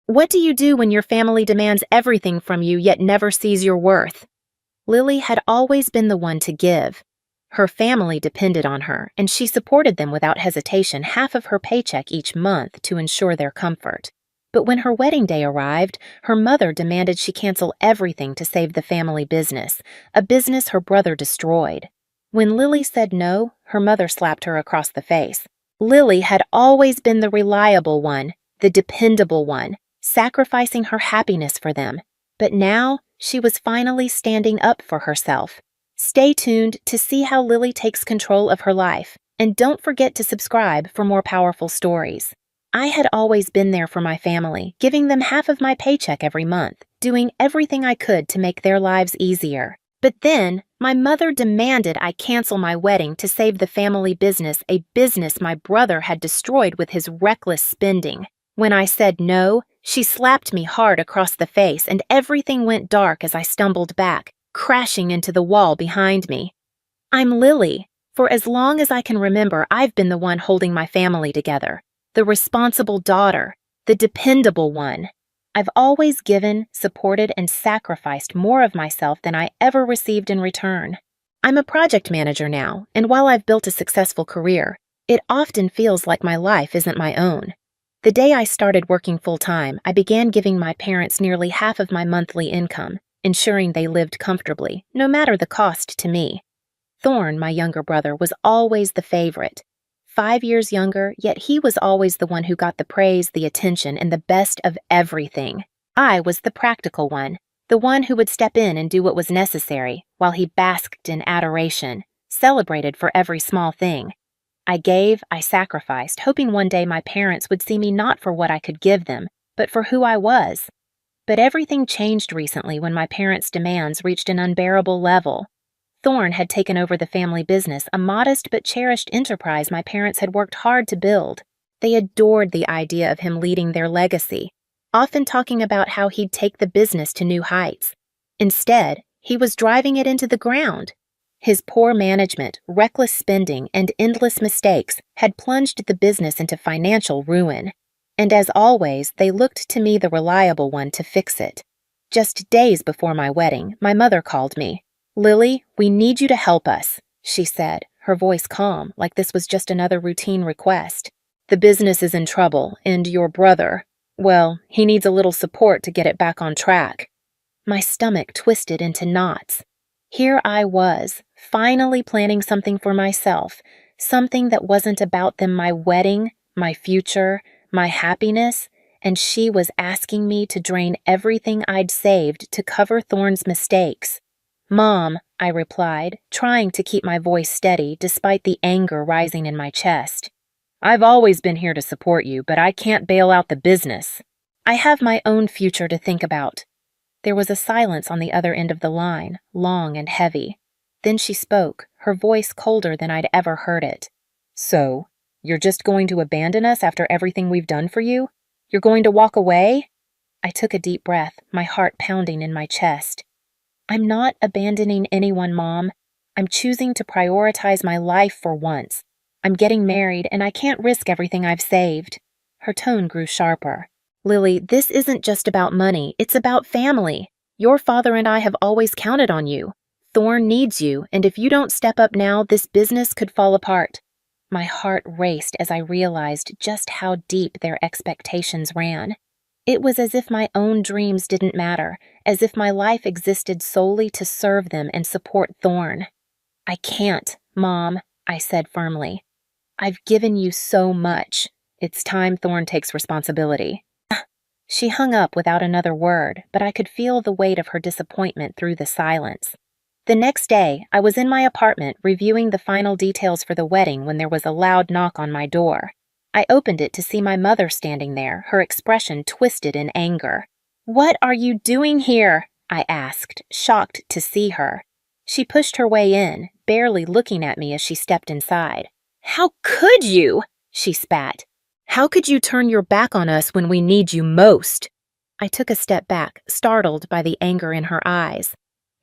What do you do when your family demands everything from you yet never sees your worth? Lily had always been the one to give. Her family depended on her, and she supported them without hesitation, half of her paycheck each month to ensure their comfort. But when her wedding day arrived, her mother demanded she cancel everything to save the family business, a business her brother destroyed. When Lily said no, her mother slapped her across the face. Lily had always been the reliable one, the dependable one, sacrificing her happiness for them. But now, she was finally standing up for herself. Stay tuned to see how Lily takes control of her life, and don't forget to subscribe for more powerful stories. I had always been there for my family, giving them half of my paycheck every month, doing everything I could to make their lives easier. But then, my mother demanded I cancel my wedding to save the family business, a business my brother had destroyed with his reckless spending. When I said no, she slapped me hard across the face, and everything went dark as I stumbled back, crashing into the wall behind me. I'm Lily. For as long as I can remember, I've been the one holding my family together, the responsible daughter, the dependable one. I've always given, supported, and sacrificed more of myself than I ever received in return. I'm a project manager now, and while I've built a successful career, it often feels like my life isn't my own. The day I started working full-time, I began giving my parents nearly half of my monthly income, ensuring they lived comfortably, no matter the cost to me. Thorn, my younger brother, was always the favorite. 5 years younger, yet he was always the one who got the praise, the attention, and the best of everything. I was the practical one, the one who would step in and do what was necessary, while he basked in adoration, celebrated for every small thing. I gave, I sacrificed, hoping one day my parents would see me not for what I could give them, but for who I was. But everything changed recently when my parents' demands reached an unbearable level. Thorn had taken over the family business, a modest but cherished enterprise my parents had worked hard to build. They adored the idea of him leading their legacy, often talking about how he'd take the business to new heights. Instead, he was driving it into the ground. His poor management, reckless spending, and endless mistakes had plunged the business into financial ruin. And as always, they looked to me, the reliable one, to fix it. Just days before my wedding, my mother called me. "Lily, we need you to help us," she said, her voice calm, like this was just another routine request. "The business is in trouble, and your brother, well, he needs a little support to get it back on track." My stomach twisted into knots. Here I was, finally planning something for myself, something that wasn't about them, my wedding, my future, my happiness, and she was asking me to drain everything I'd saved to cover Thorn's mistakes. "Mom," I replied, trying to keep my voice steady despite the anger rising in my chest. "I've always been here to support you, but I can't bail out the business. I have my own future to think about." There was a silence on the other end of the line, long and heavy. Then she spoke, her voice colder than I'd ever heard it. "So, you're just going to abandon us after everything we've done for you? You're going to walk away?" I took a deep breath, my heart pounding in my chest. "I'm not abandoning anyone, Mom. I'm choosing to prioritize my life for once. I'm getting married, and I can't risk everything I've saved." Her tone grew sharper. "Lily, this isn't just about money, it's about family. Your father and I have always counted on you. Thorn needs you, and if you don't step up now, this business could fall apart." My heart raced as I realized just how deep their expectations ran. It was as if my own dreams didn't matter, as if my life existed solely to serve them and support Thorn. "I can't, Mom," I said firmly. "I've given you so much. It's time Thorn takes responsibility." She hung up without another word, but I could feel the weight of her disappointment through the silence. The next day, I was in my apartment reviewing the final details for the wedding when there was a loud knock on my door. I opened it to see my mother standing there, her expression twisted in anger. "What are you doing here?" I asked, shocked to see her. She pushed her way in, barely looking at me as she stepped inside. "How could you?" she spat. "How could you turn your back on us when we need you most?" I took a step back, startled by the anger in her eyes.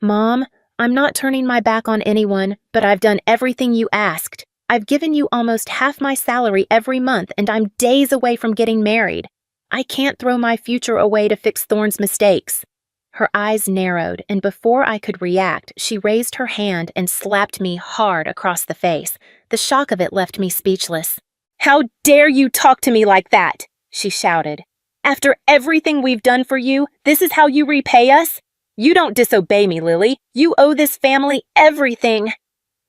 "Mom, I'm not turning my back on anyone, but I've done everything you asked. I've given you almost half my salary every month, and I'm days away from getting married. I can't throw my future away to fix Thorne's mistakes." Her eyes narrowed, and before I could react, she raised her hand and slapped me hard across the face. The shock of it left me speechless. "How dare you talk to me like that?" she shouted. "After everything we've done for you, this is how you repay us? You don't disobey me, Lily. You owe this family everything."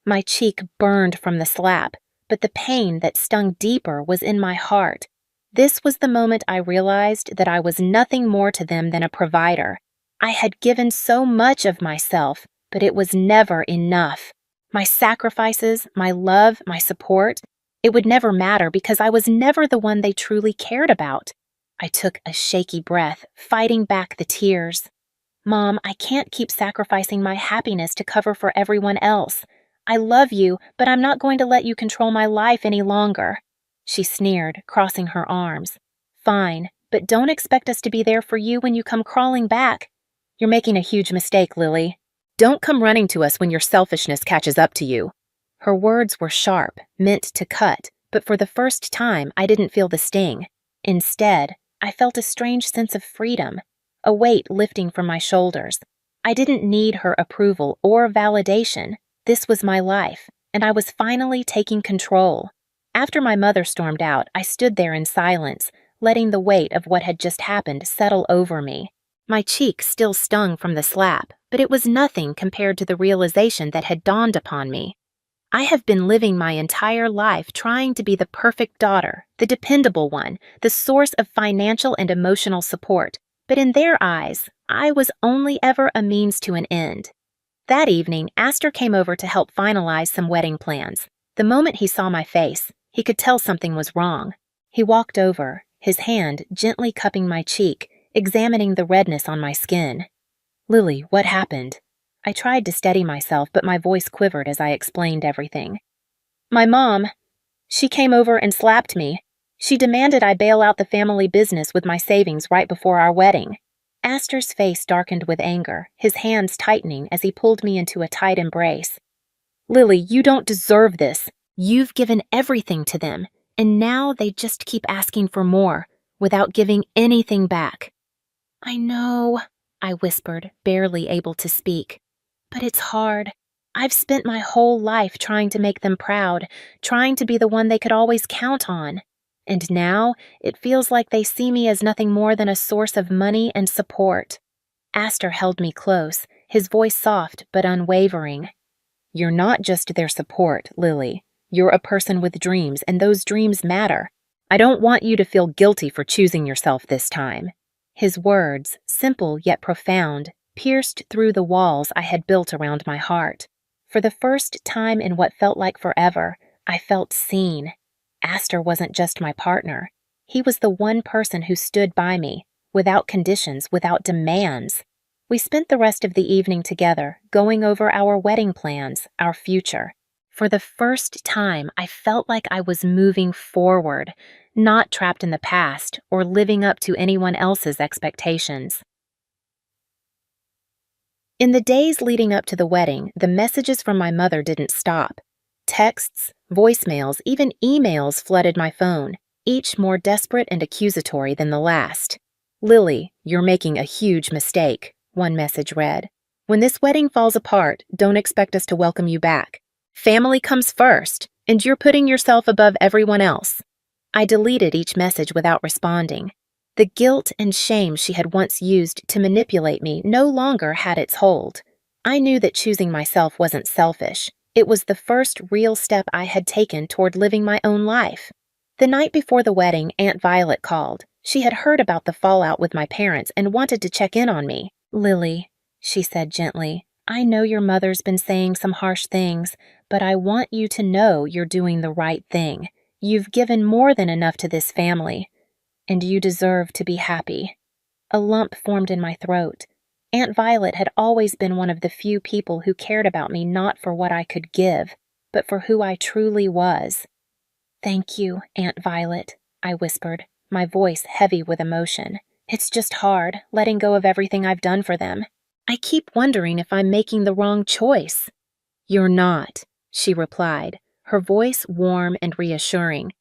My cheek burned from the slap, but the pain that stung deeper was in my heart. This was the moment I realized that I was nothing more to them than a provider. I had given so much of myself, but it was never enough. My sacrifices, my love, my support, it would never matter because I was never the one they truly cared about. I took a shaky breath, fighting back the tears. "Mom, I can't keep sacrificing my happiness to cover for everyone else. I love you, but I'm not going to let you control my life any longer." She sneered, crossing her arms. "Fine, but don't expect us to be there for you when you come crawling back. You're making a huge mistake, Lily. Don't come running to us when your selfishness catches up to you." Her words were sharp, meant to cut, but for the first time I didn't feel the sting. Instead, I felt a strange sense of freedom, a weight lifting from my shoulders. I didn't need her approval or validation. This was my life, and I was finally taking control. After my mother stormed out, I stood there in silence, letting the weight of what had just happened settle over me. My cheek still stung from the slap, but it was nothing compared to the realization that had dawned upon me. I have been living my entire life trying to be the perfect daughter, the dependable one, the source of financial and emotional support, but in their eyes, I was only ever a means to an end. That evening, Astor came over to help finalize some wedding plans. The moment he saw my face, he could tell something was wrong. He walked over, his hand gently cupping my cheek, examining the redness on my skin. "Lily, what happened?" I tried to steady myself, but my voice quivered as I explained everything. "My mom, she came over and slapped me. She demanded I bail out the family business with my savings right before our wedding." Astor's face darkened with anger, his hands tightening as he pulled me into a tight embrace. "Lily, you don't deserve this. You've given everything to them, and now they just keep asking for more, without giving anything back." "I know," I whispered, barely able to speak. "But it's hard. I've spent my whole life trying to make them proud, trying to be the one they could always count on. And now, it feels like they see me as nothing more than a source of money and support." Astor held me close, his voice soft but unwavering. "You're not just their support, Lily. You're a person with dreams, and those dreams matter. I don't want you to feel guilty for choosing yourself this time." His words, simple yet profound, pierced through the walls I had built around my heart. For the first time in what felt like forever, I felt seen. Astor wasn't just my partner. He was the one person who stood by me, without conditions, without demands. We spent the rest of the evening together, going over our wedding plans, our future. For the first time, I felt like I was moving forward, not trapped in the past or living up to anyone else's expectations. In the days leading up to the wedding, the messages from my mother didn't stop. Texts, voicemails, even emails flooded my phone, each more desperate and accusatory than the last. "Lily, you're making a huge mistake," one message read. "When this wedding falls apart, don't expect us to welcome you back. Family comes first, and you're putting yourself above everyone else." I deleted each message without responding. The guilt and shame she had once used to manipulate me no longer had its hold. I knew that choosing myself wasn't selfish. It was the first real step I had taken toward living my own life. The night before the wedding, Aunt Violet called. She had heard about the fallout with my parents and wanted to check in on me. "Lily," she said gently, "I know your mother's been saying some harsh things, but I want you to know you're doing the right thing. You've given more than enough to this family, and you deserve to be happy." A lump formed in my throat. Aunt Violet had always been one of the few people who cared about me not for what I could give, but for who I truly was. "Thank you, Aunt Violet," I whispered, my voice heavy with emotion. "It's just hard, letting go of everything I've done for them. I keep wondering if I'm making the wrong choice." "You're not," she replied, her voice warm and reassuring.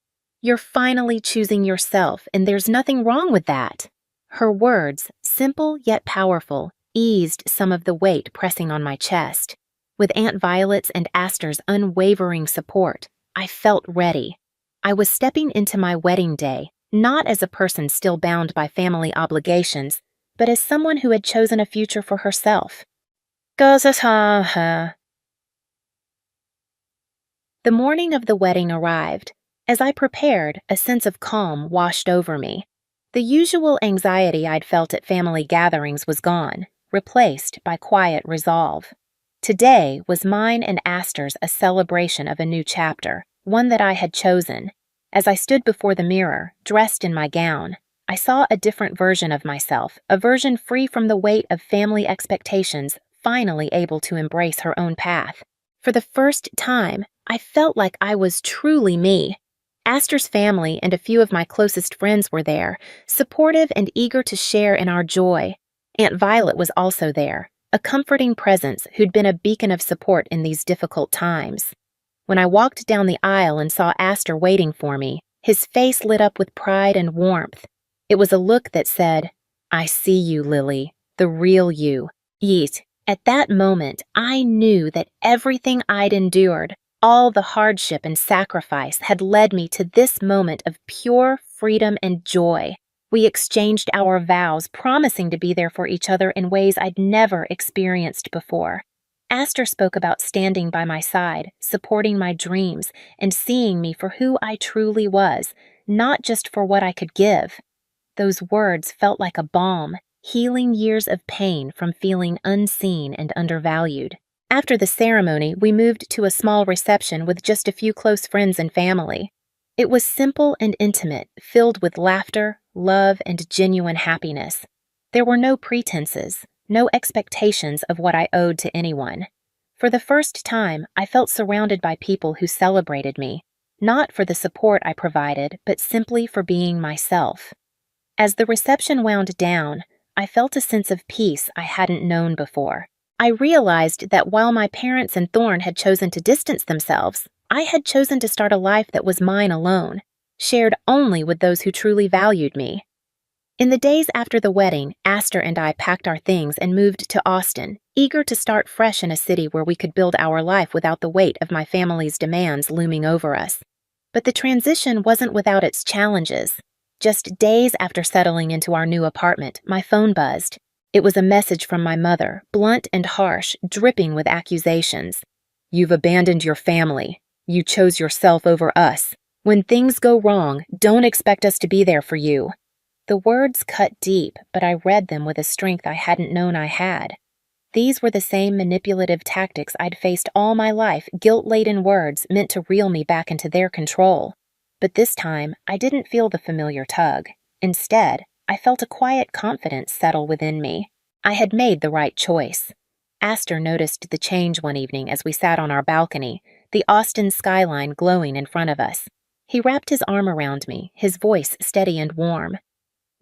You're finally choosing yourself, and there's nothing wrong with that." Her words, simple yet powerful, eased some of the weight pressing on my chest. With Aunt Violet's and Astor's unwavering support, I felt ready. I was stepping into my wedding day, not as a person still bound by family obligations, but as someone who had chosen a future for herself. The morning of the wedding arrived. As I prepared, a sense of calm washed over me. The usual anxiety I'd felt at family gatherings was gone, replaced by quiet resolve. Today was mine and Astor's a celebration of a new chapter, one that I had chosen. As I stood before the mirror, dressed in my gown, I saw a different version of myself, a version free from the weight of family expectations, finally able to embrace her own path. For the first time, I felt like I was truly me. Astor's family and a few of my closest friends were there, supportive and eager to share in our joy. Aunt Violet was also there, a comforting presence who'd been a beacon of support in these difficult times. When I walked down the aisle and saw Astor waiting for me, his face lit up with pride and warmth. It was a look that said, "I see you, Lily, the real you." Yeet. At that moment, I knew that everything I'd endured, all the hardship and sacrifice, had led me to this moment of pure freedom and joy. We exchanged our vows, promising to be there for each other in ways I'd never experienced before. Astor spoke about standing by my side, supporting my dreams, and seeing me for who I truly was, not just for what I could give. Those words felt like a balm, healing years of pain from feeling unseen and undervalued. After the ceremony, we moved to a small reception with just a few close friends and family. It was simple and intimate, filled with laughter, love, and genuine happiness. There were no pretenses, no expectations of what I owed to anyone. For the first time, I felt surrounded by people who celebrated me, not for the support I provided, but simply for being myself. As the reception wound down, I felt a sense of peace I hadn't known before. I realized that while my parents and Thorne had chosen to distance themselves, I had chosen to start a life that was mine alone, shared only with those who truly valued me. In the days after the wedding, Astor and I packed our things and moved to Austin, eager to start fresh in a city where we could build our life without the weight of my family's demands looming over us. But the transition wasn't without its challenges. Just days after settling into our new apartment, my phone buzzed. It was a message from my mother, blunt and harsh, dripping with accusations. "You've abandoned your family. You chose yourself over us. When things go wrong, don't expect us to be there for you." The words cut deep, but I read them with a strength I hadn't known I had. These were the same manipulative tactics I'd faced all my life, guilt-laden words meant to reel me back into their control. But this time, I didn't feel the familiar tug. Instead, I felt a quiet confidence settle within me. I had made the right choice. Astor noticed the change one evening as we sat on our balcony, the Austin skyline glowing in front of us. He wrapped his arm around me, his voice steady and warm.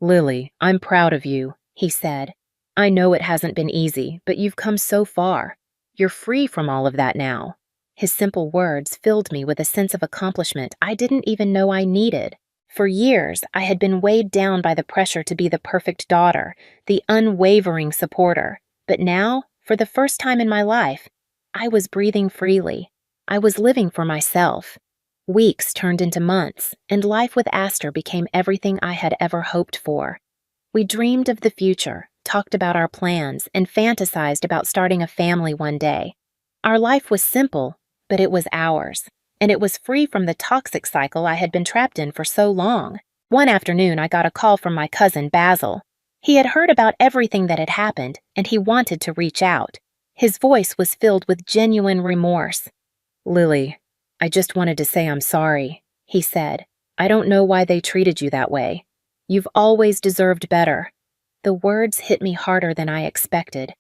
"Lily, I'm proud of you," he said. "I know it hasn't been easy, but you've come so far. You're free from all of that now." His simple words filled me with a sense of accomplishment I didn't even know I needed. For years, I had been weighed down by the pressure to be the perfect daughter, the unwavering supporter. But now, for the first time in my life, I was breathing freely. I was living for myself. Weeks turned into months, and life with Astor became everything I had ever hoped for. We dreamed of the future, talked about our plans, and fantasized about starting a family one day. Our life was simple, but it was ours, and it was free from the toxic cycle I had been trapped in for so long. One afternoon, I got a call from my cousin, Basil. He had heard about everything that had happened, and he wanted to reach out. His voice was filled with genuine remorse. "Lily, I just wanted to say I'm sorry," he said. "I don't know why they treated you that way. You've always deserved better." The words hit me harder than I expected.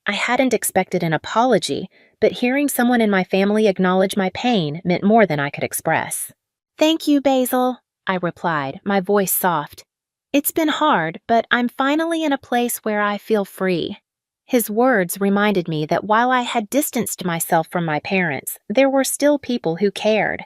I hadn't expected an apology, but hearing someone in my family acknowledge my pain meant more than I could express. "Thank you, Basil," I replied, my voice soft. "It's been hard, but I'm finally in a place where I feel free." His words reminded me that while I had distanced myself from my parents, there were still people who cared.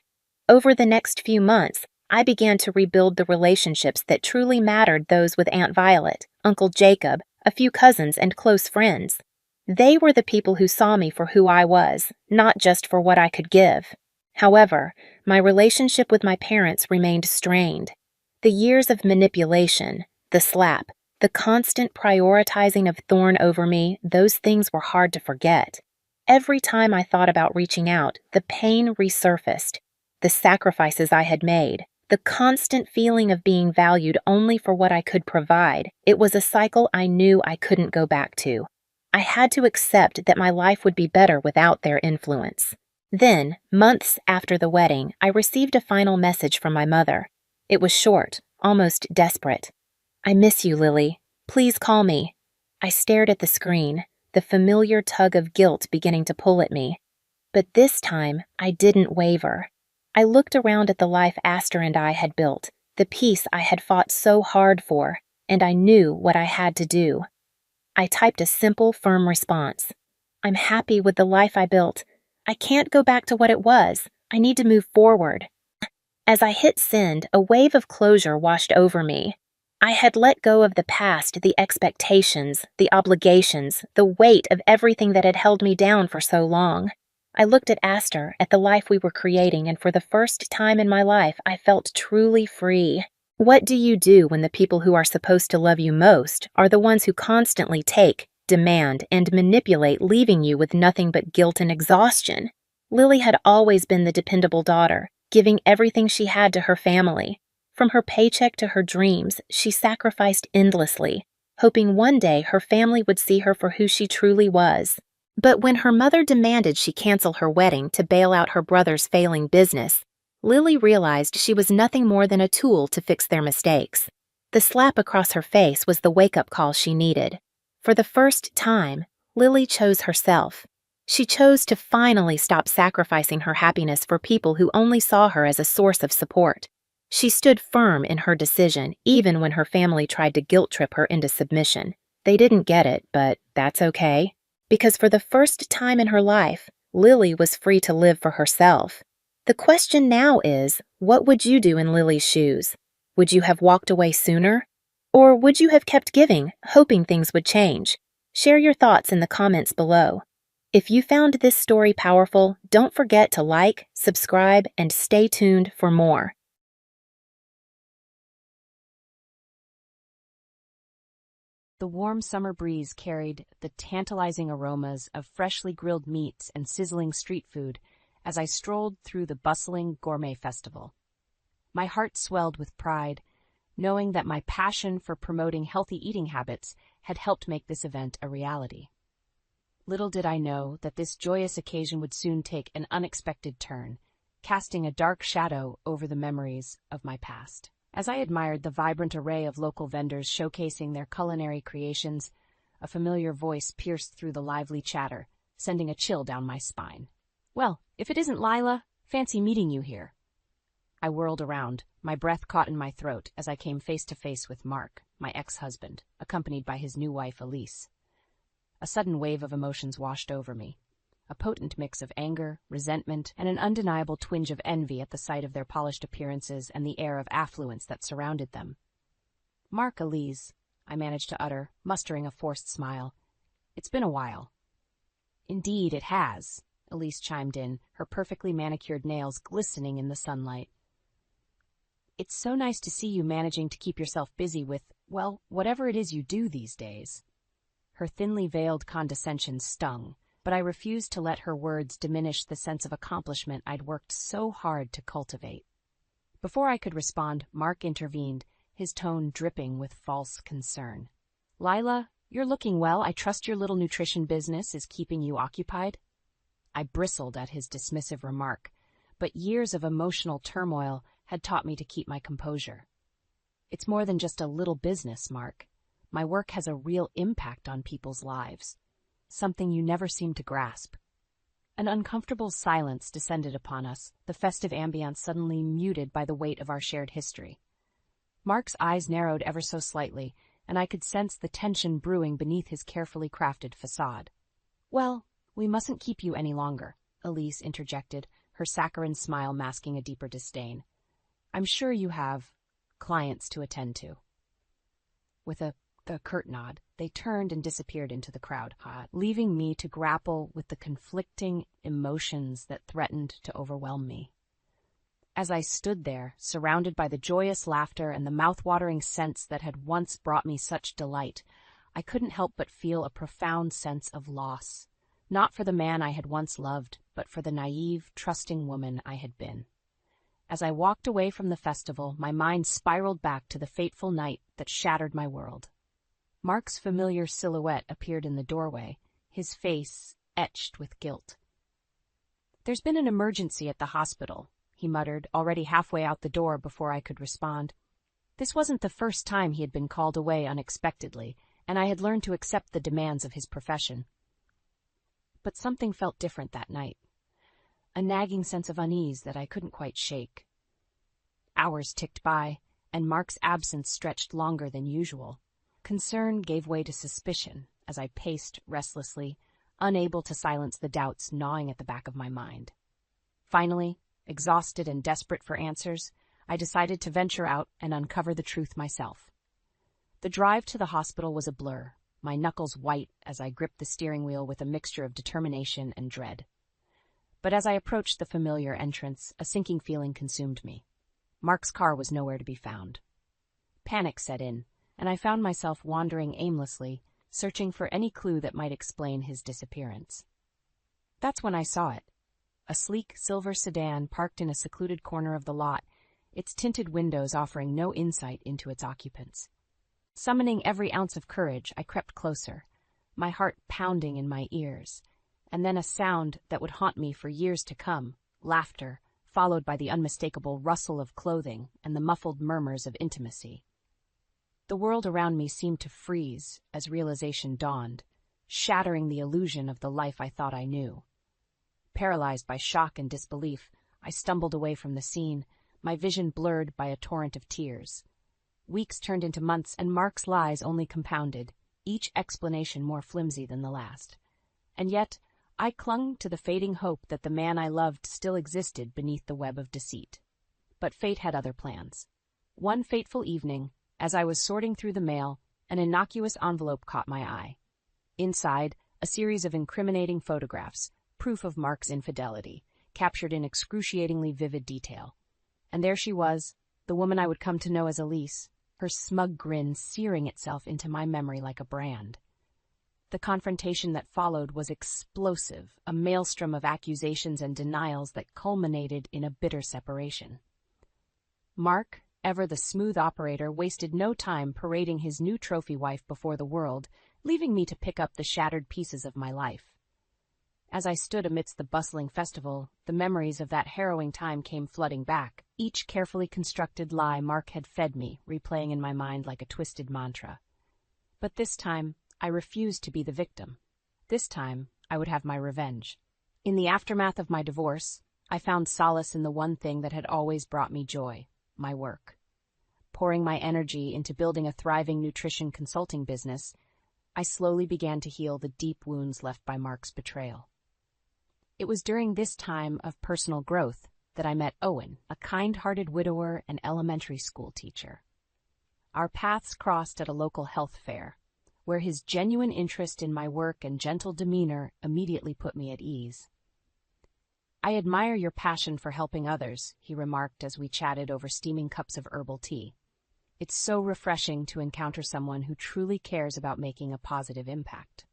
Over the next few months, I began to rebuild the relationships that truly mattered, those with Aunt Violet, Uncle Jacob, a few cousins, and close friends. They were the people who saw me for who I was, not just for what I could give. However, my relationship with my parents remained strained. The years of manipulation, the slap, the constant prioritizing of Thorn over me, those things were hard to forget. Every time I thought about reaching out, the pain resurfaced. The sacrifices I had made, the constant feeling of being valued only for what I could provide, it was a cycle I knew I couldn't go back to. I had to accept that my life would be better without their influence. Then, months after the wedding, I received a final message from my mother. It was short, almost desperate. "I miss you, Lily. Please call me." I stared at the screen, the familiar tug of guilt beginning to pull at me. But this time, I didn't waver. I looked around at the life Astor and I had built, the peace I had fought so hard for, and I knew what I had to do. I typed a simple, firm response. "I'm happy with the life I built. I can't go back to what it was. I need to move forward." As I hit send, a wave of closure washed over me. I had let go of the past, the expectations, the obligations, the weight of everything that had held me down for so long. I looked at Astor, at the life we were creating, and for the first time in my life, I felt truly free. What do you do when the people who are supposed to love you most are the ones who constantly take, demand, and manipulate, leaving you with nothing but guilt and exhaustion? Lily had always been the dependable daughter, giving everything she had to her family. From her paycheck to her dreams, she sacrificed endlessly, hoping one day her family would see her for who she truly was. But when her mother demanded she cancel her wedding to bail out her brother's failing business, Lily realized she was nothing more than a tool to fix their mistakes. The slap across her face was the wake-up call she needed. For the first time, Lily chose herself. She chose to finally stop sacrificing her happiness for people who only saw her as a source of support. She stood firm in her decision, even when her family tried to guilt-trip her into submission. They didn't get it, but that's okay. Because for the first time in her life, Lily was free to live for herself. The question now is, what would you do in Lily's shoes? Would you have walked away sooner? Or would you have kept giving, hoping things would change? Share your thoughts in the comments below. If you found this story powerful, don't forget to like, subscribe, and stay tuned for more. The warm summer breeze carried the tantalizing aromas of freshly grilled meats and sizzling street food as I strolled through the bustling gourmet festival. My heart swelled with pride, knowing that my passion for promoting healthy eating habits had helped make this event a reality. Little did I know that this joyous occasion would soon take an unexpected turn, casting a dark shadow over the memories of my past. As I admired the vibrant array of local vendors showcasing their culinary creations, a familiar voice pierced through the lively chatter, sending a chill down my spine. "Well, if it isn't Lila, fancy meeting you here." I whirled around, my breath caught in my throat as I came face to face with Mark, my ex-husband, accompanied by his new wife, Elise. A sudden wave of emotions washed over me. A potent mix of anger, resentment, and an undeniable twinge of envy at the sight of their polished appearances and the air of affluence that surrounded them. "Mark, Elise," I managed to utter, mustering a forced smile. "It's been a while." "Indeed, it has," Elise chimed in, her perfectly manicured nails glistening in the sunlight. "It's so nice to see you managing to keep yourself busy with, well, whatever it is you do these days." Her thinly veiled condescension stung, but I refused to let her words diminish the sense of accomplishment I'd worked so hard to cultivate. Before I could respond, Mark intervened, his tone dripping with false concern. "Lila, you're looking well. I trust your little nutrition business is keeping you occupied?" I bristled at his dismissive remark, but years of emotional turmoil had taught me to keep my composure. "It's more than just a little business, Mark. My work has a real impact on people's lives. Something you never seem to grasp." An uncomfortable silence descended upon us, the festive ambience suddenly muted by the weight of our shared history. Mark's eyes narrowed ever so slightly, and I could sense the tension brewing beneath his carefully crafted facade. "Well, we mustn't keep you any longer," Elise interjected, her saccharine smile masking a deeper disdain. I'm sure you have clients to attend to. With a curt nod, they turned and disappeared into the crowd, leaving me to grapple with the conflicting emotions that threatened to overwhelm me. As I stood there, surrounded by the joyous laughter and the mouth-watering scents that had once brought me such delight, I couldn't help but feel a profound sense of loss, not for the man I had once loved, but for the naive, trusting woman I had been. As I walked away from the festival, my mind spiraled back to the fateful night that shattered my world. Mark's familiar silhouette appeared in the doorway, his face etched with guilt. "There's been an emergency at the hospital," he muttered, already halfway out the door before I could respond. This wasn't the first time he had been called away unexpectedly, and I had learned to accept the demands of his profession. But something felt different that night. A nagging sense of unease that I couldn't quite shake. Hours ticked by, and Mark's absence stretched longer than usual. Concern gave way to suspicion as I paced restlessly, unable to silence the doubts gnawing at the back of my mind. Finally, exhausted and desperate for answers, I decided to venture out and uncover the truth myself. The drive to the hospital was a blur, my knuckles white as I gripped the steering wheel with a mixture of determination and dread. But as I approached the familiar entrance, a sinking feeling consumed me. Mark's car was nowhere to be found. Panic set in, and I found myself wandering aimlessly, searching for any clue that might explain his disappearance. That's when I saw it. A sleek silver sedan parked in a secluded corner of the lot, its tinted windows offering no insight into its occupants. Summoning every ounce of courage, I crept closer, my heart pounding in my ears, and then a sound that would haunt me for years to come, laughter, followed by the unmistakable rustle of clothing and the muffled murmurs of intimacy. The world around me seemed to freeze as realization dawned, shattering the illusion of the life I thought I knew. Paralyzed by shock and disbelief, I stumbled away from the scene, my vision blurred by a torrent of tears. Weeks turned into months, and Mark's lies only compounded, each explanation more flimsy than the last. And yet, I clung to the fading hope that the man I loved still existed beneath the web of deceit. But fate had other plans. One fateful evening, as I was sorting through the mail, an innocuous envelope caught my eye. Inside, a series of incriminating photographs, proof of Mark's infidelity, captured in excruciatingly vivid detail. And there she was, the woman I would come to know as Elise, her smug grin searing itself into my memory like a brand. The confrontation that followed was explosive, a maelstrom of accusations and denials that culminated in a bitter separation. Mark, ever the smooth operator, wasted no time parading his new trophy wife before the world, leaving me to pick up the shattered pieces of my life. As I stood amidst the bustling festival, the memories of that harrowing time came flooding back, each carefully constructed lie Mark had fed me, replaying in my mind like a twisted mantra. But this time, I refused to be the victim. This time, I would have my revenge. In the aftermath of my divorce, I found solace in the one thing that had always brought me joy, my work. Pouring my energy into building a thriving nutrition consulting business, I slowly began to heal the deep wounds left by Mark's betrayal. It was during this time of personal growth that I met Owen, a kind-hearted widower and elementary school teacher. Our paths crossed at a local health fair, where his genuine interest in my work and gentle demeanor immediately put me at ease. "I admire your passion for helping others," he remarked as we chatted over steaming cups of herbal tea. "It's so refreshing to encounter someone who truly cares about making a positive impact."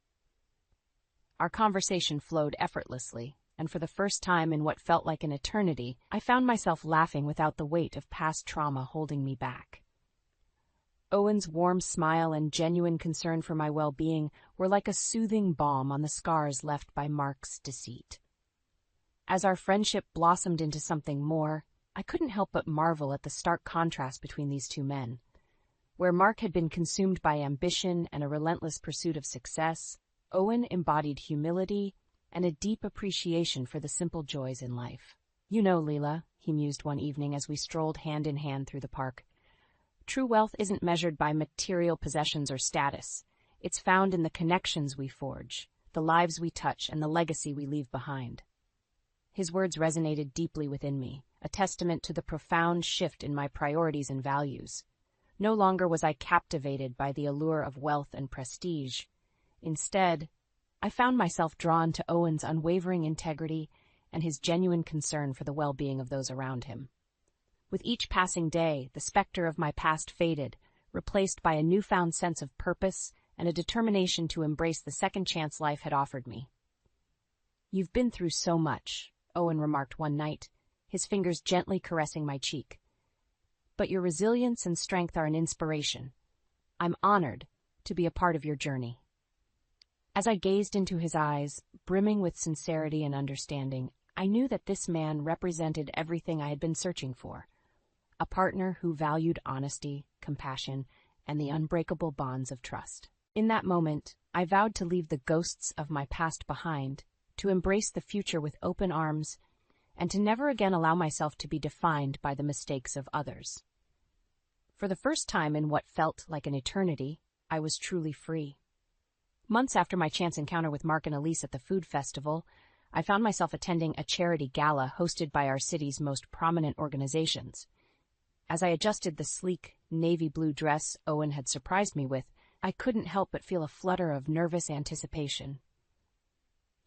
Our conversation flowed effortlessly, and for the first time in what felt like an eternity, I found myself laughing without the weight of past trauma holding me back. Owen's warm smile and genuine concern for my well-being were like a soothing balm on the scars left by Mark's deceit. As our friendship blossomed into something more, I couldn't help but marvel at the stark contrast between these two men. Where Mark had been consumed by ambition and a relentless pursuit of success, Owen embodied humility and a deep appreciation for the simple joys in life. "You know, Leela," he mused one evening as we strolled hand in hand through the park, "true wealth isn't measured by material possessions or status. It's found in the connections we forge, the lives we touch, and the legacy we leave behind." His words resonated deeply within me, a testament to the profound shift in my priorities and values. No longer was I captivated by the allure of wealth and prestige. Instead, I found myself drawn to Owen's unwavering integrity and his genuine concern for the well-being of those around him. With each passing day, the specter of my past faded, replaced by a newfound sense of purpose and a determination to embrace the second chance life had offered me. "You've been through so much," Owen remarked one night, his fingers gently caressing my cheek. "But your resilience and strength are an inspiration. I'm honored to be a part of your journey." As I gazed into his eyes, brimming with sincerity and understanding, I knew that this man represented everything I had been searching for. A partner who valued honesty, compassion, and the unbreakable bonds of trust. In that moment, I vowed to leave the ghosts of my past behind, to embrace the future with open arms, and to never again allow myself to be defined by the mistakes of others. For the first time in what felt like an eternity, I was truly free. Months after my chance encounter with Mark and Elise at the food festival, I found myself attending a charity gala hosted by our city's most prominent organizations. As I adjusted the sleek, navy blue dress Owen had surprised me with, I couldn't help but feel a flutter of nervous anticipation.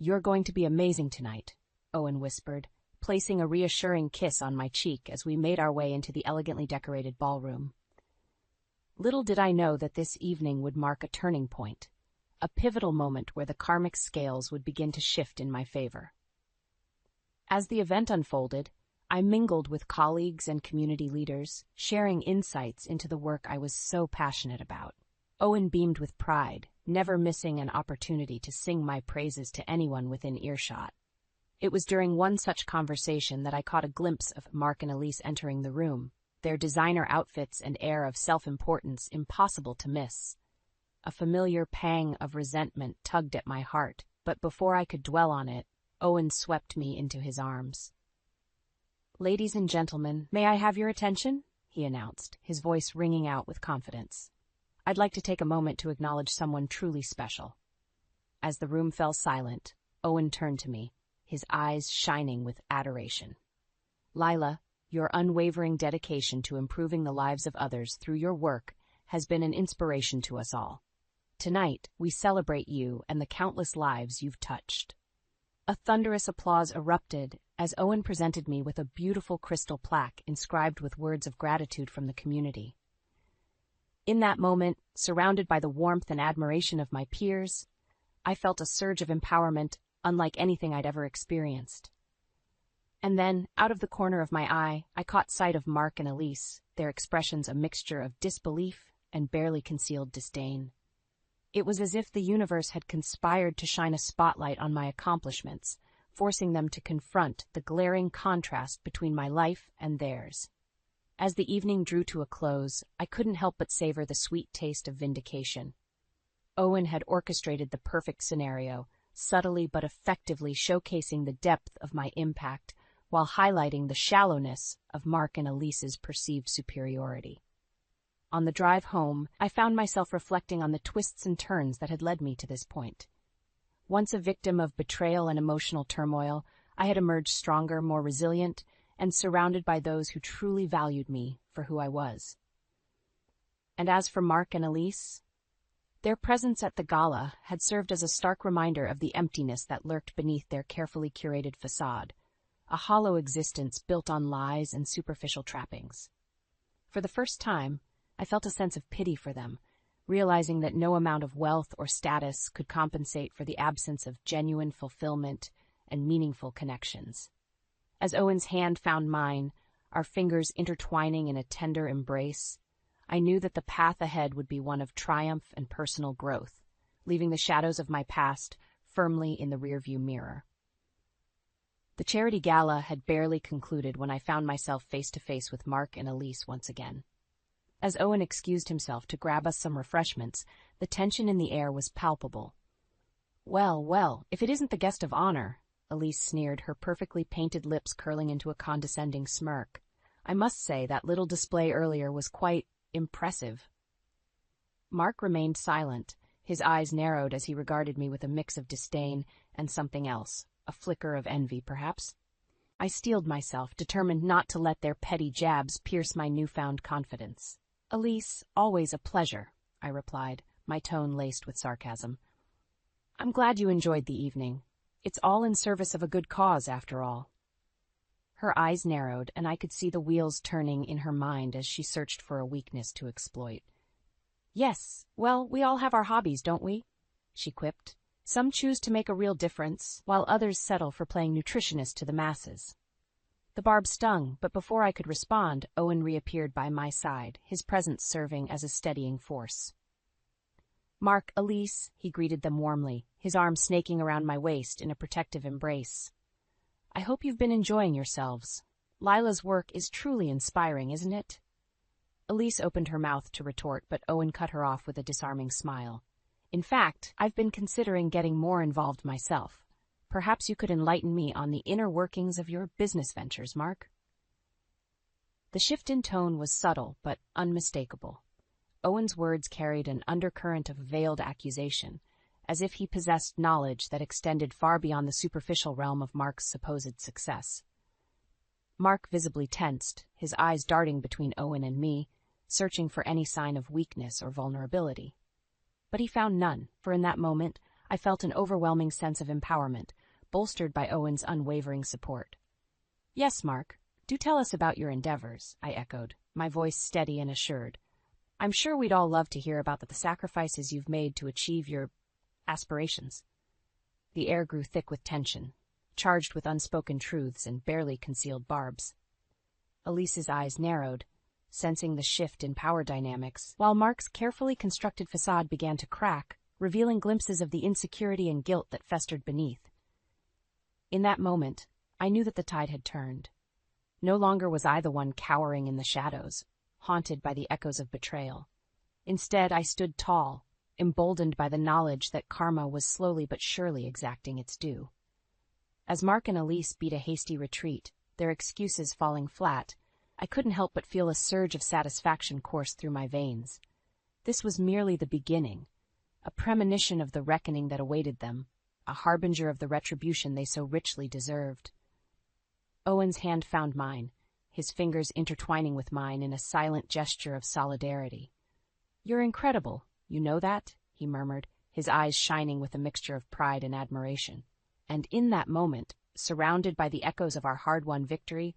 "You're going to be amazing tonight," Owen whispered, placing a reassuring kiss on my cheek as we made our way into the elegantly decorated ballroom. Little did I know that this evening would mark a turning point, a pivotal moment where the karmic scales would begin to shift in my favor. As the event unfolded, I mingled with colleagues and community leaders, sharing insights into the work I was so passionate about. Owen beamed with pride, never missing an opportunity to sing my praises to anyone within earshot. It was during one such conversation that I caught a glimpse of Mark and Elise entering the room, their designer outfits and air of self-importance impossible to miss. A familiar pang of resentment tugged at my heart, but before I could dwell on it, Owen swept me into his arms. "Ladies and gentlemen, may I have your attention?" he announced, his voice ringing out with confidence. "I'd like to take a moment to acknowledge someone truly special." As the room fell silent, Owen turned to me, his eyes shining with adoration. "Lila, your unwavering dedication to improving the lives of others through your work has been an inspiration to us all. Tonight, we celebrate you and the countless lives you've touched." A thunderous applause erupted as Owen presented me with a beautiful crystal plaque inscribed with words of gratitude from the community. In that moment, surrounded by the warmth and admiration of my peers, I felt a surge of empowerment unlike anything I'd ever experienced. And then, out of the corner of my eye, I caught sight of Mark and Elise, their expressions a mixture of disbelief and barely concealed disdain. It was as if the universe had conspired to shine a spotlight on my accomplishments, forcing them to confront the glaring contrast between my life and theirs. As the evening drew to a close, I couldn't help but savor the sweet taste of vindication. Owen had orchestrated the perfect scenario, subtly but effectively showcasing the depth of my impact while highlighting the shallowness of Mark and Elise's perceived superiority. On the drive home, I found myself reflecting on the twists and turns that had led me to this point. Once a victim of betrayal and emotional turmoil, I had emerged stronger, more resilient, and surrounded by those who truly valued me for who I was. And as for Mark and Elise, their presence at the gala had served as a stark reminder of the emptiness that lurked beneath their carefully curated facade, a hollow existence built on lies and superficial trappings. For the first time, I felt a sense of pity for them, realizing that no amount of wealth or status could compensate for the absence of genuine fulfillment and meaningful connections. As Owen's hand found mine, our fingers intertwining in a tender embrace, I knew that the path ahead would be one of triumph and personal growth, leaving the shadows of my past firmly in the rearview mirror. The charity gala had barely concluded when I found myself face to face with Mark and Elise once again. As Owen excused himself to grab us some refreshments, the tension in the air was palpable. "Well, well, if it isn't the guest of honor," Elise sneered, her perfectly painted lips curling into a condescending smirk. "I must say that little display earlier was quite impressive." Mark remained silent, his eyes narrowed as he regarded me with a mix of disdain and something else, a flicker of envy, perhaps. I steeled myself, determined not to let their petty jabs pierce my newfound confidence. "Elise, always a pleasure," I replied, my tone laced with sarcasm. "I'm glad you enjoyed the evening. It's all in service of a good cause, after all." Her eyes narrowed, and I could see the wheels turning in her mind as she searched for a weakness to exploit. "Yes, well, we all have our hobbies, don't we?" she quipped. "Some choose to make a real difference, while others settle for playing nutritionist to the masses." The barb stung, but before I could respond, Owen reappeared by my side, his presence serving as a steadying force. "Mark, Elise," he greeted them warmly, his arm snaking around my waist in a protective embrace. "I hope you've been enjoying yourselves. Lila's work is truly inspiring, isn't it?" Elise opened her mouth to retort, but Owen cut her off with a disarming smile. "In fact, I've been considering getting more involved myself. Perhaps you could enlighten me on the inner workings of your business ventures, Mark." The shift in tone was subtle, but unmistakable. Owen's words carried an undercurrent of veiled accusation, as if he possessed knowledge that extended far beyond the superficial realm of Mark's supposed success. Mark visibly tensed, his eyes darting between Owen and me, searching for any sign of weakness or vulnerability. But he found none, for in that moment I felt an overwhelming sense of empowerment, bolstered by Owen's unwavering support. "Yes, Mark, do tell us about your endeavors," I echoed, my voice steady and assured. "I'm sure we'd all love to hear about the sacrifices you've made to achieve your aspirations." The air grew thick with tension, charged with unspoken truths and barely concealed barbs. Elise's eyes narrowed, sensing the shift in power dynamics, while Mark's carefully constructed facade began to crack, revealing glimpses of the insecurity and guilt that festered beneath. In that moment, I knew that the tide had turned. No longer was I the one cowering in the shadows, haunted by the echoes of betrayal. Instead, I stood tall, emboldened by the knowledge that karma was slowly but surely exacting its due. As Mark and Elise beat a hasty retreat, their excuses falling flat, I couldn't help but feel a surge of satisfaction course through my veins. This was merely the beginning, a premonition of the reckoning that awaited them, a harbinger of the retribution they so richly deserved. Owen's hand found mine, his fingers intertwining with mine in a silent gesture of solidarity. "You're incredible, you know that?" he murmured, his eyes shining with a mixture of pride and admiration. And in that moment, surrounded by the echoes of our hard-won victory,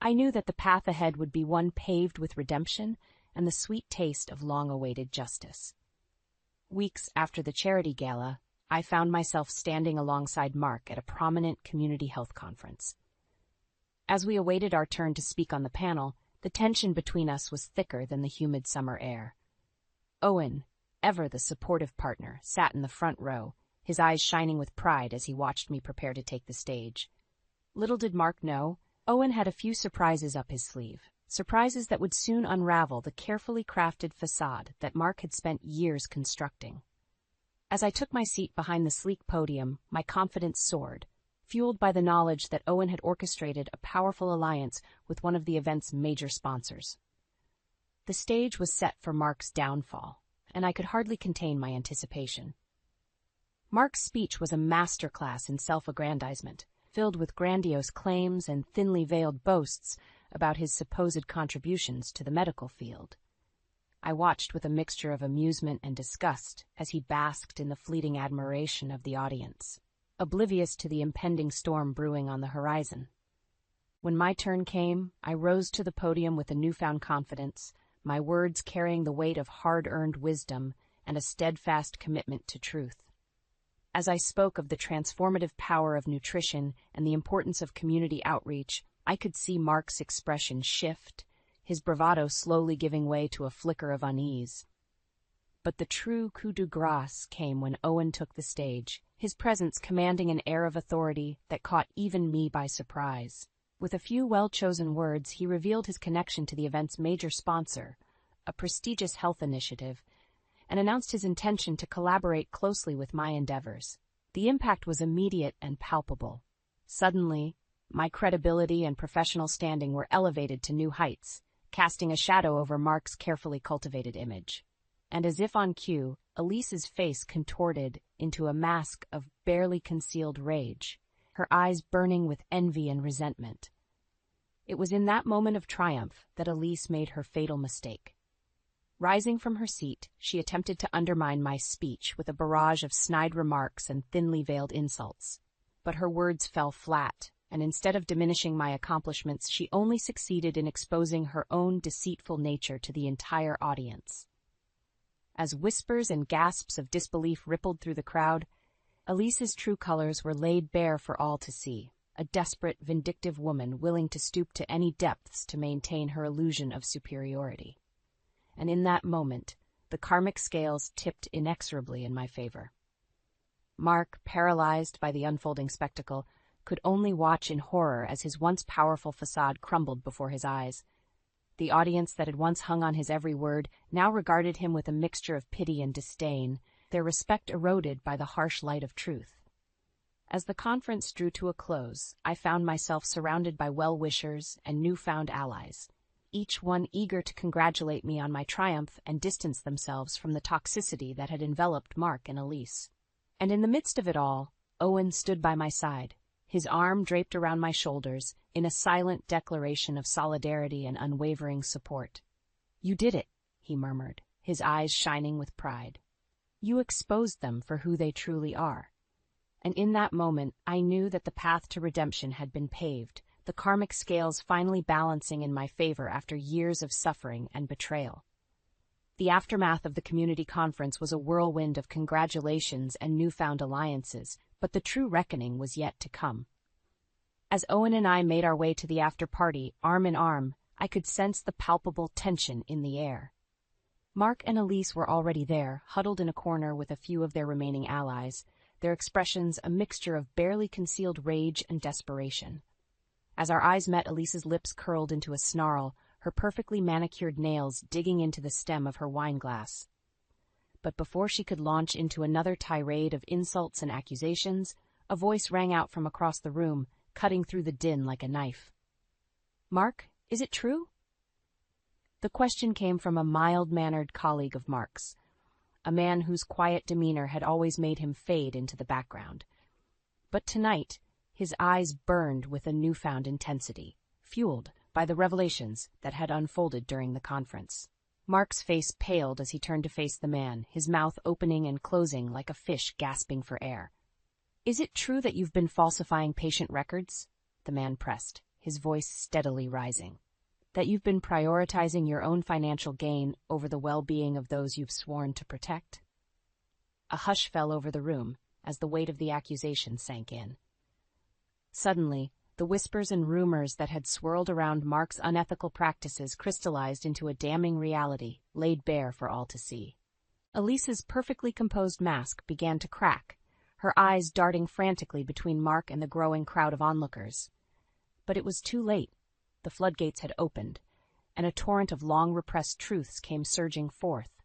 I knew that the path ahead would be one paved with redemption and the sweet taste of long-awaited justice. Weeks after the charity gala, I found myself standing alongside Mark at a prominent community health conference. As we awaited our turn to speak on the panel, the tension between us was thicker than the humid summer air. Owen, ever the supportive partner, sat in the front row, his eyes shining with pride as he watched me prepare to take the stage. Little did Mark know, Owen had a few surprises up his sleeve, surprises that would soon unravel the carefully crafted facade that Mark had spent years constructing. As I took my seat behind the sleek podium, my confidence soared, fueled by the knowledge that Owen had orchestrated a powerful alliance with one of the event's major sponsors. The stage was set for Mark's downfall, and I could hardly contain my anticipation. Mark's speech was a masterclass in self-aggrandizement, filled with grandiose claims and thinly veiled boasts about his supposed contributions to the medical field. I watched with a mixture of amusement and disgust as he basked in the fleeting admiration of the audience, oblivious to the impending storm brewing on the horizon. When my turn came, I rose to the podium with a newfound confidence, my words carrying the weight of hard-earned wisdom and a steadfast commitment to truth. As I spoke of the transformative power of nutrition and the importance of community outreach, I could see Mark's expression shift, his bravado slowly giving way to a flicker of unease. But the true coup de grace came when Owen took the stage, his presence commanding an air of authority that caught even me by surprise. With a few well-chosen words, he revealed his connection to the event's major sponsor, a prestigious health initiative, and announced his intention to collaborate closely with my endeavors. The impact was immediate and palpable. Suddenly, my credibility and professional standing were elevated to new heights, casting a shadow over Mark's carefully cultivated image. And as if on cue, Elise's face contorted into a mask of barely concealed rage, her eyes burning with envy and resentment. It was in that moment of triumph that Elise made her fatal mistake. Rising from her seat, she attempted to undermine my speech with a barrage of snide remarks and thinly veiled insults. But her words fell flat, and instead of diminishing my accomplishments, she only succeeded in exposing her own deceitful nature to the entire audience. As whispers and gasps of disbelief rippled through the crowd, Elise's true colors were laid bare for all to see, a desperate, vindictive woman willing to stoop to any depths to maintain her illusion of superiority. And in that moment, the karmic scales tipped inexorably in my favor. Mark, paralyzed by the unfolding spectacle, could only watch in horror as his once powerful facade crumbled before his eyes. The audience that had once hung on his every word now regarded him with a mixture of pity and disdain, their respect eroded by the harsh light of truth. As the conference drew to a close, I found myself surrounded by well-wishers and newfound allies, each one eager to congratulate me on my triumph and distance themselves from the toxicity that had enveloped Mark and Elise. And in the midst of it all, Owen stood by my side, his arm draped around my shoulders, in a silent declaration of solidarity and unwavering support. "You did it," he murmured, his eyes shining with pride. "You exposed them for who they truly are." And in that moment, I knew that the path to redemption had been paved, the karmic scales finally balancing in my favor after years of suffering and betrayal. The aftermath of the community conference was a whirlwind of congratulations and newfound alliances, but the true reckoning was yet to come. As Owen and I made our way to the after-party, arm in arm, I could sense the palpable tension in the air. Mark and Elise were already there, huddled in a corner with a few of their remaining allies, their expressions a mixture of barely concealed rage and desperation. As our eyes met, Elise's lips curled into a snarl, her perfectly manicured nails digging into the stem of her wineglass. But before she could launch into another tirade of insults and accusations, a voice rang out from across the room, cutting through the din like a knife. "Mark, is it true?" The question came from a mild-mannered colleague of Mark's, a man whose quiet demeanor had always made him fade into the background. But tonight, his eyes burned with a newfound intensity, fueled by the revelations that had unfolded during the conference. Mark's face paled as he turned to face the man, his mouth opening and closing like a fish gasping for air. "Is it true that you've been falsifying patient records?" the man pressed, his voice steadily rising. "That you've been prioritizing your own financial gain over the well-being of those you've sworn to protect?" A hush fell over the room as the weight of the accusation sank in. Suddenly, the whispers and rumors that had swirled around Mark's unethical practices crystallized into a damning reality, laid bare for all to see. Elise's perfectly composed mask began to crack, her eyes darting frantically between Mark and the growing crowd of onlookers. But it was too late. The floodgates had opened, and a torrent of long-repressed truths came surging forth.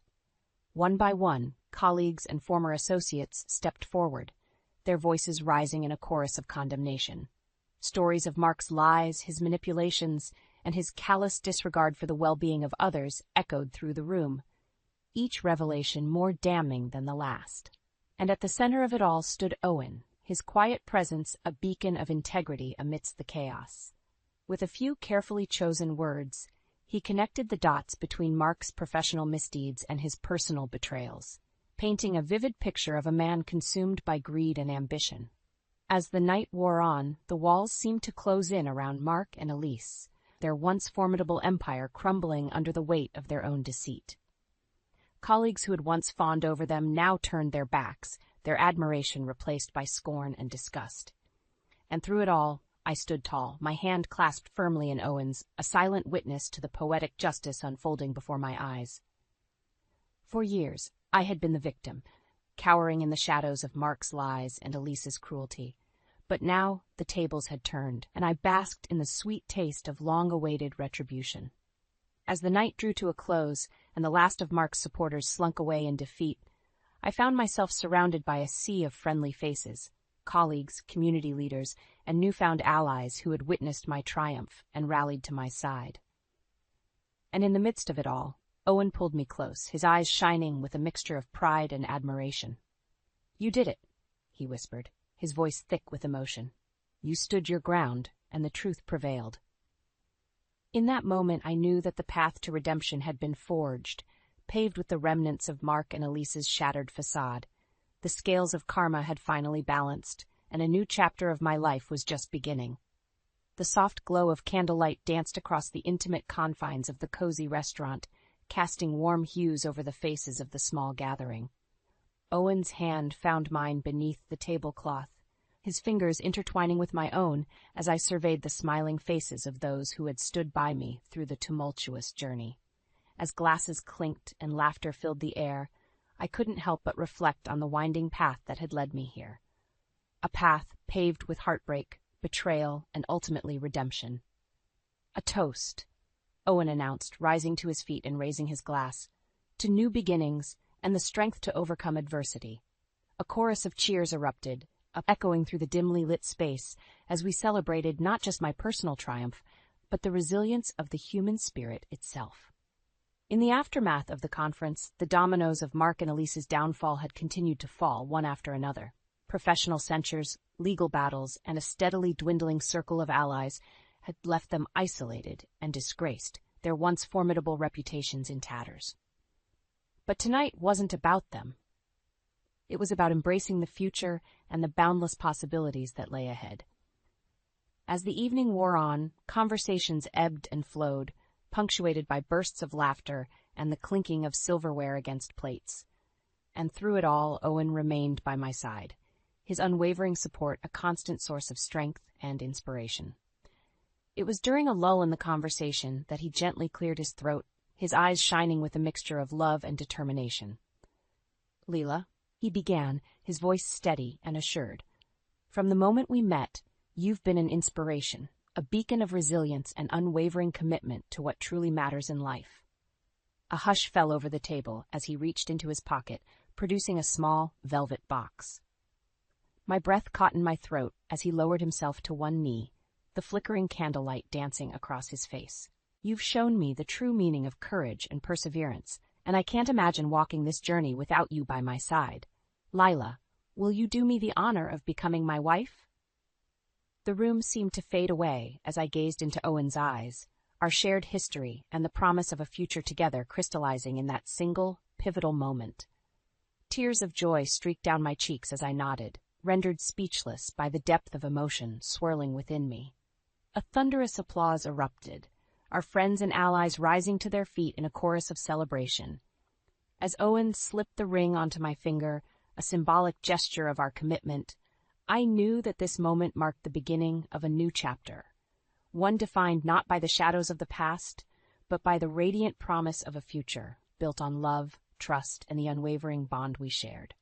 One by one, colleagues and former associates stepped forward, their voices rising in a chorus of condemnation. Stories of Mark's lies, his manipulations, and his callous disregard for the well-being of others echoed through the room, each revelation more damning than the last. And at the center of it all stood Owen, his quiet presence a beacon of integrity amidst the chaos. With a few carefully chosen words, he connected the dots between Mark's professional misdeeds and his personal betrayals, painting a vivid picture of a man consumed by greed and ambition. As the night wore on, the walls seemed to close in around Mark and Elise, their once formidable empire crumbling under the weight of their own deceit. Colleagues who had once fawned over them now turned their backs, their admiration replaced by scorn and disgust. And through it all, I stood tall, my hand clasped firmly in Owen's, a silent witness to the poetic justice unfolding before my eyes. For years, I had been the victim, cowering in the shadows of Mark's lies and Elise's cruelty. But now the tables had turned, and I basked in the sweet taste of long-awaited retribution. As the night drew to a close, and the last of Mark's supporters slunk away in defeat, I found myself surrounded by a sea of friendly faces, colleagues, community leaders, and newfound allies who had witnessed my triumph and rallied to my side. And in the midst of it all, Owen pulled me close, his eyes shining with a mixture of pride and admiration. "You did it," he whispered, his voice thick with emotion. You stood your ground, and the truth prevailed. In that moment, I knew that the path to redemption had been forged, paved with the remnants of Mark and Elise's shattered facade. The scales of karma had finally balanced, and a new chapter of my life was just beginning. The soft glow of candlelight danced across the intimate confines of the cozy restaurant, casting warm hues over the faces of the small gathering. Owen's hand found mine beneath the tablecloth, his fingers intertwining with my own as I surveyed the smiling faces of those who had stood by me through the tumultuous journey. As glasses clinked and laughter filled the air, I couldn't help but reflect on the winding path that had led me here. A path paved with heartbreak, betrayal, and ultimately redemption. "A toast," Owen announced, rising to his feet and raising his glass, "to new beginnings and the strength to overcome adversity." A chorus of cheers erupted, echoing through the dimly lit space as we celebrated not just my personal triumph, but the resilience of the human spirit itself. In the aftermath of the conference, the dominoes of Mark and Elise's downfall had continued to fall one after another. Professional censures, legal battles, and a steadily dwindling circle of allies had left them isolated and disgraced, their once formidable reputations in tatters. But tonight wasn't about them. It was about embracing the future and the boundless possibilities that lay ahead. As the evening wore on, conversations ebbed and flowed, punctuated by bursts of laughter and the clinking of silverware against plates. And through it all, Owen remained by my side, his unwavering support a constant source of strength and inspiration. It was during a lull in the conversation that he gently cleared his throat, his eyes shining with a mixture of love and determination. "Leela," he began, his voice steady and assured, "from the moment we met, you've been an inspiration, a beacon of resilience and unwavering commitment to what truly matters in life." A hush fell over the table as he reached into his pocket, producing a small, velvet box. My breath caught in my throat as he lowered himself to one knee, the flickering candlelight dancing across his face. "You've shown me the true meaning of courage and perseverance, and I can't imagine walking this journey without you by my side. Lila, will you do me the honor of becoming my wife?" The room seemed to fade away as I gazed into Owen's eyes, our shared history and the promise of a future together crystallizing in that single, pivotal moment. Tears of joy streaked down my cheeks as I nodded, rendered speechless by the depth of emotion swirling within me. A thunderous applause erupted, our friends and allies rising to their feet in a chorus of celebration. As Owen slipped the ring onto my finger, a symbolic gesture of our commitment, I knew that this moment marked the beginning of a new chapter, one defined not by the shadows of the past, but by the radiant promise of a future built on love, trust, and the unwavering bond we shared.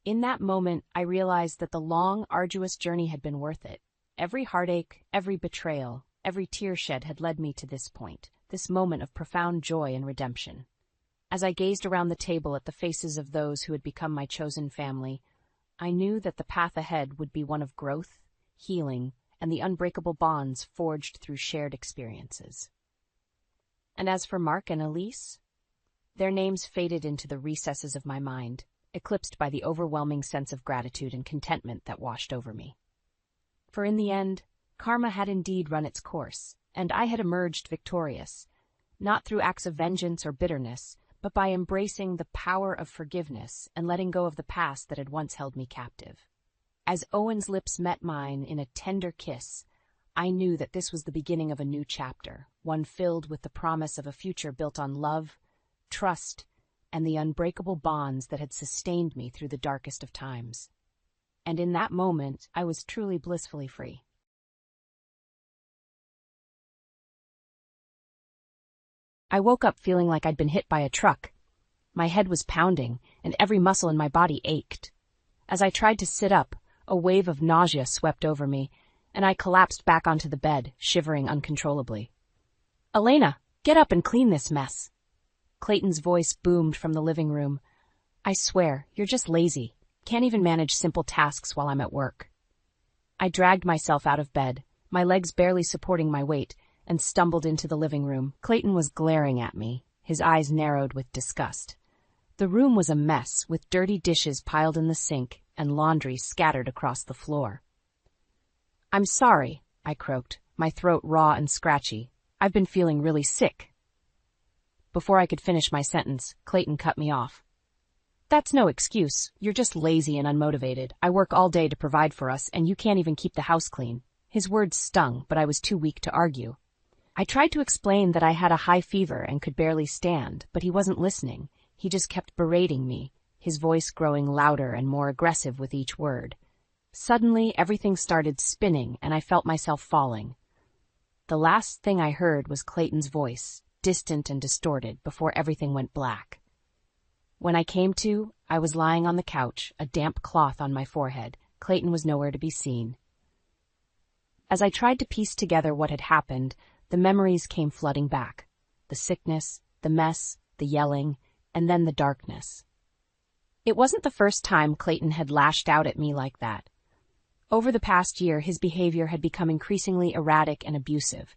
In that moment, I realized that the long, arduous journey had been worth it. Every heartache, every betrayal, every tear shed had led me to this point, this moment of profound joy and redemption. As I gazed around the table at the faces of those who had become my chosen family, I knew that the path ahead would be one of growth, healing, and the unbreakable bonds forged through shared experiences. And as for Mark and Elise, their names faded into the recesses of my mind, eclipsed by the overwhelming sense of gratitude and contentment that washed over me. For in the end, karma had indeed run its course, and I had emerged victorious, not through acts of vengeance or bitterness, but by embracing the power of forgiveness and letting go of the past that had once held me captive. As Owen's lips met mine in a tender kiss, I knew that this was the beginning of a new chapter, one filled with the promise of a future built on love, trust, and the unbreakable bonds that had sustained me through the darkest of times. And in that moment, I was truly blissfully free. I woke up feeling like I'd been hit by a truck. My head was pounding, and every muscle in my body ached. As I tried to sit up, a wave of nausea swept over me, and I collapsed back onto the bed, shivering uncontrollably. "Elena, get up and clean this mess." Clayton's voice boomed from the living room. "I swear, you're just lazy. Can't even manage simple tasks while I'm at work." I dragged myself out of bed, my legs barely supporting my weight, and stumbled into the living room. Clayton was glaring at me, his eyes narrowed with disgust. The room was a mess, with dirty dishes piled in the sink and laundry scattered across the floor. I'm sorry, I croaked, my throat raw and scratchy. I've been feeling really sick. Before I could finish my sentence, Clayton cut me off. That's no excuse. You're just lazy and unmotivated. I work all day to provide for us, and you can't even keep the house clean. His words stung, but I was too weak to argue. I tried to explain that I had a high fever and could barely stand, but he wasn't listening. He just kept berating me, his voice growing louder and more aggressive with each word. Suddenly, everything started spinning, and I felt myself falling. The last thing I heard was Clayton's voice, distant and distorted, before everything went black. When I came to, I was lying on the couch, a damp cloth on my forehead. Clayton was nowhere to be seen. As I tried to piece together what had happened, the memories came flooding back. The sickness, the mess, the yelling, and then the darkness. It wasn't the first time Clayton had lashed out at me like that. Over the past year, his behavior had become increasingly erratic and abusive.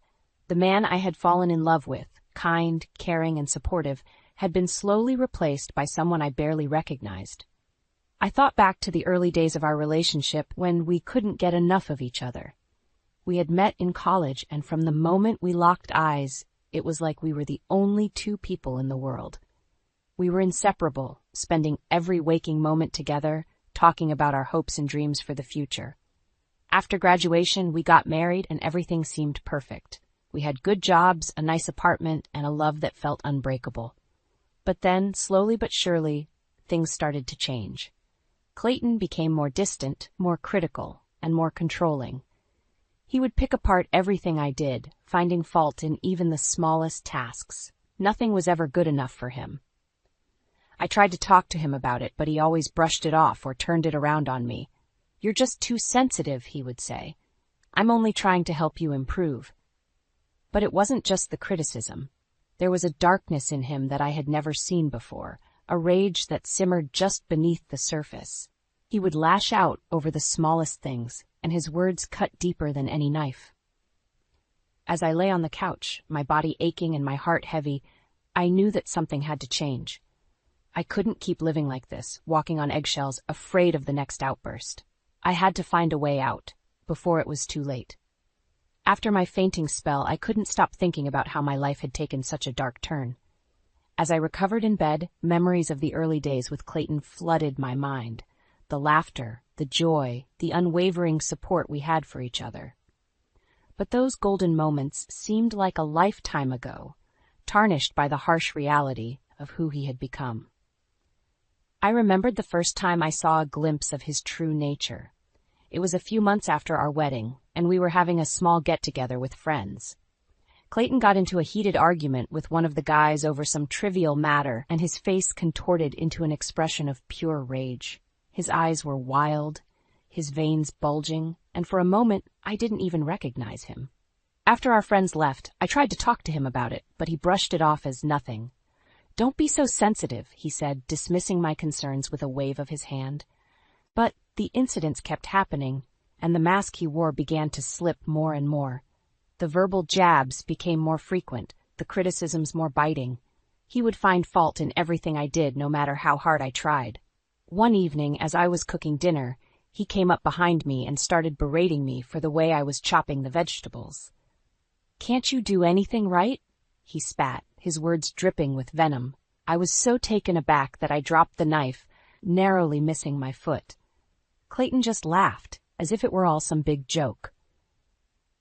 The man I had fallen in love with, kind, caring, and supportive, had been slowly replaced by someone I barely recognized. I thought back to the early days of our relationship when we couldn't get enough of each other. We had met in college, and from the moment we locked eyes, it was like we were the only two people in the world. We were inseparable, spending every waking moment together, talking about our hopes and dreams for the future. After graduation, we got married and everything seemed perfect. We had good jobs, a nice apartment, and a love that felt unbreakable. But then, slowly but surely, things started to change. Clayton became more distant, more critical, and more controlling. He would pick apart everything I did, finding fault in even the smallest tasks. Nothing was ever good enough for him. I tried to talk to him about it, but he always brushed it off or turned it around on me. "You're just too sensitive," he would say. "I'm only trying to help you improve." But it wasn't just the criticism. There was a darkness in him that I had never seen before, a rage that simmered just beneath the surface. He would lash out over the smallest things, and his words cut deeper than any knife. As I lay on the couch, my body aching and my heart heavy, I knew that something had to change. I couldn't keep living like this, walking on eggshells, afraid of the next outburst. I had to find a way out, before it was too late. After my fainting spell, I couldn't stop thinking about how my life had taken such a dark turn. As I recovered in bed, memories of the early days with Clayton flooded my mind. The laughter, the joy, the unwavering support we had for each other. But those golden moments seemed like a lifetime ago, tarnished by the harsh reality of who he had become. I remembered the first time I saw a glimpse of his true nature. It was a few months after our wedding, and we were having a small get-together with friends. Clayton got into a heated argument with one of the guys over some trivial matter, and his face contorted into an expression of pure rage. His eyes were wild, his veins bulging, and for a moment I didn't even recognize him. After our friends left, I tried to talk to him about it, but he brushed it off as nothing. "Don't be so sensitive," he said, dismissing my concerns with a wave of his hand. But the incidents kept happening, and the mask he wore began to slip more and more. The verbal jabs became more frequent, the criticisms more biting. He would find fault in everything I did, no matter how hard I tried. One evening, as I was cooking dinner, he came up behind me and started berating me for the way I was chopping the vegetables. "Can't you do anything right?" he spat, his words dripping with venom. I was so taken aback that I dropped the knife, narrowly missing my foot. Clayton just laughed, as if it were all some big joke.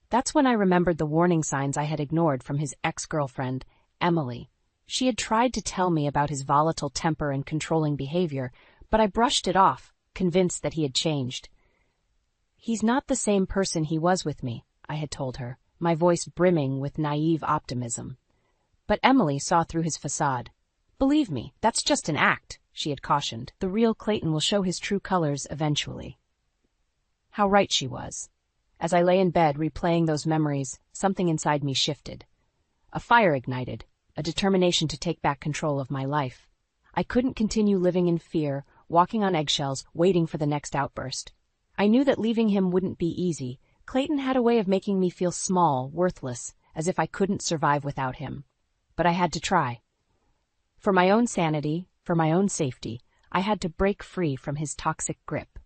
That's when I remembered the warning signs I had ignored from his ex-girlfriend, Emily. She had tried to tell me about his volatile temper and controlling behavior, but I brushed it off, convinced that he had changed. "He's not the same person he was with me," I had told her, my voice brimming with naive optimism. But Emily saw through his facade. "Believe me, that's just an act," she had cautioned. "The real Clayton will show his true colors eventually." How right she was. As I lay in bed replaying those memories, something inside me shifted. A fire ignited, a determination to take back control of my life. I couldn't continue living in fear, walking on eggshells, waiting for the next outburst. I knew that leaving him wouldn't be easy. Clayton had a way of making me feel small, worthless, as if I couldn't survive without him. But I had to try. For my own sanity, for my own safety, I had to break free from his toxic grip.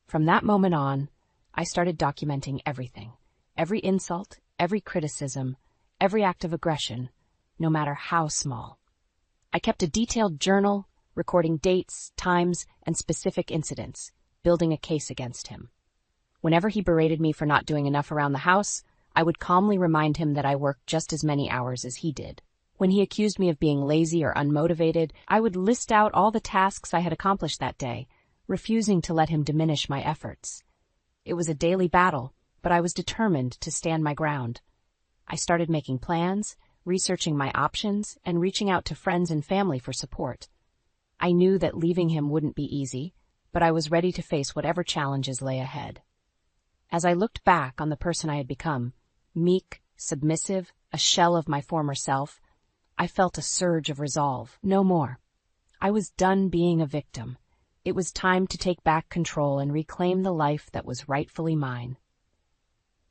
From that moment on, I started documenting everything. Every insult, every criticism, every act of aggression, no matter how small. I kept a detailed journal, recording dates, times, and specific incidents, building a case against him. Whenever he berated me for not doing enough around the house, I would calmly remind him that I worked just as many hours as he did. When he accused me of being lazy or unmotivated, I would list out all the tasks I had accomplished that day, refusing to let him diminish my efforts. It was a daily battle, but I was determined to stand my ground. I started making plans, researching my options, and reaching out to friends and family for support. I knew that leaving him wouldn't be easy, but I was ready to face whatever challenges lay ahead. As I looked back on the person I had become, meek, submissive, a shell of my former self, I felt a surge of resolve. No more. I was done being a victim. It was time to take back control and reclaim the life that was rightfully mine.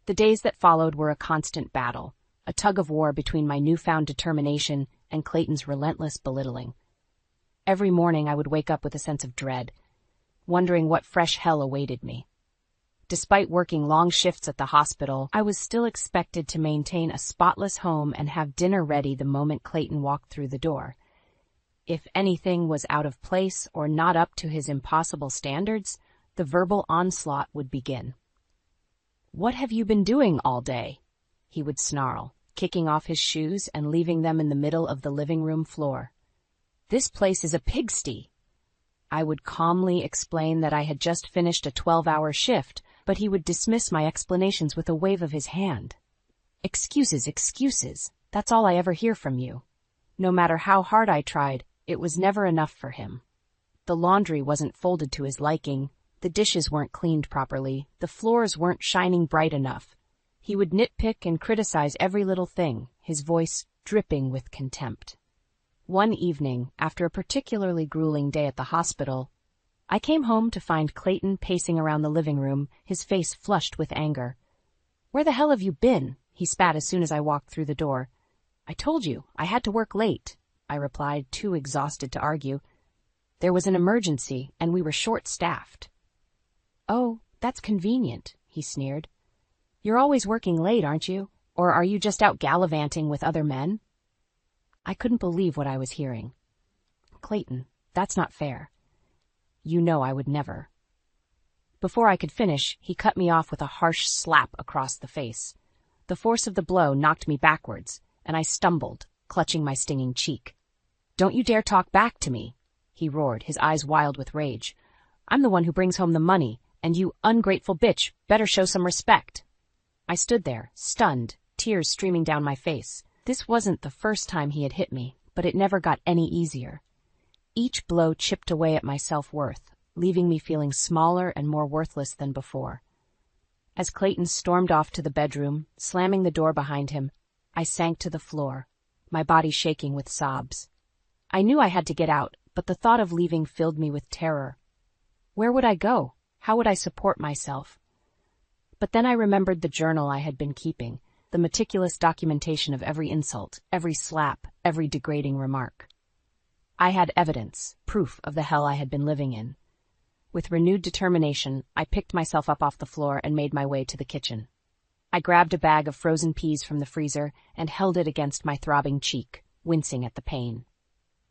The days that followed were a constant battle, a tug-of-war between my newfound determination and Clayton's relentless belittling. Every morning I would wake up with a sense of dread, wondering what fresh hell awaited me. Despite working long shifts at the hospital, I was still expected to maintain a spotless home and have dinner ready the moment Clayton walked through the door. If anything was out of place or not up to his impossible standards, the verbal onslaught would begin. "What have you been doing all day?" he would snarl, kicking off his shoes and leaving them in the middle of the living room floor. "This place is a pigsty." I would calmly explain that I had just finished a 12-hour shift, but he would dismiss my explanations with a wave of his hand. "Excuses, excuses. That's all I ever hear from you." No matter how hard I tried, it was never enough for him. The laundry wasn't folded to his liking, the dishes weren't cleaned properly, the floors weren't shining bright enough. He would nitpick and criticize every little thing, his voice dripping with contempt. One evening, after a particularly grueling day at the hospital, I came home to find Clayton pacing around the living room, his face flushed with anger. "Where the hell have you been?" he spat as soon as I walked through the door. "I told you, I had to work late," I replied, too exhausted to argue. "There was an emergency, and we were short-staffed." "Oh, that's convenient," he sneered. "You're always working late, aren't you? Or are you just out gallivanting with other men?" I couldn't believe what I was hearing. "Clayton, that's not fair. You know I would never." Before I could finish, he cut me off with a harsh slap across the face. The force of the blow knocked me backwards, and I stumbled, clutching my stinging cheek. "Don't you dare talk back to me," he roared, his eyes wild with rage. "I'm the one who brings home the money, and you ungrateful bitch better show some respect." I stood there, stunned, tears streaming down my face. This wasn't the first time he had hit me, but it never got any easier. Each blow chipped away at my self-worth, leaving me feeling smaller and more worthless than before. As Clayton stormed off to the bedroom, slamming the door behind him, I sank to the floor, my body shaking with sobs. I knew I had to get out, but the thought of leaving filled me with terror. Where would I go? How would I support myself? But then I remembered the journal I had been keeping, the meticulous documentation of every insult, every slap, every degrading remark. I had evidence, proof of the hell I had been living in. With renewed determination, I picked myself up off the floor and made my way to the kitchen. I grabbed a bag of frozen peas from the freezer and held it against my throbbing cheek, wincing at the pain.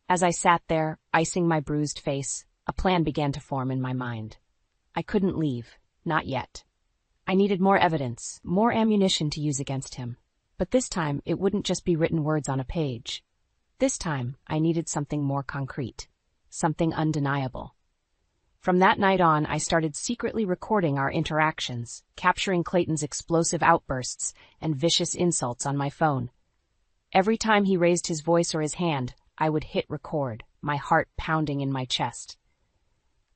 As I sat there, icing my bruised face, a plan began to form in my mind. I couldn't leave, not yet. I needed more evidence, more ammunition to use against him. But this time, it wouldn't just be written words on a page. This time, I needed something more concrete, something undeniable. From that night on, I started secretly recording our interactions, capturing Clayton's explosive outbursts and vicious insults on my phone. Every time he raised his voice or his hand, I would hit record, my heart pounding in my chest.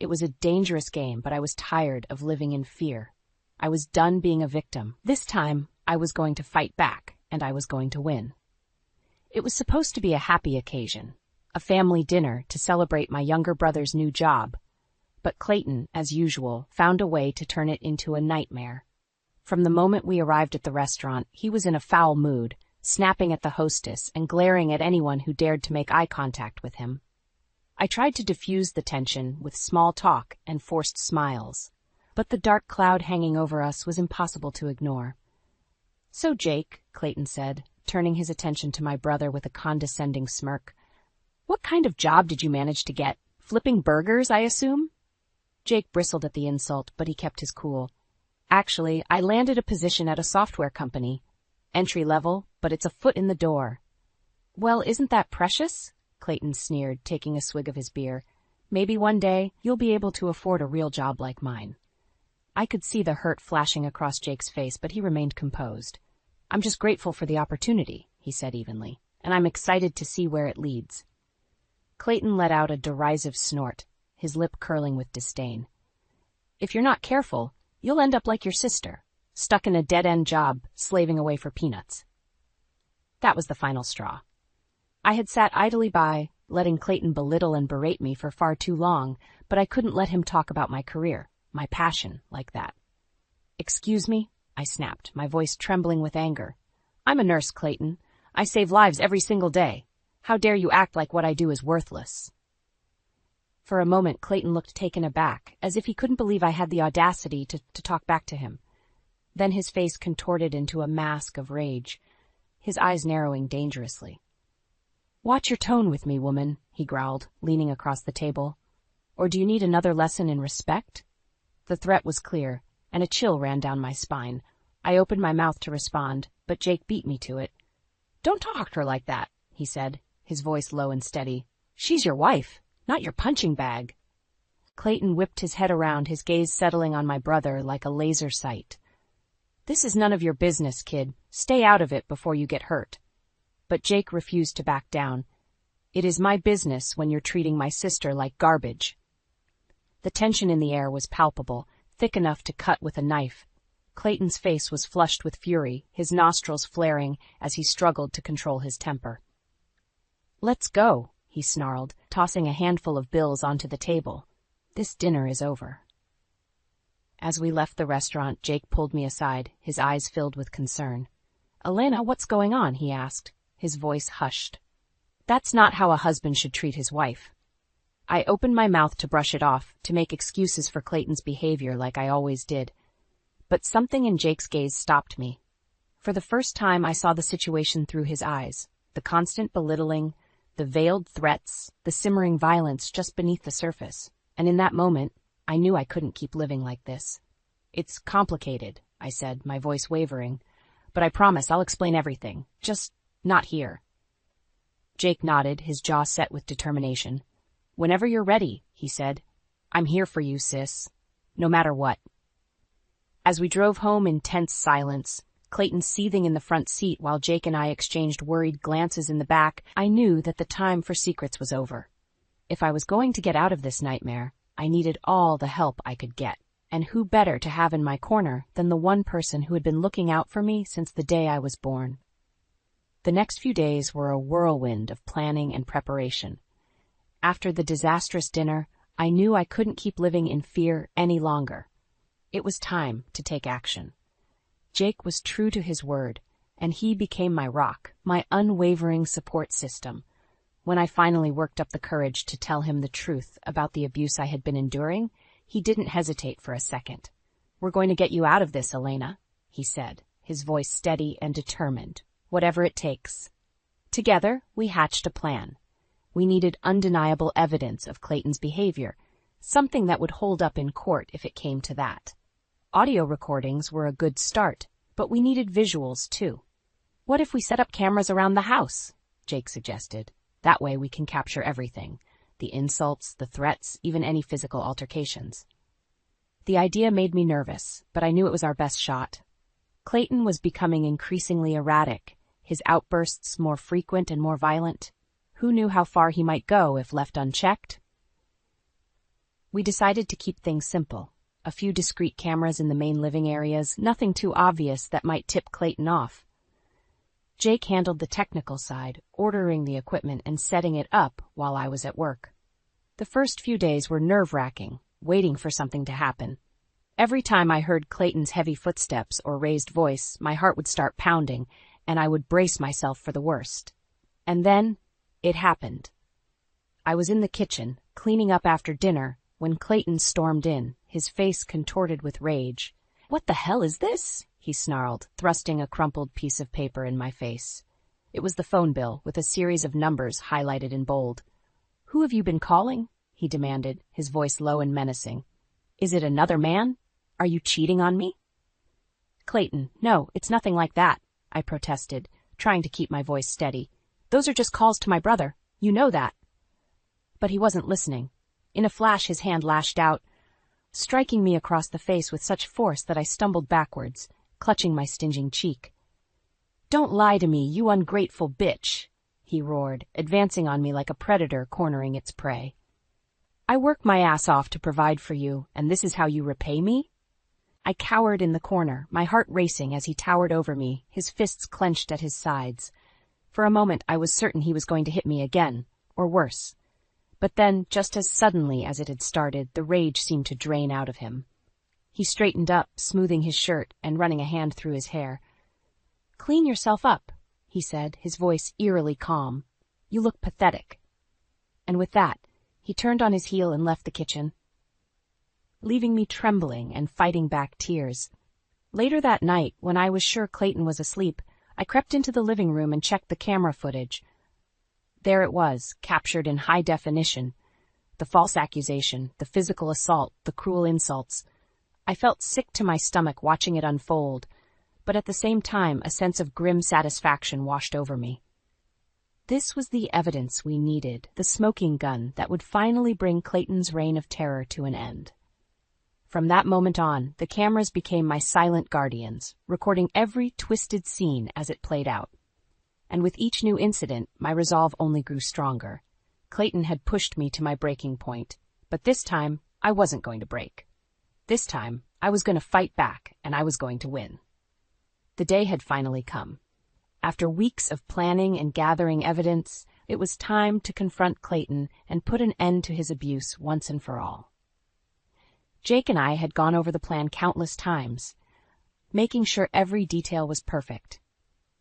It was a dangerous game, but I was tired of living in fear. I was done being a victim. This time, I was going to fight back, and I was going to win. It was supposed to be a happy occasion, a family dinner to celebrate my younger brother's new job. But Clayton, as usual, found a way to turn it into a nightmare. From the moment we arrived at the restaurant, he was in a foul mood, snapping at the hostess and glaring at anyone who dared to make eye contact with him. I tried to diffuse the tension with small talk and forced smiles. but the dark cloud hanging over us was impossible to ignore. "So, Jake," Clayton said, turning his attention to my brother with a condescending smirk, "what kind of job did you manage to get? Flipping burgers, I assume?" Jake bristled at the insult, but he kept his cool. "Actually, I landed a position at a software company. Entry level, but it's a foot in the door." "Well, isn't that precious?" Clayton sneered, taking a swig of his beer. "Maybe one day you'll be able to afford a real job like mine." I could see the hurt flashing across Jake's face, but he remained composed. "I'm just grateful for the opportunity," he said evenly, "and I'm excited to see where it leads." Clayton let out a derisive snort, his lip curling with disdain. "If you're not careful, you'll end up like your sister, stuck in a dead-end job, slaving away for peanuts." That was the final straw. I had sat idly by, letting Clayton belittle and berate me for far too long, but I couldn't let him talk about my career, my passion, like that. "Excuse me?" I snapped, my voice trembling with anger. "I'm a nurse, Clayton. I save lives every single day. How dare you act like what I do is worthless?" For a moment, Clayton looked taken aback, as if he couldn't believe I had the audacity to talk back to him. Then his face contorted into a mask of rage, his eyes narrowing dangerously. "Watch your tone with me, woman," he growled, leaning across the table. "Or do you need another lesson in respect?" The threat was clear, and a chill ran down my spine. I opened my mouth to respond, but Jake beat me to it. "Don't talk to her like that," he said, his voice low and steady. "She's your wife, not your punching bag." Clayton whipped his head around, his gaze settling on my brother like a laser sight. "This is none of your business, kid. Stay out of it before you get hurt." But Jake refused to back down. "It is my business when you're treating my sister like garbage." The tension in the air was palpable, thick enough to cut with a knife. Clayton's face was flushed with fury, his nostrils flaring as he struggled to control his temper. "Let's go," he snarled, tossing a handful of bills onto the table. "This dinner is over." As we left the restaurant, Jake pulled me aside, his eyes filled with concern. "Elena, what's going on?" he asked, his voice hushed. "That's not how a husband should treat his wife." I opened my mouth to brush it off, to make excuses for Clayton's behavior like I always did. But something in Jake's gaze stopped me. For the first time, I saw the situation through his eyes, the constant belittling, the veiled threats, the simmering violence just beneath the surface. And in that moment, I knew I couldn't keep living like this. "It's complicated," I said, my voice wavering. "But I promise I'll explain everything. Just not here." Jake nodded, his jaw set with determination. "Whenever you're ready," he said. "I'm here for you, sis. No matter what." As we drove home in tense silence, Clayton seething in the front seat while Jake and I exchanged worried glances in the back, I knew that the time for secrets was over. If I was going to get out of this nightmare, I needed all the help I could get. And who better to have in my corner than the one person who had been looking out for me since the day I was born? The next few days were a whirlwind of planning and preparation. After the disastrous dinner, I knew I couldn't keep living in fear any longer. It was time to take action. Jake was true to his word, and he became my rock, my unwavering support system. When I finally worked up the courage to tell him the truth about the abuse I had been enduring, he didn't hesitate for a second. "We're going to get you out of this, Elena," he said, his voice steady and determined, "whatever it takes." Together, we hatched a plan. We needed undeniable evidence of Clayton's behavior, something that would hold up in court if it came to that. Audio recordings were a good start, but we needed visuals too. "What if we set up cameras around the house?" Jake suggested. "That way we can capture everything, the insults, the threats, even any physical altercations." The idea made me nervous, but I knew it was our best shot. Clayton was becoming increasingly erratic, his outbursts more frequent and more violent. Who knew how far he might go if left unchecked? We decided to keep things simple. A few discreet cameras in the main living areas, nothing too obvious that might tip Clayton off. Jake handled the technical side, ordering the equipment and setting it up while I was at work. The first few days were nerve-wracking, waiting for something to happen. Every time I heard Clayton's heavy footsteps or raised voice, my heart would start pounding, and I would brace myself for the worst. And then, it happened. I was in the kitchen, cleaning up after dinner, when Clayton stormed in, his face contorted with rage. "What the hell is this?" he snarled, thrusting a crumpled piece of paper in my face. It was the phone bill, with a series of numbers highlighted in bold. "Who have you been calling?" he demanded, his voice low and menacing. "Is it another man? Are you cheating on me?" "Clayton, no, it's nothing like that," I protested, trying to keep my voice steady. "Those are just calls to my brother. You know that." But he wasn't listening. In a flash, his hand lashed out, striking me across the face with such force that I stumbled backwards, clutching my stinging cheek. "Don't lie to me, you ungrateful bitch," he roared, advancing on me like a predator cornering its prey. "I work my ass off to provide for you, and this is how you repay me?" I cowered in the corner, my heart racing as he towered over me, his fists clenched at his sides. For a moment I was certain he was going to hit me again, or worse. But then, just as suddenly as it had started, the rage seemed to drain out of him. He straightened up, smoothing his shirt and running a hand through his hair. "Clean yourself up," he said, his voice eerily calm. "You look pathetic." And with that, he turned on his heel and left the kitchen, leaving me trembling and fighting back tears. Later that night, when I was sure Clayton was asleep, I crept into the living room and checked the camera footage. There it was, captured in high definition. The false accusation, the physical assault, the cruel insults. I felt sick to my stomach watching it unfold, but at the same time a sense of grim satisfaction washed over me. This was the evidence we needed, the smoking gun that would finally bring Clayton's reign of terror to an end. From that moment on, the cameras became my silent guardians, recording every twisted scene as it played out. And with each new incident, my resolve only grew stronger. Clayton had pushed me to my breaking point, but this time, I wasn't going to break. This time, I was going to fight back, and I was going to win. The day had finally come. After weeks of planning and gathering evidence, it was time to confront Clayton and put an end to his abuse once and for all. Jake and I had gone over the plan countless times, making sure every detail was perfect.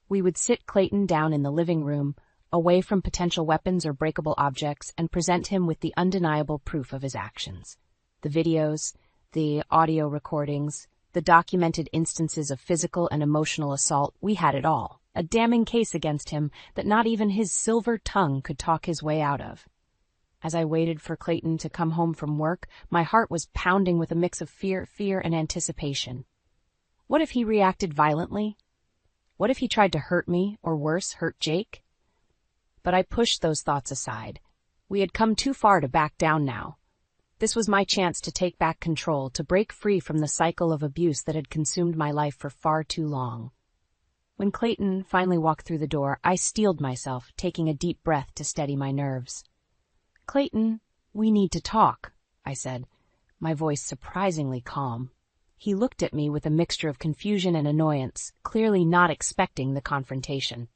We would sit Clayton down in the living room, away from potential weapons or breakable objects, and present him with the undeniable proof of his actions. The videos, the audio recordings, the documented instances of physical and emotional assault, we had it all. A damning case against him that not even his silver tongue could talk his way out of. As I waited for Clayton to come home from work, my heart was pounding with a mix of fear and anticipation. What if he reacted violently? What if he tried to hurt me, or worse, hurt Jake? But I pushed those thoughts aside. We had come too far to back down now. This was my chance to take back control, to break free from the cycle of abuse that had consumed my life for far too long. When Clayton finally walked through the door, I steeled myself, taking a deep breath to steady my nerves. "Clayton, we need to talk," I said, my voice surprisingly calm. He looked at me with a mixture of confusion and annoyance, clearly not expecting the confrontation.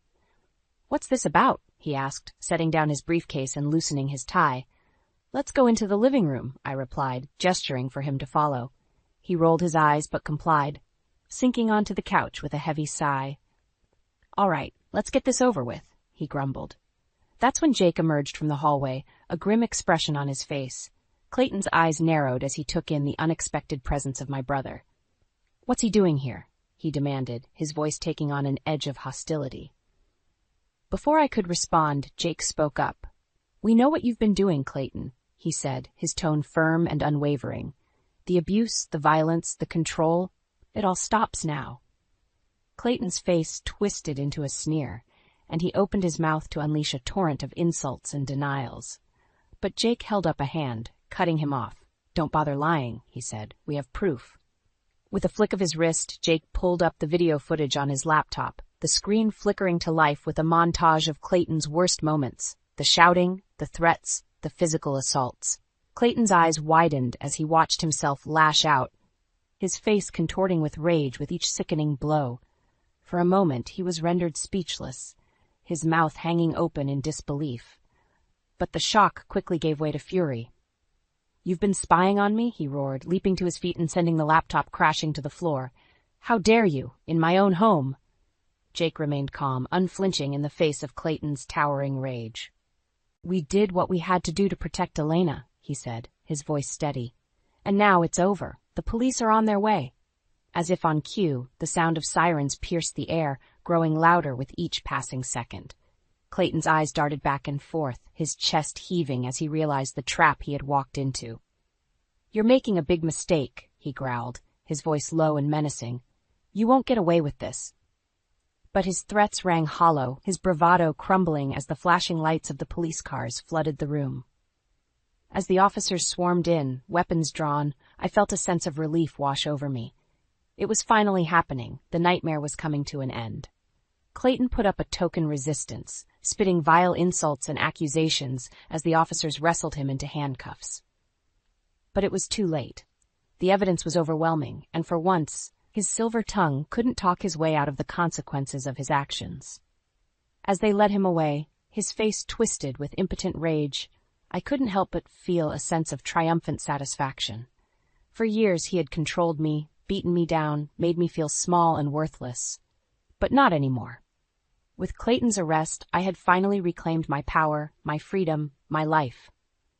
"What's this about?" he asked, setting down his briefcase and loosening his tie. "Let's go into the living room," I replied, gesturing for him to follow. He rolled his eyes but complied, sinking onto the couch with a heavy sigh. "All right, let's get this over with," he grumbled. That's when Jake emerged from the hallway, a grim expression on his face. Clayton's eyes narrowed as he took in the unexpected presence of my brother. "What's he doing here?" he demanded, his voice taking on an edge of hostility. Before I could respond, Jake spoke up. "We know what you've been doing, Clayton," he said, his tone firm and unwavering. "The abuse, the violence, the control, it all stops now." Clayton's face twisted into a sneer, and he opened his mouth to unleash a torrent of insults and denials. But Jake held up a hand, cutting him off. "Don't bother lying," he said. "We have proof." With a flick of his wrist, Jake pulled up the video footage on his laptop, the screen flickering to life with a montage of Clayton's worst moments, the shouting, the threats, the physical assaults. Clayton's eyes widened as he watched himself lash out, his face contorting with rage with each sickening blow. For a moment, he was rendered speechless, his mouth hanging open in disbelief. But the shock quickly gave way to fury. "You've been spying on me?" he roared, leaping to his feet and sending the laptop crashing to the floor. "How dare you, in my own home?" Jake remained calm, unflinching in the face of Clayton's towering rage. "We did what we had to do to protect Elena," he said, his voice steady. "And now it's over. The police are on their way." As if on cue, the sound of sirens pierced the air, growing louder with each passing second. Clayton's eyes darted back and forth, his chest heaving as he realized the trap he had walked into. "You're making a big mistake," he growled, his voice low and menacing. "You won't get away with this." But his threats rang hollow, his bravado crumbling as the flashing lights of the police cars flooded the room. As the officers swarmed in, weapons drawn, I felt a sense of relief wash over me. It was finally happening. The nightmare was coming to an end. Clayton put up a token resistance, spitting vile insults and accusations as the officers wrestled him into handcuffs. But it was too late. The evidence was overwhelming, and for once, his silver tongue couldn't talk his way out of the consequences of his actions. As they led him away, his face twisted with impotent rage, I couldn't help but feel a sense of triumphant satisfaction. For years he had controlled me, beaten me down, made me feel small and worthless. But not anymore. With Clayton's arrest, I had finally reclaimed my power, my freedom, my life.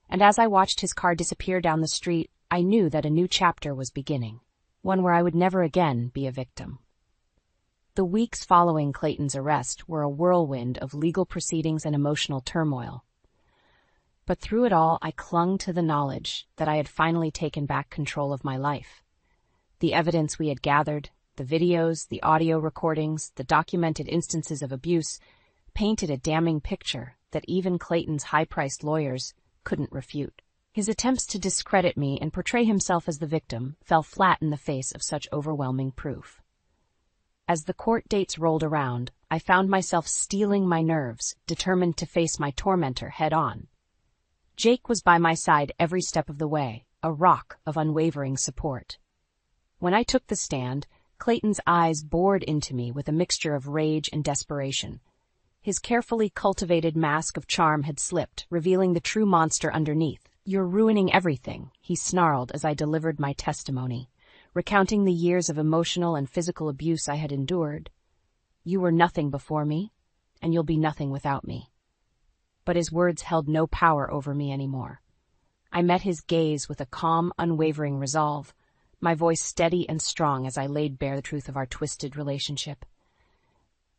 And as I watched his car disappear down the street, I knew that a new chapter was beginning, one where I would never again be a victim. The weeks following Clayton's arrest were a whirlwind of legal proceedings and emotional turmoil. But through it all, I clung to the knowledge that I had finally taken back control of my life. The evidence we had gathered, the videos, the audio recordings, the documented instances of abuse, painted a damning picture that even Clayton's high-priced lawyers couldn't refute. His attempts to discredit me and portray himself as the victim fell flat in the face of such overwhelming proof. As the court dates rolled around, I found myself steeling my nerves, determined to face my tormentor head-on. Jake was by my side every step of the way, a rock of unwavering support. When I took the stand, Clayton's eyes bored into me with a mixture of rage and desperation. His carefully cultivated mask of charm had slipped, revealing the true monster underneath. "You're ruining everything," he snarled as I delivered my testimony, recounting the years of emotional and physical abuse I had endured. "You were nothing before me, and you'll be nothing without me." But his words held no power over me anymore. I met his gaze with a calm, unwavering resolve, my voice steady and strong as I laid bare the truth of our twisted relationship.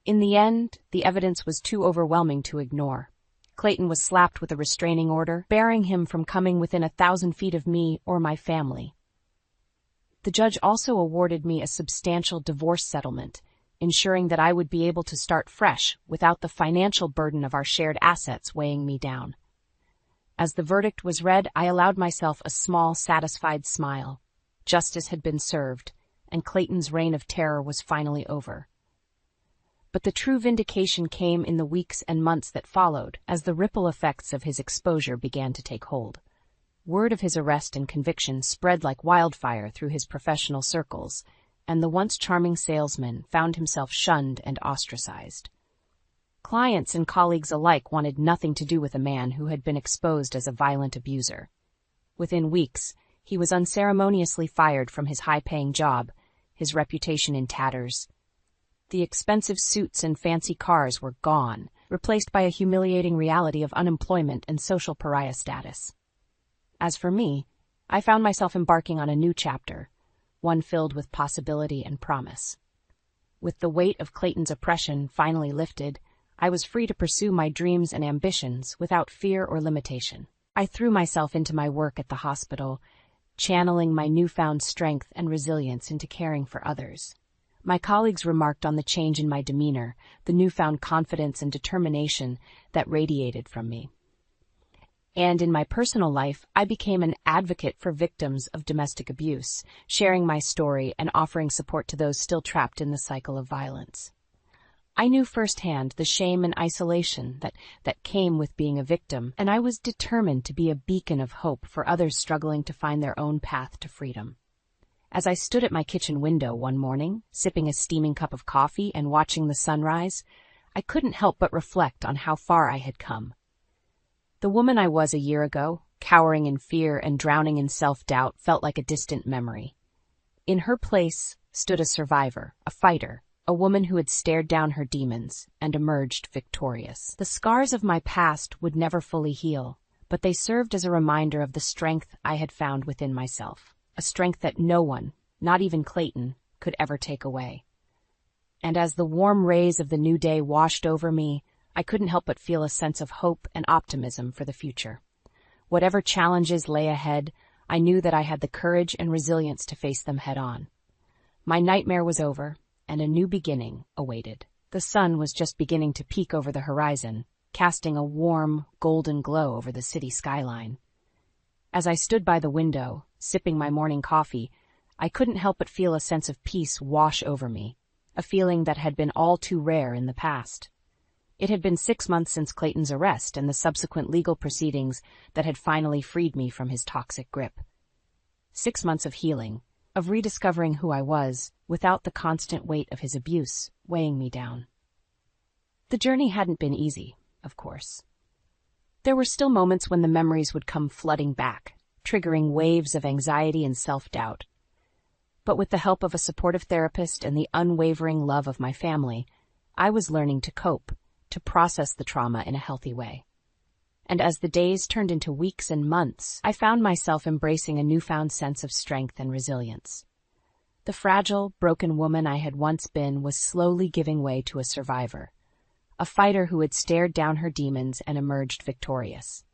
In the end, the evidence was too overwhelming to ignore. Clayton was slapped with a restraining order, barring him from coming within 1,000 feet of me or my family. The judge also awarded me a substantial divorce settlement, ensuring that I would be able to start fresh without the financial burden of our shared assets weighing me down. As the verdict was read, I allowed myself a small, satisfied smile. Justice had been served, and Clayton's reign of terror was finally over. But the true vindication came in the weeks and months that followed, as the ripple effects of his exposure began to take hold. Word of his arrest and conviction spread like wildfire through his professional circles, and the once charming salesman found himself shunned and ostracized. Clients and colleagues alike wanted nothing to do with a man who had been exposed as a violent abuser. Within weeks, he was unceremoniously fired from his high-paying job, his reputation in tatters. The expensive suits and fancy cars were gone, replaced by a humiliating reality of unemployment and social pariah status. As for me, I found myself embarking on a new chapter, one filled with possibility and promise. With the weight of Clayton's oppression finally lifted, I was free to pursue my dreams and ambitions without fear or limitation. I threw myself into my work at the hospital, channeling my newfound strength and resilience into caring for others. My colleagues remarked on the change in my demeanor, the newfound confidence and determination that radiated from me. And in my personal life, I became an advocate for victims of domestic abuse, sharing my story and offering support to those still trapped in the cycle of violence. I knew firsthand the shame and isolation that came with being a victim, and I was determined to be a beacon of hope for others struggling to find their own path to freedom. As I stood at my kitchen window one morning, sipping a steaming cup of coffee and watching the sunrise, I couldn't help but reflect on how far I had come. The woman I was a year ago, cowering in fear and drowning in self-doubt, felt like a distant memory. In her place stood a survivor, a fighter, a woman who had stared down her demons and emerged victorious. The scars of my past would never fully heal, but they served as a reminder of the strength I had found within myself, a strength that no one, not even Clayton, could ever take away. And as the warm rays of the new day washed over me, I couldn't help but feel a sense of hope and optimism for the future. Whatever challenges lay ahead, I knew that I had the courage and resilience to face them head-on. My nightmare was over, and a new beginning awaited. The sun was just beginning to peek over the horizon, casting a warm, golden glow over the city skyline. As I stood by the window, sipping my morning coffee, I couldn't help but feel a sense of peace wash over me, a feeling that had been all too rare in the past. It had been 6 months since Clayton's arrest and the subsequent legal proceedings that had finally freed me from his toxic grip. 6 months of healing, of rediscovering who I was, without the constant weight of his abuse weighing me down. The journey hadn't been easy, of course. There were still moments when the memories would come flooding back, triggering waves of anxiety and self-doubt. But with the help of a supportive therapist and the unwavering love of my family, I was learning to cope, to process the trauma in a healthy way. And as the days turned into weeks and months, I found myself embracing a newfound sense of strength and resilience. The fragile, broken woman I had once been was slowly giving way to a survivor, a fighter who had stared down her demons and emerged victorious.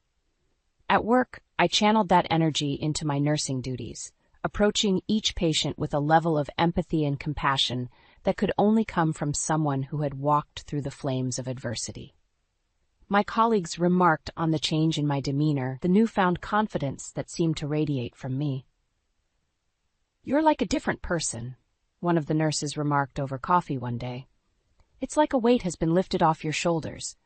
At work, I channeled that energy into my nursing duties, approaching each patient with a level of empathy and compassion that could only come from someone who had walked through the flames of adversity. My colleagues remarked on the change in my demeanor, the newfound confidence that seemed to radiate from me. "You're like a different person," one of the nurses remarked over coffee one day. "It's like a weight has been lifted off your shoulders."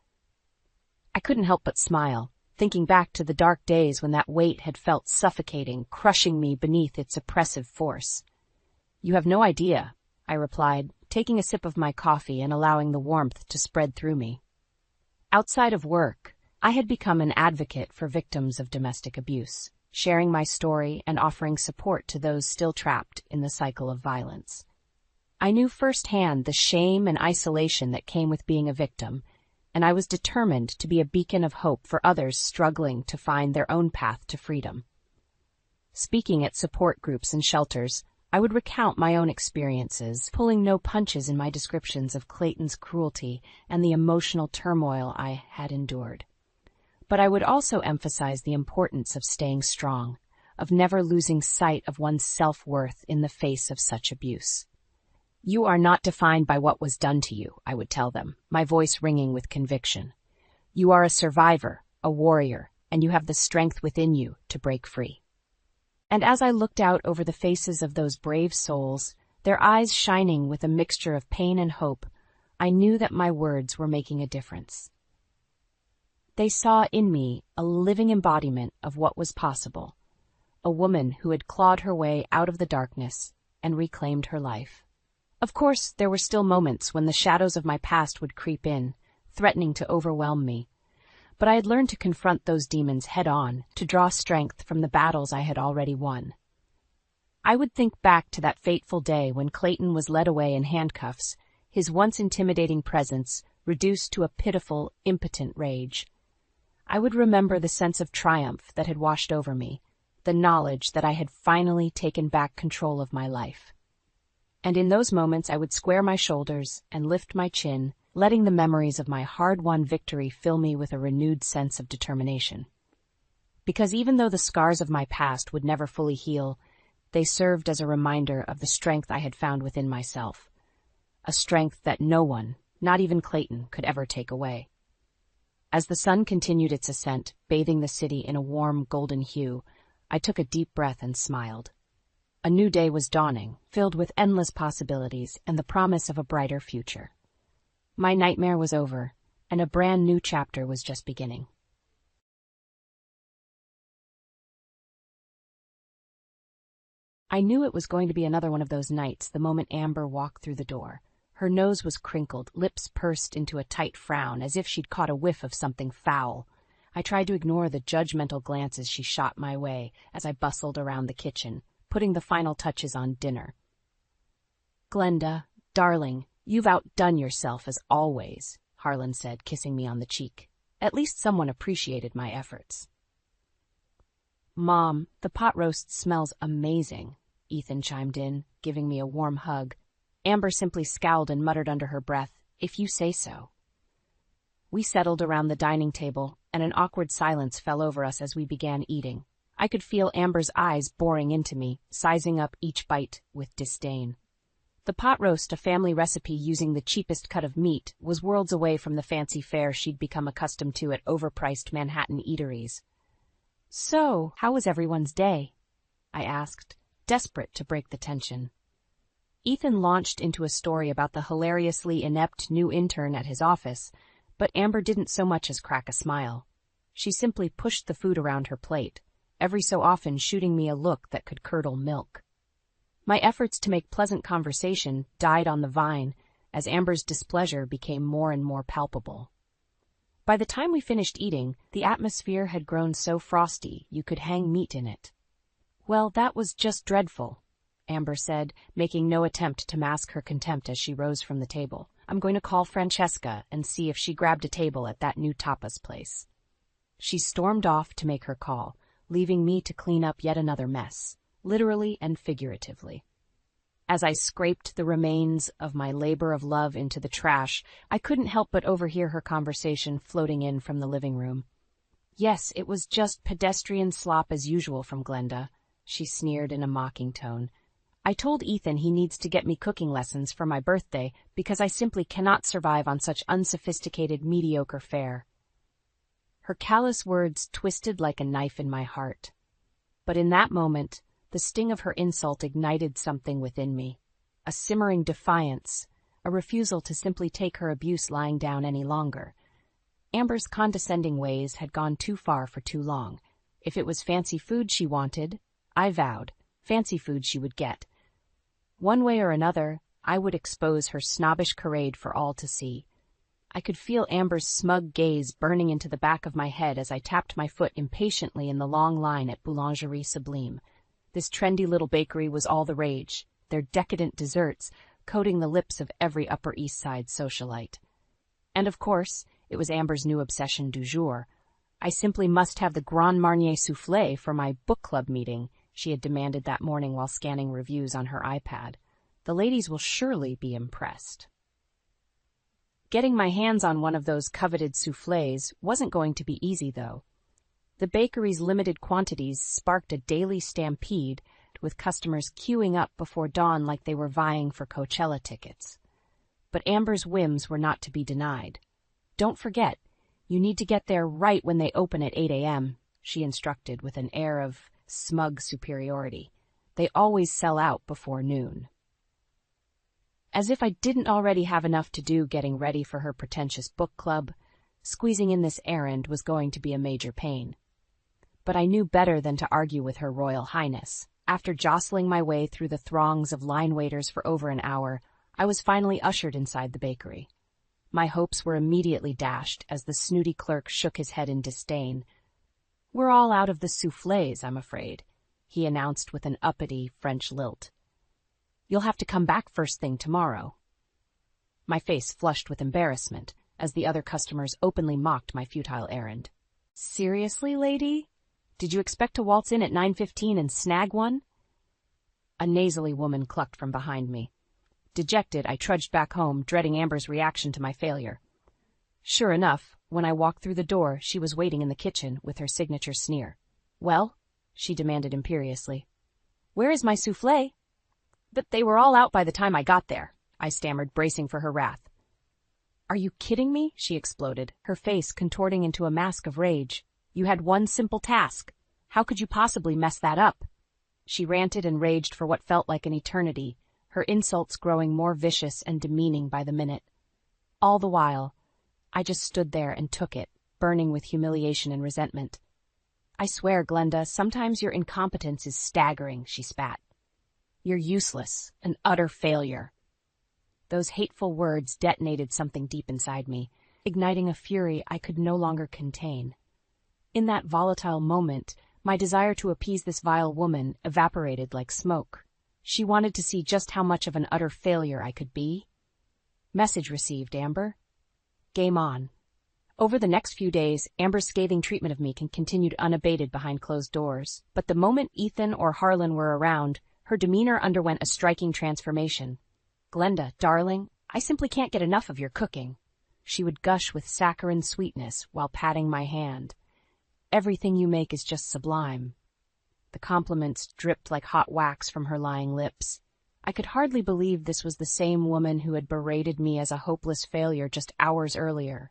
I couldn't help but smile, thinking back to the dark days when that weight had felt suffocating, crushing me beneath its oppressive force. "You have no idea," I replied, taking a sip of my coffee and allowing the warmth to spread through me. Outside of work, I had become an advocate for victims of domestic abuse, sharing my story and offering support to those still trapped in the cycle of violence. I knew firsthand the shame and isolation that came with being a victim, and I was determined to be a beacon of hope for others struggling to find their own path to freedom. Speaking at support groups and shelters, I would recount my own experiences, pulling no punches in my descriptions of Clayton's cruelty and the emotional turmoil I had endured. But I would also emphasize the importance of staying strong, of never losing sight of one's self-worth in the face of such abuse. "You are not defined by what was done to you," I would tell them, my voice ringing with conviction. "You are a survivor, a warrior, and you have the strength within you to break free." And as I looked out over the faces of those brave souls, their eyes shining with a mixture of pain and hope, I knew that my words were making a difference. They saw in me a living embodiment of what was possible, a woman who had clawed her way out of the darkness and reclaimed her life. Of course, there were still moments when the shadows of my past would creep in, threatening to overwhelm me. But I had learned to confront those demons head-on, to draw strength from the battles I had already won. I would think back to that fateful day when Clayton was led away in handcuffs, his once intimidating presence reduced to a pitiful, impotent rage. I would remember the sense of triumph that had washed over me, the knowledge that I had finally taken back control of my life. And in those moments I would square my shoulders and lift my chin, letting the memories of my hard-won victory fill me with a renewed sense of determination. Because even though the scars of my past would never fully heal, they served as a reminder of the strength I had found within myself, a strength that no one, not even Clayton, could ever take away. As the sun continued its ascent, bathing the city in a warm, golden hue, I took a deep breath and smiled. A new day was dawning, filled with endless possibilities and the promise of a brighter future. My nightmare was over, and a brand new chapter was just beginning. I knew it was going to be another one of those nights the moment Amber walked through the door. Her nose was crinkled, lips pursed into a tight frown, as if she'd caught a whiff of something foul. I tried to ignore the judgmental glances she shot my way as I bustled around the kitchen, putting the final touches on dinner. "Glenda, darling, you've outdone yourself as always," Harlan said, kissing me on the cheek. At least someone appreciated my efforts. Mom, the pot roast smells amazing, Ethan chimed in, giving me a warm hug. Amber simply scowled and muttered under her breath, "If you say so." We settled around the dining table, and an awkward silence fell over us as we began eating. I could feel Amber's eyes boring into me, sizing up each bite with disdain. The pot roast, a family recipe using the cheapest cut of meat, was worlds away from the fancy fare she'd become accustomed to at overpriced Manhattan eateries. "So, how was everyone's day?" I asked, desperate to break the tension. Ethan launched into a story about the hilariously inept new intern at his office, but Amber didn't so much as crack a smile. She simply pushed the food around her plate, every so often shooting me a look that could curdle milk. My efforts to make pleasant conversation died on the vine as Amber's displeasure became more and more palpable. By the time we finished eating, the atmosphere had grown so frosty you could hang meat in it. "Well, that was just dreadful," Amber said, making no attempt to mask her contempt as she rose from the table. "I'm going to call Francesca and see if she grabbed a table at that new tapas place." She stormed off to make her call, leaving me to clean up yet another mess, literally and figuratively. As I scraped the remains of my labor of love into the trash, I couldn't help but overhear her conversation floating in from the living room. "Yes, it was just pedestrian slop as usual from Glenda," she sneered in a mocking tone. "I told Ethan he needs to get me cooking lessons for my birthday because I simply cannot survive on such unsophisticated, mediocre fare." Her callous words twisted like a knife in my heart. But in that moment, the sting of her insult ignited something within me, a simmering defiance, a refusal to simply take her abuse lying down any longer. Amber's condescending ways had gone too far for too long. If it was fancy food she wanted, I vowed, fancy food she would get. One way or another, I would expose her snobbish charade for all to see. I could feel Amber's smug gaze burning into the back of my head as I tapped my foot impatiently in the long line at Boulangerie Sublime. This trendy little bakery was all the rage, their decadent desserts coating the lips of every Upper East Side socialite. And of course, it was Amber's new obsession du jour. I simply must have the Grand Marnier soufflé for my book club meeting, she had demanded that morning while scanning reviews on her iPad. The ladies will surely be impressed. Getting my hands on one of those coveted soufflés wasn't going to be easy, though. The bakery's limited quantities sparked a daily stampede, with customers queuing up before dawn like they were vying for Coachella tickets. But Amber's whims were not to be denied. "Don't forget, you need to get there right when they open at 8 a.m., she instructed with an air of smug superiority. "They always sell out before noon." As if I didn't already have enough to do getting ready for her pretentious book club, squeezing in this errand was going to be a major pain. But I knew better than to argue with Her Royal Highness. After jostling my way through the throngs of line waiters for over an hour, I was finally ushered inside the bakery. My hopes were immediately dashed as the snooty clerk shook his head in disdain. "We're all out of the soufflés, I'm afraid," he announced with an uppity French lilt. "You'll have to come back first thing tomorrow." My face flushed with embarrassment as the other customers openly mocked my futile errand. "Seriously, lady? Did you expect to waltz in at 9:15 and snag one?" A nasally woman clucked from behind me. Dejected, I trudged back home, dreading Amber's reaction to my failure. Sure enough, when I walked through the door, she was waiting in the kitchen with her signature sneer. "Well?" she demanded imperiously. "Where is my soufflé?" "But they were all out by the time I got there," I stammered, bracing for her wrath. "Are you kidding me?" she exploded, her face contorting into a mask of rage. "You had one simple task. How could you possibly mess that up?" She ranted and raged for what felt like an eternity, her insults growing more vicious and demeaning by the minute. All the while, I just stood there and took it, burning with humiliation and resentment. "I swear, Glenda, sometimes your incompetence is staggering," she spat. "You're useless, an utter failure." Those hateful words detonated something deep inside me, igniting a fury I could no longer contain. In that volatile moment, my desire to appease this vile woman evaporated like smoke. She wanted to see just how much of an utter failure I could be. Message received, Amber. Game on. Over the next few days, Amber's scathing treatment of me continued unabated behind closed doors. But the moment Ethan or Harlan were around, her demeanor underwent a striking transformation. "Glenda, darling, I simply can't get enough of your cooking." She would gush with saccharine sweetness while patting my hand. "Everything you make is just sublime." The compliments dripped like hot wax from her lying lips. I could hardly believe this was the same woman who had berated me as a hopeless failure just hours earlier.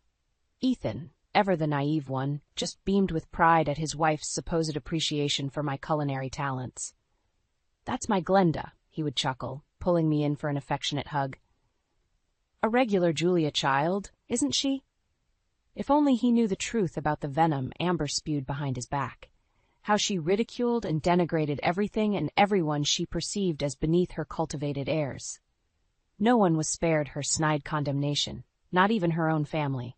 Ethan, ever the naive one, just beamed with pride at his wife's supposed appreciation for my culinary talents. "That's my Glenda," he would chuckle, pulling me in for an affectionate hug. "A regular Julia child, isn't she?" If only he knew the truth about the venom Amber spewed behind his back. How she ridiculed and denigrated everything and everyone she perceived as beneath her cultivated airs. No one was spared her snide condemnation, not even her own family.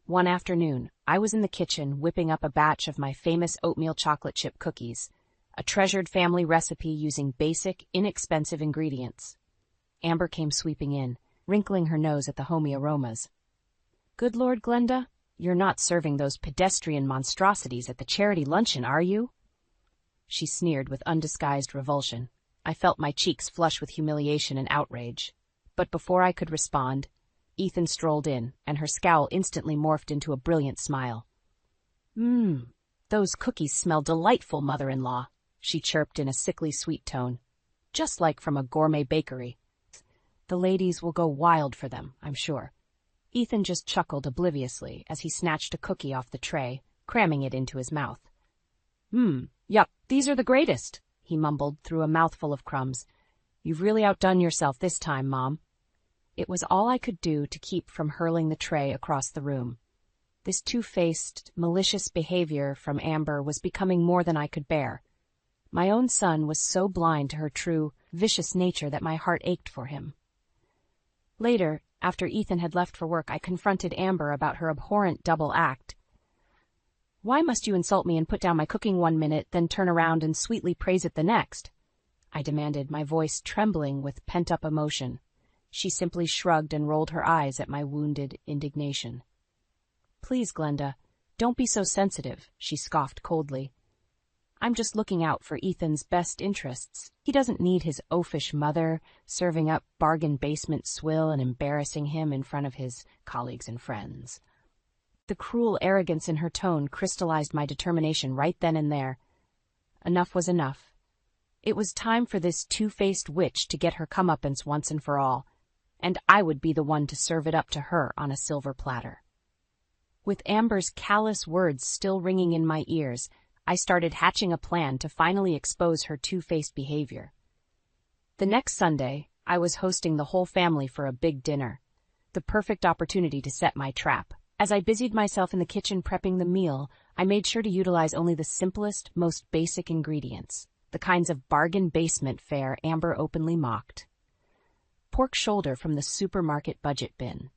One afternoon, I was in the kitchen whipping up a batch of my famous oatmeal chocolate chip cookies, a treasured family recipe using basic, inexpensive ingredients. Amber came sweeping in, wrinkling her nose at the homey aromas. "Good Lord, Glenda, you're not serving those pedestrian monstrosities at the charity luncheon, are you?" She sneered with undisguised revulsion. I felt my cheeks flush with humiliation and outrage. But before I could respond, Ethan strolled in, and her scowl instantly morphed into a brilliant smile. Those cookies smell delightful, mother-in-law," she chirped in a sickly sweet tone. "Just like from a gourmet bakery. The ladies will go wild for them, I'm sure." Ethan just chuckled obliviously as he snatched a cookie off the tray, cramming it into his mouth. Yup, these are the greatest," he mumbled through a mouthful of crumbs. "You've really outdone yourself this time, Mom." It was all I could do to keep from hurling the tray across the room. This two-faced, malicious behavior from Amber was becoming more than I could bear. My own son was so blind to her true, vicious nature that my heart ached for him. Later, after Ethan had left for work, I confronted Amber about her abhorrent double act. "Why must you insult me and put down my cooking one minute, then turn around and sweetly praise it the next?" I demanded, my voice trembling with pent-up emotion. She simply shrugged and rolled her eyes at my wounded indignation. "Please, Glenda, don't be so sensitive," she scoffed coldly. "I'm just looking out for Ethan's best interests. He doesn't need his oafish mother serving up bargain basement swill and embarrassing him in front of his colleagues and friends." The cruel arrogance in her tone crystallized my determination right then and there. Enough was enough. It was time for this two-faced witch to get her comeuppance once and for all, and I would be the one to serve it up to her on a silver platter. With Amber's callous words still ringing in my ears, I started hatching a plan to finally expose her two-faced behavior. The next Sunday, I was hosting the whole family for a big dinner, the perfect opportunity to set my trap. As I busied myself in the kitchen prepping the meal, I made sure to utilize only the simplest, most basic ingredients, the kinds of bargain basement fare Amber openly mocked. Pork shoulder from the supermarket budget bin.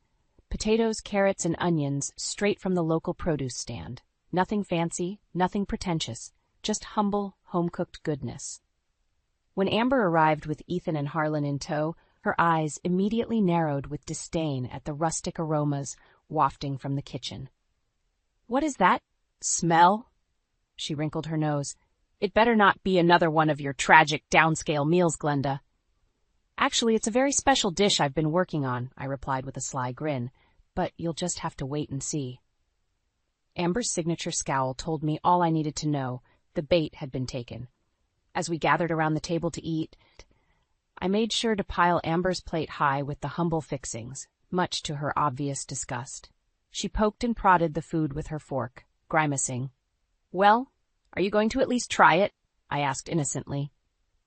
Potatoes, carrots, and onions straight from the local produce stand. Nothing fancy, nothing pretentious, just humble, home-cooked goodness. When Amber arrived with Ethan and Harlan in tow, her eyes immediately narrowed with disdain at the rustic aromas wafting from the kitchen. "What is that smell?" She wrinkled her nose. "It better not be another one of your tragic downscale meals, Glenda." "Actually, it's a very special dish I've been working on," I replied with a sly grin, "but you'll just have to wait and see." Amber's signature scowl told me all I needed to know. The bait had been taken. As we gathered around the table to eat, I made sure to pile Amber's plate high with the humble fixings, much to her obvious disgust. She poked and prodded the food with her fork, grimacing. "Well, are you going to at least try it?" I asked innocently.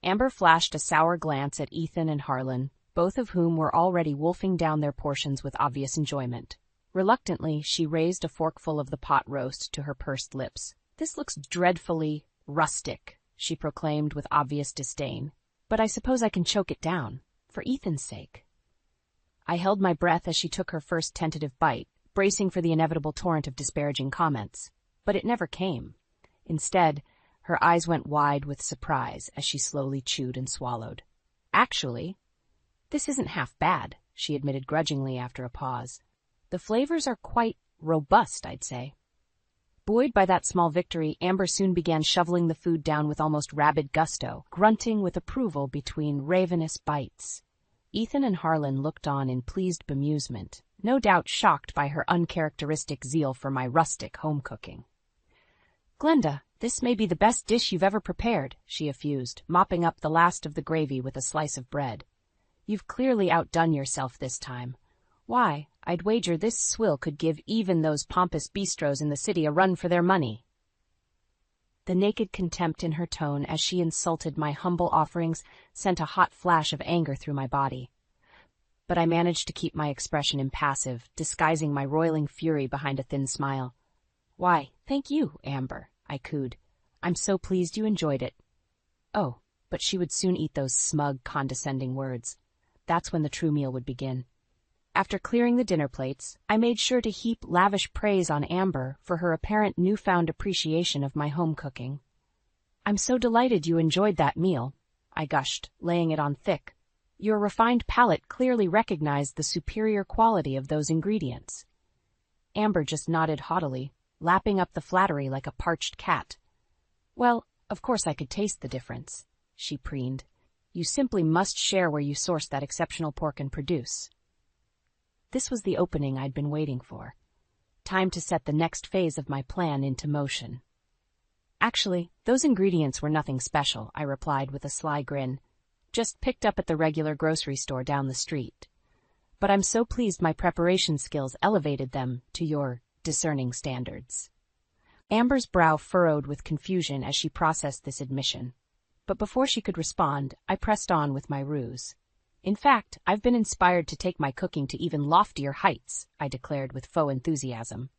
Amber flashed a sour glance at Ethan and Harlan, both of whom were already wolfing down their portions with obvious enjoyment. Reluctantly, she raised a forkful of the pot roast to her pursed lips. "This looks dreadfully rustic," she proclaimed with obvious disdain. "But I suppose I can choke it down, for Ethan's sake." I held my breath as she took her first tentative bite, bracing for the inevitable torrent of disparaging comments. But it never came. Instead, her eyes went wide with surprise as she slowly chewed and swallowed. "Actually, this isn't half bad," she admitted grudgingly after a pause. "The flavors are quite robust, I'd say. Buoyed by that small victory, Amber soon began shoveling the food down with almost rabid gusto, grunting with approval between ravenous bites. Ethan and Harlan looked on in pleased bemusement, no doubt shocked by her uncharacteristic zeal for my rustic home cooking. "Glenda, this may be the best dish you've ever prepared," she effused, mopping up the last of the gravy with a slice of bread. "You've clearly outdone yourself this time. Why, I'd wager this swill could give even those pompous bistros in the city a run for their money." The naked contempt in her tone as she insulted my humble offerings sent a hot flash of anger through my body. But I managed to keep my expression impassive, disguising my roiling fury behind a thin smile. "Why, thank you, Amber," I cooed. "I'm so pleased you enjoyed it." Oh, but she would soon eat those smug, condescending words. That's when the true meal would begin. After clearing the dinner plates, I made sure to heap lavish praise on Amber for her apparent newfound appreciation of my home cooking. "I'm so delighted you enjoyed that meal," I gushed, laying it on thick. "Your refined palate clearly recognized the superior quality of those ingredients." Amber just nodded haughtily, lapping up the flattery like a parched cat. "Well, of course I could taste the difference," she preened. "You simply must share where you sourced that exceptional pork and produce." This was the opening I'd been waiting for. Time to set the next phase of my plan into motion. "Actually, those ingredients were nothing special," I replied with a sly grin. "Just picked up at the regular grocery store down the street. But I'm so pleased my preparation skills elevated them to your discerning standards." Amber's brow furrowed with confusion as she processed this admission. But before she could respond, I pressed on with my ruse. "In fact, I've been inspired to take my cooking to even loftier heights," I declared with faux enthusiasm.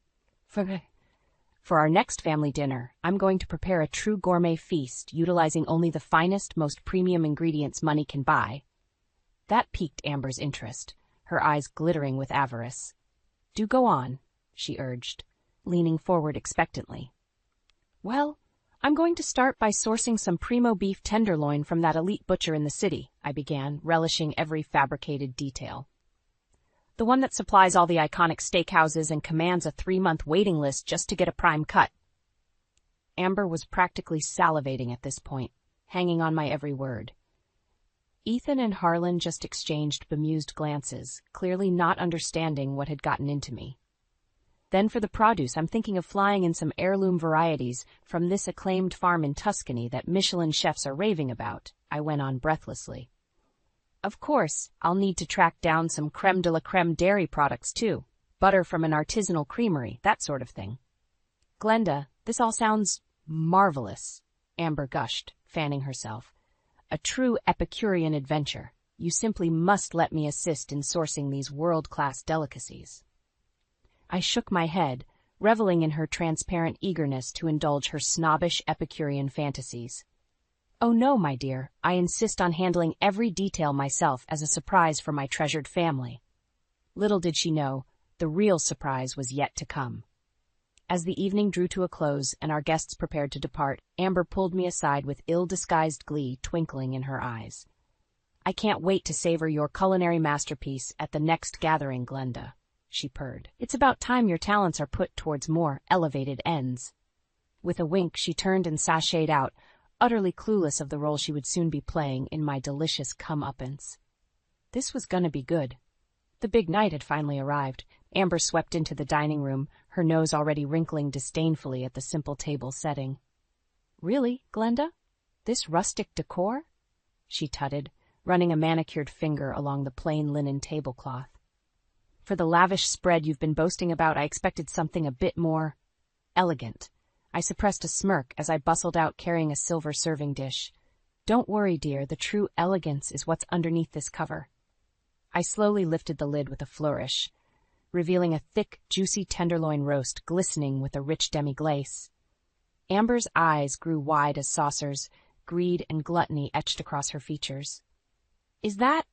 For our next family dinner, I'm going to prepare a true gourmet feast utilizing only the finest, most premium ingredients money can buy." That piqued Amber's interest, her eyes glittering with avarice. "Do go on," she urged, leaning forward expectantly. "Well, I'm going to start by sourcing some primo beef tenderloin from that elite butcher in the city," I began, relishing every fabricated detail. "The one that supplies all the iconic steakhouses and commands a 3-month waiting list just to get a prime cut." Amber was practically salivating at this point, hanging on my every word. Ethan and Harlan just exchanged bemused glances, clearly not understanding what had gotten into me. Then for the produce, I'm thinking of flying in some heirloom varieties from this acclaimed farm in Tuscany that Michelin chefs are raving about, I went on breathlessly. "Of course, I'll need to track down some creme de la creme dairy products too, butter from an artisanal creamery, that sort of thing." "Glenda, this all sounds marvelous," Amber gushed, fanning herself. "A true Epicurean adventure. You simply must let me assist in sourcing these world-class delicacies." I shook my head, reveling in her transparent eagerness to indulge her snobbish Epicurean fantasies. "Oh no, my dear, I insist on handling every detail myself as a surprise for my treasured family." Little did she know, the real surprise was yet to come. As the evening drew to a close and our guests prepared to depart, Amber pulled me aside with ill-disguised glee twinkling in her eyes. "I can't wait to savor your culinary masterpiece at the next gathering, Glenda," she purred. "It's about time your talents are put towards more elevated ends." With a wink, she turned and sashayed out, utterly clueless of the role she would soon be playing in my delicious come-uppance. This was gonna be good. The big night had finally arrived. Amber swept into the dining room, her nose already wrinkling disdainfully at the simple table setting. "Really, Glenda? This rustic decor?" she tutted, running a manicured finger along the plain linen tablecloth. "For the lavish spread you've been boasting about, I expected something a bit more elegant." I suppressed a smirk as I bustled out carrying a silver serving dish. "Don't worry, dear, the true elegance is what's underneath this cover." I slowly lifted the lid with a flourish, revealing a thick, juicy tenderloin roast glistening with a rich demi-glace. Amber's eyes grew wide as saucers, greed and gluttony etched across her features. "Is that—"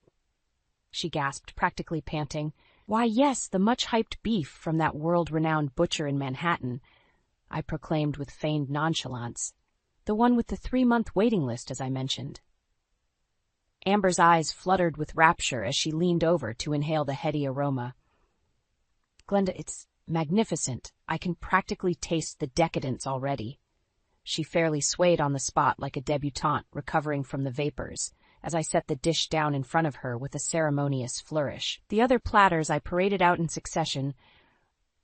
she gasped, practically panting. "Why, yes, the much-hyped beef from that world-renowned butcher in Manhattan," I proclaimed with feigned nonchalance. "The one with the 3-month waiting list, as I mentioned." Amber's eyes fluttered with rapture as she leaned over to inhale the heady aroma. "Glenda, Magnificent. I can practically taste the decadence already. She fairly swayed on the spot like a debutante recovering from the vapors, as I set the dish down in front of her with a ceremonious flourish. The other platters I paraded out in succession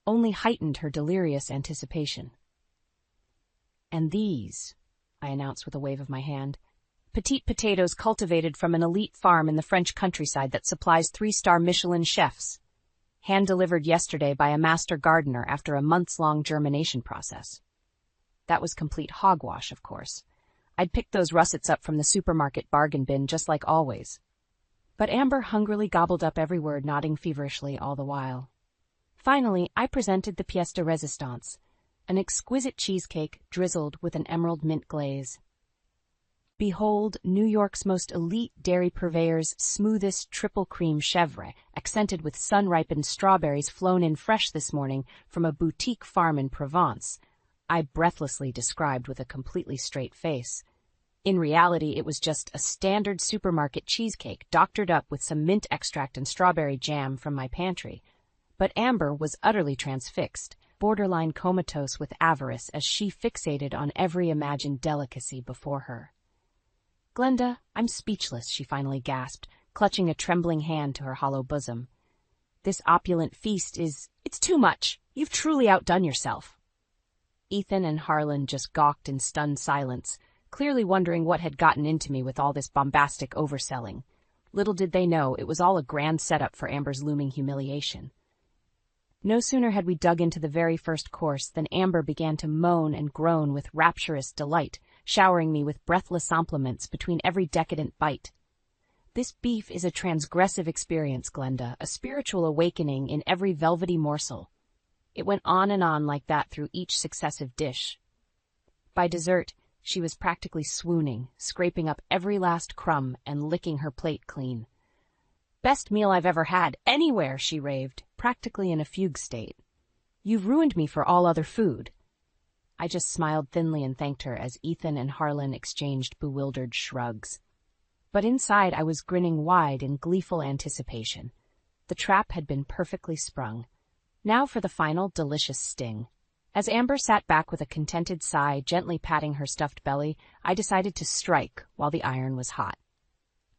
only heightened her delirious anticipation. "And these," I announced with a wave of my hand, "petite potatoes cultivated from an elite farm in the French countryside that supplies 3-star Michelin chefs. Hand-delivered yesterday by a master gardener after a months-long germination process." That was complete hogwash, of course. I'd picked those russets up from the supermarket bargain bin just like always. But Amber hungrily gobbled up every word, nodding feverishly all the while. Finally, I presented the pièce de résistance, an exquisite cheesecake drizzled with an emerald mint glaze. Behold, New York's most elite dairy purveyor's smoothest triple cream chèvre, accented with sun-ripened strawberries flown in fresh this morning from a boutique farm in Provence, I breathlessly described with a completely straight face. In reality, it was just a standard supermarket cheesecake doctored up with some mint extract and strawberry jam from my pantry. But Amber was utterly transfixed, borderline comatose with avarice as she fixated on every imagined delicacy before her. "Glenda, I'm speechless," she finally gasped, clutching a trembling hand to her hollow bosom. "This opulent feast it's too much. You've truly outdone yourself." Ethan and Harlan just gawked in stunned silence, clearly wondering what had gotten into me with all this bombastic overselling. Little did they know it was all a grand setup for Amber's looming humiliation. No sooner had we dug into the very first course than Amber began to moan and groan with rapturous delight, showering me with breathless compliments between every decadent bite. "This beef is a transgressive experience, Glenda, a spiritual awakening in every velvety morsel." It went on and on like that through each successive dish. By dessert, she was practically swooning, scraping up every last crumb and licking her plate clean. "Best meal I've ever had, anywhere," she raved, practically in a fugue state. "You've ruined me for all other food." I just smiled thinly and thanked her as Ethan and Harlan exchanged bewildered shrugs. But inside I was grinning wide in gleeful anticipation. The trap had been perfectly sprung. Now for the final delicious sting. As Amber sat back with a contented sigh, gently patting her stuffed belly, I decided to strike while the iron was hot.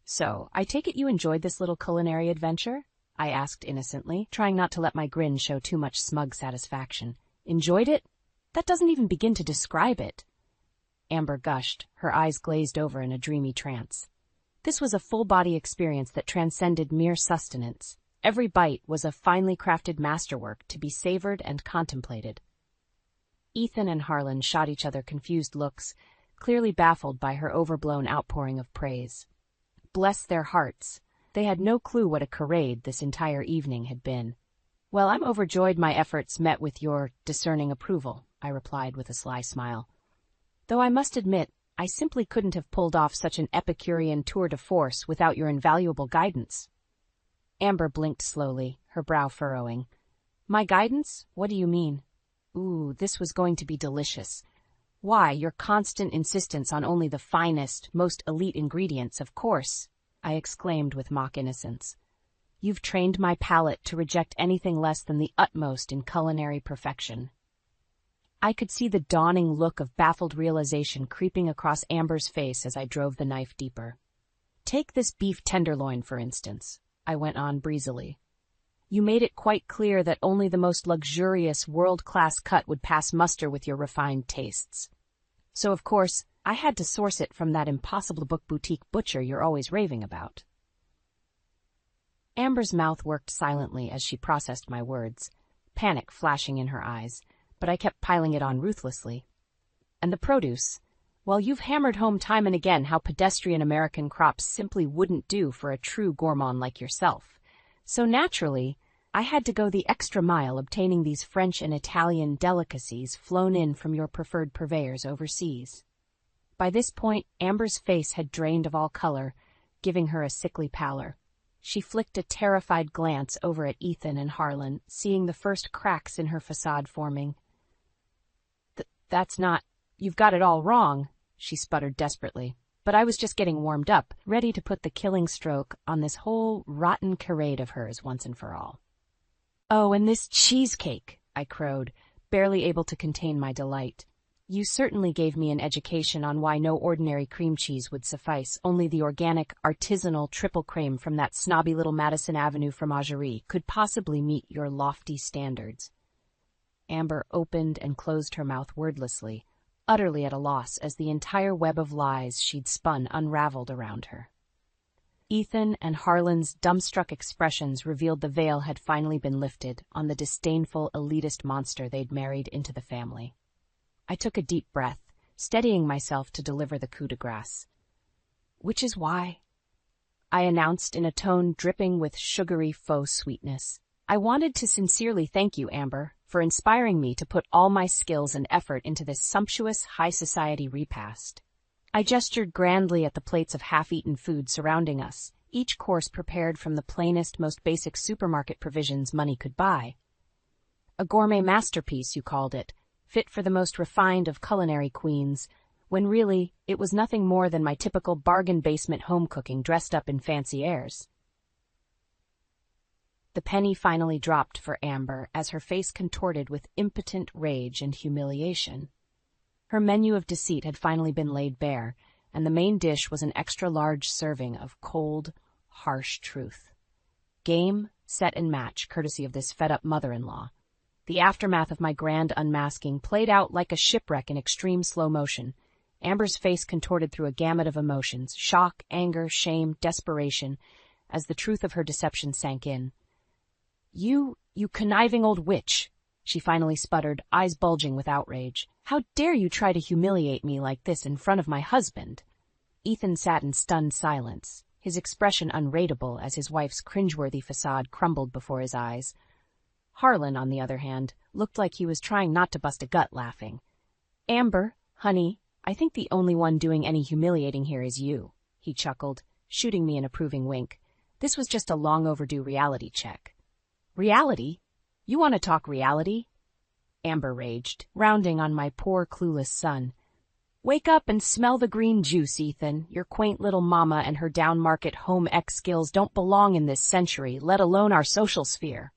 "So, I take it you enjoyed this little culinary adventure?" I asked innocently, trying not to let my grin show too much smug satisfaction. "Enjoyed it? That doesn't even begin to describe it." Amber gushed, her eyes glazed over in a dreamy trance. This was a full-body experience that transcended mere sustenance. Every bite was a finely crafted masterwork to be savored and contemplated. Ethan and Harlan shot each other confused looks, clearly baffled by her overblown outpouring of praise. Bless their hearts, they had no clue what a charade this entire evening had been. "Well, I'm overjoyed my efforts met with your discerning approval," I replied with a sly smile. "Though I must admit, I simply couldn't have pulled off such an Epicurean tour de force without your invaluable guidance." Amber blinked slowly, her brow furrowing. "My guidance? What do you mean?" Ooh, this was going to be delicious. "Why, your constant insistence on only the finest, most elite ingredients, of course," I exclaimed with mock innocence. "You've trained my palate to reject anything less than the utmost in culinary perfection." I could see the dawning look of baffled realization creeping across Amber's face as I drove the knife deeper. "Take this beef tenderloin, for instance," I went on breezily. "You made it quite clear that only the most luxurious, world-class cut would pass muster with your refined tastes. So, of course, I had to source it from that impossible boutique butcher you're always raving about." Amber's mouth worked silently as she processed my words, panic flashing in her eyes, but I kept piling it on ruthlessly. "And the produce? Well, you've hammered home time and again how pedestrian American crops simply wouldn't do for a true gourmand like yourself. So naturally, I had to go the extra mile obtaining these French and Italian delicacies flown in from your preferred purveyors overseas." By this point, Amber's face had drained of all color, giving her a sickly pallor. She flicked a terrified glance over at Ethan and Harlan, seeing the first cracks in her facade forming. That's not... You've got it all wrong," she sputtered desperately. "But I was just getting warmed up, ready to put the killing stroke on this whole rotten charade of hers once and for all." "Oh, and this cheesecake," I crowed, barely able to contain my delight. You certainly gave me an education on why no ordinary cream cheese would suffice. Only the organic, artisanal triple cream from that snobby little Madison Avenue fromagerie could possibly meet your lofty standards. Amber opened and closed her mouth wordlessly, utterly at a loss as the entire web of lies she'd spun unraveled around her. Ethan and Harlan's dumbstruck expressions revealed the veil had finally been lifted on the disdainful, elitist monster they'd married into the family. I took a deep breath, steadying myself to deliver the coup de grace. "Which is why," I announced in a tone dripping with sugary faux sweetness, "I wanted to sincerely thank you, Amber, for inspiring me to put all my skills and effort into this sumptuous high society repast." I gestured grandly at the plates of half-eaten food surrounding us, each course prepared from the plainest, most basic supermarket provisions money could buy. "A gourmet masterpiece, you called it, fit for the most refined of culinary queens, when really it was nothing more than my typical bargain basement home cooking dressed up in fancy airs." The penny finally dropped for Amber as her face contorted with impotent rage and humiliation. Her menu of deceit had finally been laid bare, and the main dish was an extra-large serving of cold, harsh truth. Game, set, and match, courtesy of this fed-up mother-in-law. The aftermath of my grand unmasking played out like a shipwreck in extreme slow motion. Amber's face contorted through a gamut of emotions, shock, anger, shame, desperation, as the truth of her deception sank in. You conniving old witch," she finally sputtered, eyes bulging with outrage. "How dare you try to humiliate me like this in front of my husband?" Ethan sat in stunned silence, his expression unreadable as his wife's cringeworthy facade crumbled before his eyes. Harlan, on the other hand, looked like he was trying not to bust a gut laughing. "Amber, honey, I think the only one doing any humiliating here is you," he chuckled, shooting me an approving wink. "This was just a long-overdue reality check." "Reality? You want to talk reality?" Amber raged, rounding on my poor clueless son. "Wake up and smell the green juice, Ethan. Your quaint little mama and her down-market home ec skills don't belong in this century, let alone our social sphere."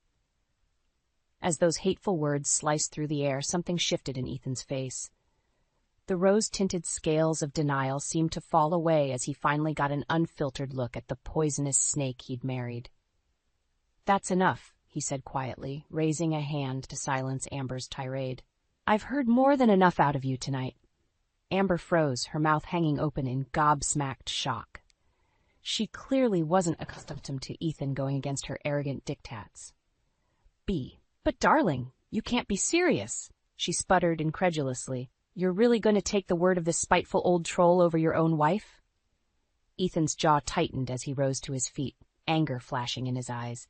As those hateful words sliced through the air, something shifted in Ethan's face. The rose-tinted scales of denial seemed to fall away as he finally got an unfiltered look at the poisonous snake he'd married. "That's enough," he said quietly, raising a hand to silence Amber's tirade. "I've heard more than enough out of you tonight." Amber froze, her mouth hanging open in gobsmacked shock. She clearly wasn't accustomed to Ethan going against her arrogant diktats. But darling, you can't be serious," she sputtered incredulously. "You're really going to take the word of this spiteful old troll over your own wife?" Ethan's jaw tightened as he rose to his feet, anger flashing in his eyes.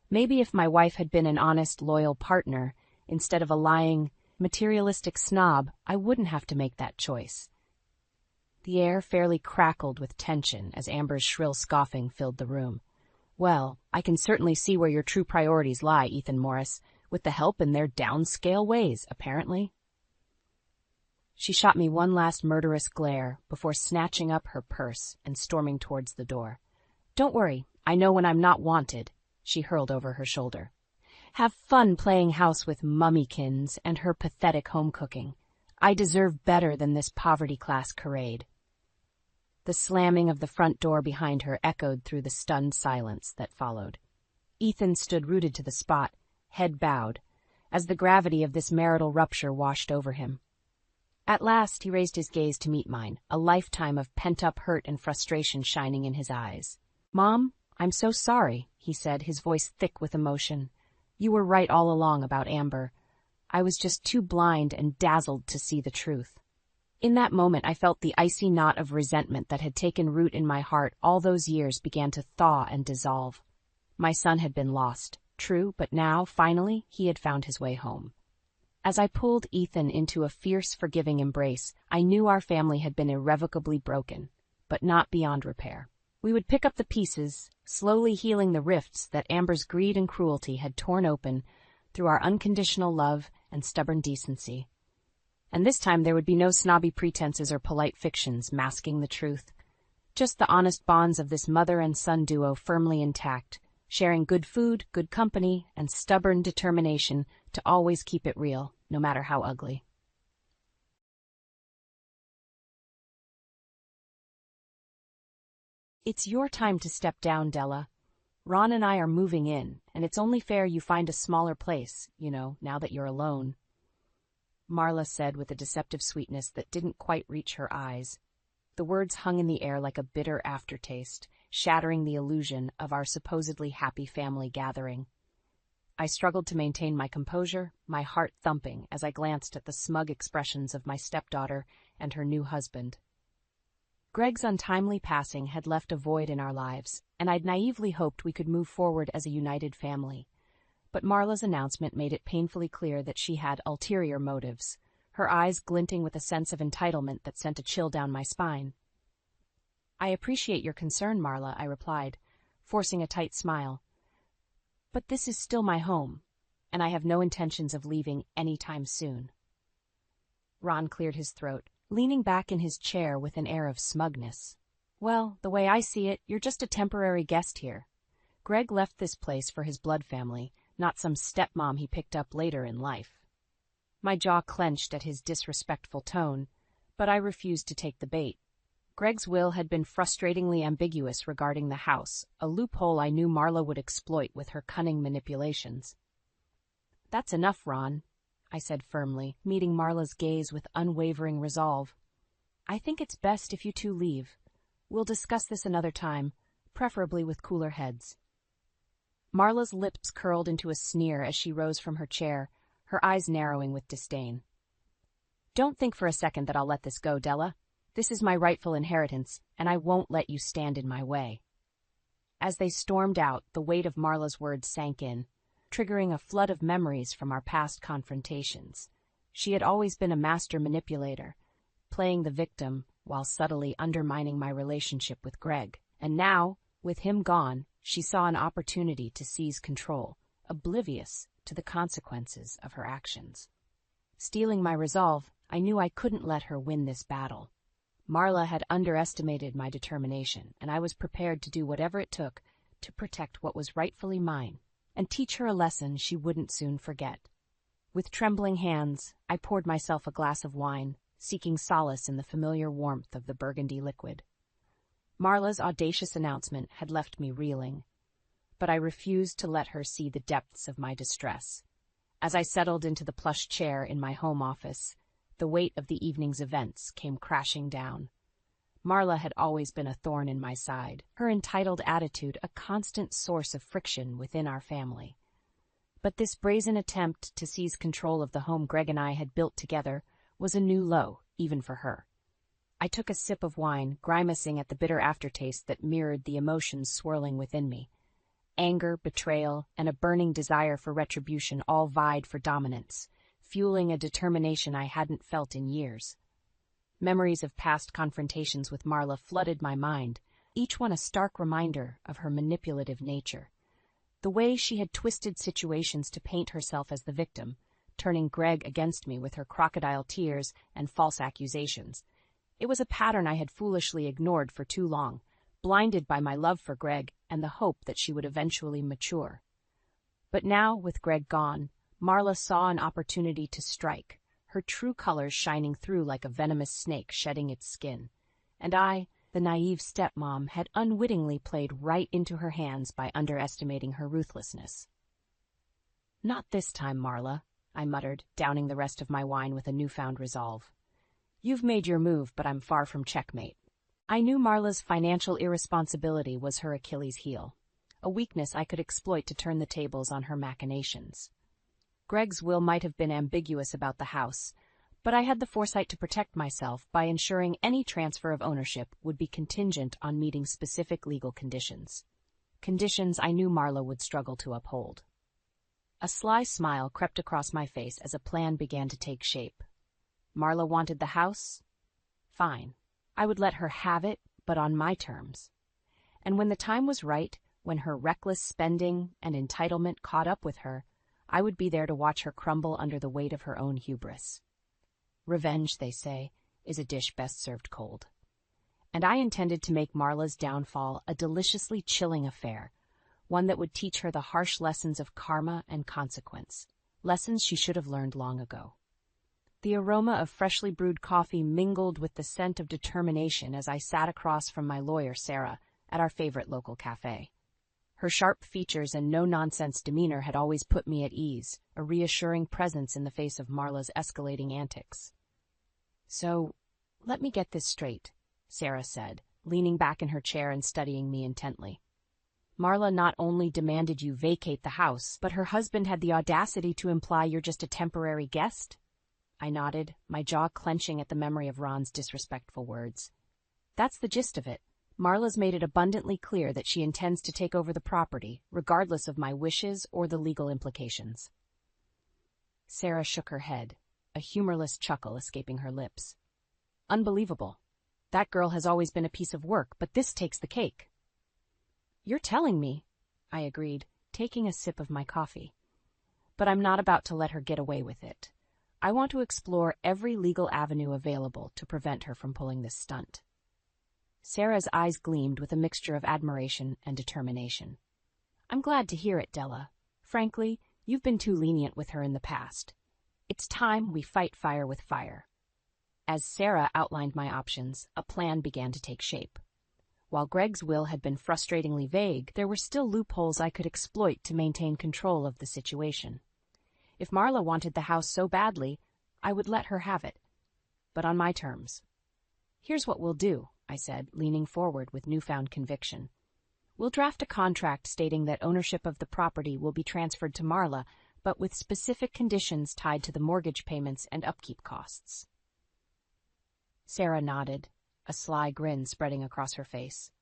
Maybe if my wife had been an honest, loyal partner, instead of a lying, materialistic snob, I wouldn't have to make that choice. The air fairly crackled with tension as Amber's shrill scoffing filled the room. "Well, I can certainly see where your true priorities lie, Ethan Morris, with the help in their downscale ways, apparently." She shot me one last murderous glare before snatching up her purse and storming towards the door. "Don't worry, I know when I'm not wanted," she hurled over her shoulder. "Have fun playing house with Mummykins and her pathetic home cooking. I deserve better than this poverty-class charade." The slamming of the front door behind her echoed through the stunned silence that followed. Ethan stood rooted to the spot, head bowed, as the gravity of this marital rupture washed over him. At last he raised his gaze to meet mine, a lifetime of pent-up hurt and frustration shining in his eyes. "Mom, I'm so sorry," he said, his voice thick with emotion. "You were right all along about Amber. I was just too blind and dazzled to see the truth." In that moment, I felt the icy knot of resentment that had taken root in my heart all those years began to thaw and dissolve. My son had been lost, true, but now, finally, he had found his way home. As I pulled Ethan into a fierce, forgiving embrace, I knew our family had been irrevocably broken, but not beyond repair. We would pick up the pieces, slowly healing the rifts that Amber's greed and cruelty had torn open through our unconditional love and stubborn decency. And this time there would be no snobby pretenses or polite fictions masking the truth. Just the honest bonds of this mother and son duo firmly intact, sharing good food, good company, and stubborn determination to always keep it real, no matter how ugly. It's your time to step down, Della. Ron and I are moving in, and it's only fair you find a smaller place, now that you're alone. Marla said with a deceptive sweetness that didn't quite reach her eyes. The words hung in the air like a bitter aftertaste, shattering the illusion of our supposedly happy family gathering. I struggled to maintain my composure, my heart thumping as I glanced at the smug expressions of my stepdaughter and her new husband. Greg's untimely passing had left a void in our lives, and I'd naively hoped we could move forward as a united family. But Marla's announcement made it painfully clear that she had ulterior motives, her eyes glinting with a sense of entitlement that sent a chill down my spine. "I appreciate your concern, Marla," I replied, forcing a tight smile. "But this is still my home, and I have no intentions of leaving any time soon." Ron cleared his throat, leaning back in his chair with an air of smugness. "Well, the way I see it, you're just a temporary guest here. Greg left this place for his blood family, not some stepmom he picked up later in life." My jaw clenched at his disrespectful tone, but I refused to take the bait. Greg's will had been frustratingly ambiguous regarding the house, a loophole I knew Marla would exploit with her cunning manipulations. "That's enough, Ron," I said firmly, meeting Marla's gaze with unwavering resolve. "I think it's best if you two leave. We'll discuss this another time, preferably with cooler heads." Marla's lips curled into a sneer as she rose from her chair, her eyes narrowing with disdain. "Don't think for a second that I'll let this go, Della. This is my rightful inheritance, and I won't let you stand in my way." As they stormed out, the weight of Marla's words sank in, triggering a flood of memories from our past confrontations. She had always been a master manipulator, playing the victim while subtly undermining my relationship with Greg. And now, with him gone, she saw an opportunity to seize control, oblivious to the consequences of her actions. Stealing my resolve, I knew I couldn't let her win this battle. Marla had underestimated my determination, and I was prepared to do whatever it took to protect what was rightfully mine and teach her a lesson she wouldn't soon forget. With trembling hands, I poured myself a glass of wine, seeking solace in the familiar warmth of the burgundy liquid. Marla's audacious announcement had left me reeling, but I refused to let her see the depths of my distress. As I settled into the plush chair in my home office, the weight of the evening's events came crashing down. Marla had always been a thorn in my side, her entitled attitude a constant source of friction within our family. But this brazen attempt to seize control of the home Greg and I had built together was a new low, even for her. I took a sip of wine, grimacing at the bitter aftertaste that mirrored the emotions swirling within me. Anger, betrayal, and a burning desire for retribution all vied for dominance, fueling a determination I hadn't felt in years. Memories of past confrontations with Marla flooded my mind, each one a stark reminder of her manipulative nature. The way she had twisted situations to paint herself as the victim, turning Greg against me with her crocodile tears and false accusations. It was a pattern I had foolishly ignored for too long, blinded by my love for Greg and the hope that she would eventually mature. But now, with Greg gone, Marla saw an opportunity to strike, her true colors shining through like a venomous snake shedding its skin. And I, the naive stepmom, had unwittingly played right into her hands by underestimating her ruthlessness. "Not this time, Marla," I muttered, downing the rest of my wine with a newfound resolve. "You've made your move, but I'm far from checkmate." I knew Marla's financial irresponsibility was her Achilles' heel, a weakness I could exploit to turn the tables on her machinations. Greg's will might have been ambiguous about the house, but I had the foresight to protect myself by ensuring any transfer of ownership would be contingent on meeting specific legal conditions. Conditions I knew Marla would struggle to uphold. A sly smile crept across my face as a plan began to take shape. Marla wanted the house? Fine. I would let her have it, but on my terms. And when the time was right, when her reckless spending and entitlement caught up with her, I would be there to watch her crumble under the weight of her own hubris. Revenge, they say, is a dish best served cold. And I intended to make Marla's downfall a deliciously chilling affair, one that would teach her the harsh lessons of karma and consequence, lessons she should have learned long ago. The aroma of freshly brewed coffee mingled with the scent of determination as I sat across from my lawyer, Sarah, at our favorite local cafe. Her sharp features and no-nonsense demeanor had always put me at ease, a reassuring presence in the face of Marla's escalating antics. "So, let me get this straight," Sarah said, leaning back in her chair and studying me intently. "Marla not only demanded you vacate the house, but her husband had the audacity to imply you're just a temporary guest?" I nodded, my jaw clenching at the memory of Ron's disrespectful words. "That's the gist of it. Marla's made it abundantly clear that she intends to take over the property, regardless of my wishes or the legal implications." Sarah shook her head, a humorless chuckle escaping her lips. "Unbelievable. That girl has always been a piece of work, but this takes the cake." "You're telling me," I agreed, taking a sip of my coffee. "But I'm not about to let her get away with it. I want to explore every legal avenue available to prevent her from pulling this stunt." Sarah's eyes gleamed with a mixture of admiration and determination. "I'm glad to hear it, Della. Frankly, you've been too lenient with her in the past. It's time we fight fire with fire." As Sarah outlined my options, a plan began to take shape. While Greg's will had been frustratingly vague, there were still loopholes I could exploit to maintain control of the situation. If Marla wanted the house so badly, I would let her have it, but on my terms. "Here's what we'll do," I said, leaning forward with newfound conviction. "We'll draft a contract stating that ownership of the property will be transferred to Marla, but with specific conditions tied to the mortgage payments and upkeep costs." Sarah nodded, a sly grin spreading across her face.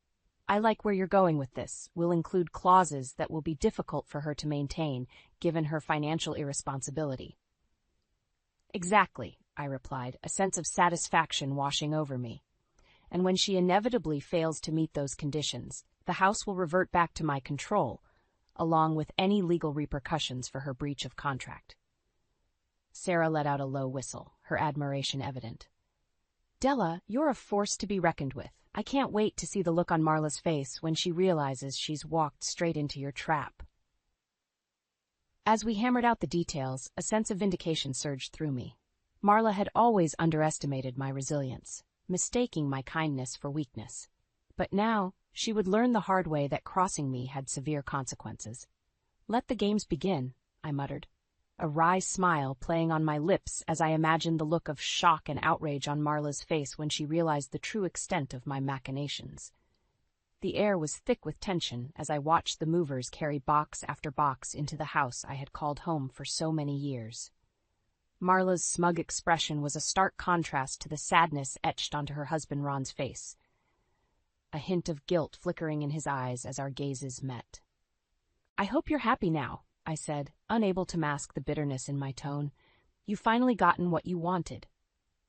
"I like where you're going with this. We'll include clauses that will be difficult for her to maintain, given her financial irresponsibility." "Exactly," I replied, a sense of satisfaction washing over me. "And when she inevitably fails to meet those conditions, the house will revert back to my control, along with any legal repercussions for her breach of contract." Sarah let out a low whistle, her admiration evident. "Della, you're a force to be reckoned with. I can't wait to see the look on Marla's face when she realizes she's walked straight into your trap." As we hammered out the details, a sense of vindication surged through me. Marla had always underestimated my resilience, mistaking my kindness for weakness. But now, she would learn the hard way that crossing me had severe consequences. "Let the games begin," I muttered, a wry smile playing on my lips as I imagined the look of shock and outrage on Marla's face when she realized the true extent of my machinations. The air was thick with tension as I watched the movers carry box after box into the house I had called home for so many years. Marla's smug expression was a stark contrast to the sadness etched onto her husband Ron's face, a hint of guilt flickering in his eyes as our gazes met. "I hope you're happy now," I said, unable to mask the bitterness in my tone. "You've finally gotten what you wanted."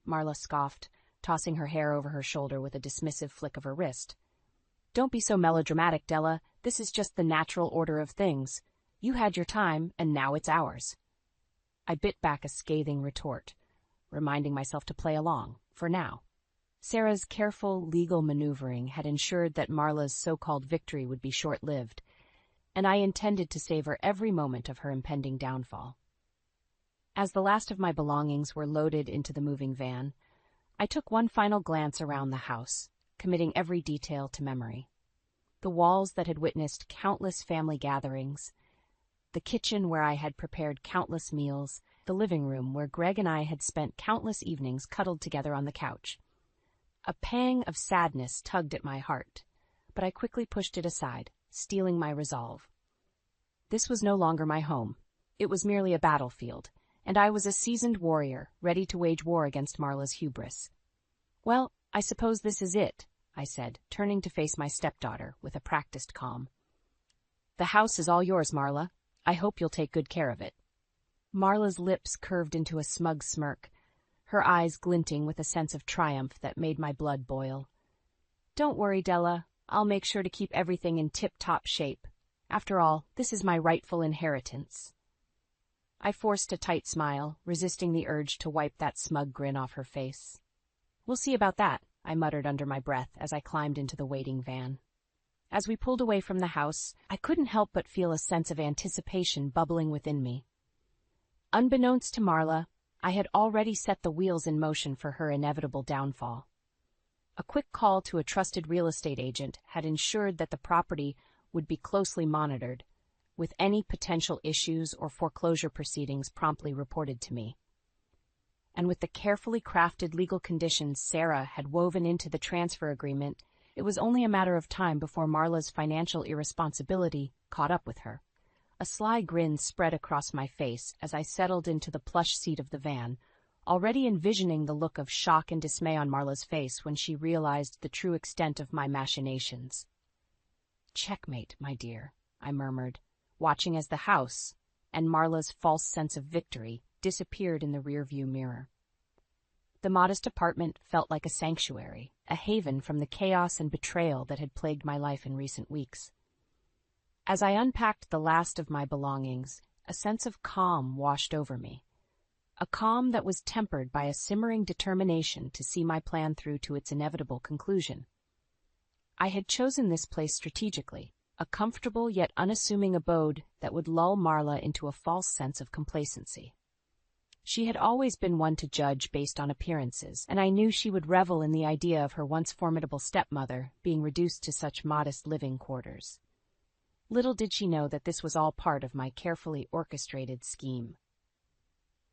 Marla scoffed, tossing her hair over her shoulder with a dismissive flick of her wrist. "Don't be so melodramatic, Della. This is just the natural order of things. You had your time, and now it's ours." I bit back a scathing retort, reminding myself to play along, for now. Sarah's careful legal maneuvering had ensured that Marla's so-called victory would be short-lived, and I intended to savor every moment of her impending downfall. As the last of my belongings were loaded into the moving van, I took one final glance around the house, committing every detail to memory. The walls that had witnessed countless family gatherings, the kitchen where I had prepared countless meals, the living room where Greg and I had spent countless evenings cuddled together on the couch. A pang of sadness tugged at my heart, but I quickly pushed it aside, steeling my resolve. This was no longer my home. It was merely a battlefield, and I was a seasoned warrior, ready to wage war against Marla's hubris. "Well, I suppose this is it," I said, turning to face my stepdaughter with a practiced calm. "The house is all yours, Marla. I hope you'll take good care of it." Marla's lips curved into a smug smirk, her eyes glinting with a sense of triumph that made my blood boil. "Don't worry, Della. I'll make sure to keep everything in tip-top shape. After all, this is my rightful inheritance." I forced a tight smile, resisting the urge to wipe that smug grin off her face. "We'll see about that," I muttered under my breath as I climbed into the waiting van. As we pulled away from the house, I couldn't help but feel a sense of anticipation bubbling within me. Unbeknownst to Marla, I had already set the wheels in motion for her inevitable downfall. A quick call to a trusted real estate agent had ensured that the property would be closely monitored, with any potential issues or foreclosure proceedings promptly reported to me. And with the carefully crafted legal conditions Sarah had woven into the transfer agreement, it was only a matter of time before Marla's financial irresponsibility caught up with her. A sly grin spread across my face as I settled into the plush seat of the van, already envisioning the look of shock and dismay on Marla's face when she realized the true extent of my machinations. "Checkmate, my dear," I murmured, watching as the house, and Marla's false sense of victory, disappeared in the rearview mirror. The modest apartment felt like a sanctuary, a haven from the chaos and betrayal that had plagued my life in recent weeks. As I unpacked the last of my belongings, a sense of calm washed over me. A calm that was tempered by a simmering determination to see my plan through to its inevitable conclusion. I had chosen this place strategically, a comfortable yet unassuming abode that would lull Marla into a false sense of complacency. She had always been one to judge based on appearances, and I knew she would revel in the idea of her once formidable stepmother being reduced to such modest living quarters. Little did she know that this was all part of my carefully orchestrated scheme.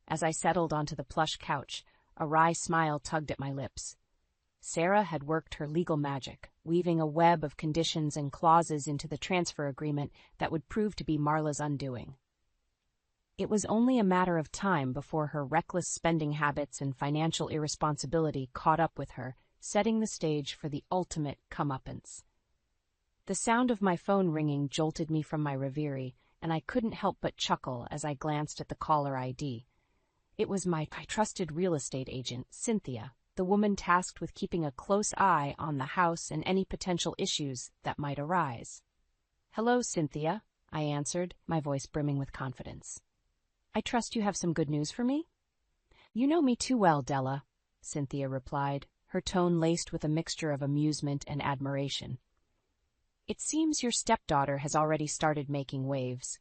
As I settled onto the plush couch, a wry smile tugged at my lips. Sarah had worked her legal magic, weaving a web of conditions and clauses into the transfer agreement that would prove to be Marla's undoing. It was only a matter of time before her reckless spending habits and financial irresponsibility caught up with her, setting the stage for the ultimate comeuppance. The sound of my phone ringing jolted me from my reverie, and I couldn't help but chuckle as I glanced at the caller ID. It was my trusted real estate agent, Cynthia, the woman tasked with keeping a close eye on the house and any potential issues that might arise. "Hello, Cynthia," I answered, my voice brimming with confidence. "I trust you have some good news for me?" "You know me too well, Della," Cynthia replied, her tone laced with a mixture of amusement and admiration. "It seems your stepdaughter has already started making waves.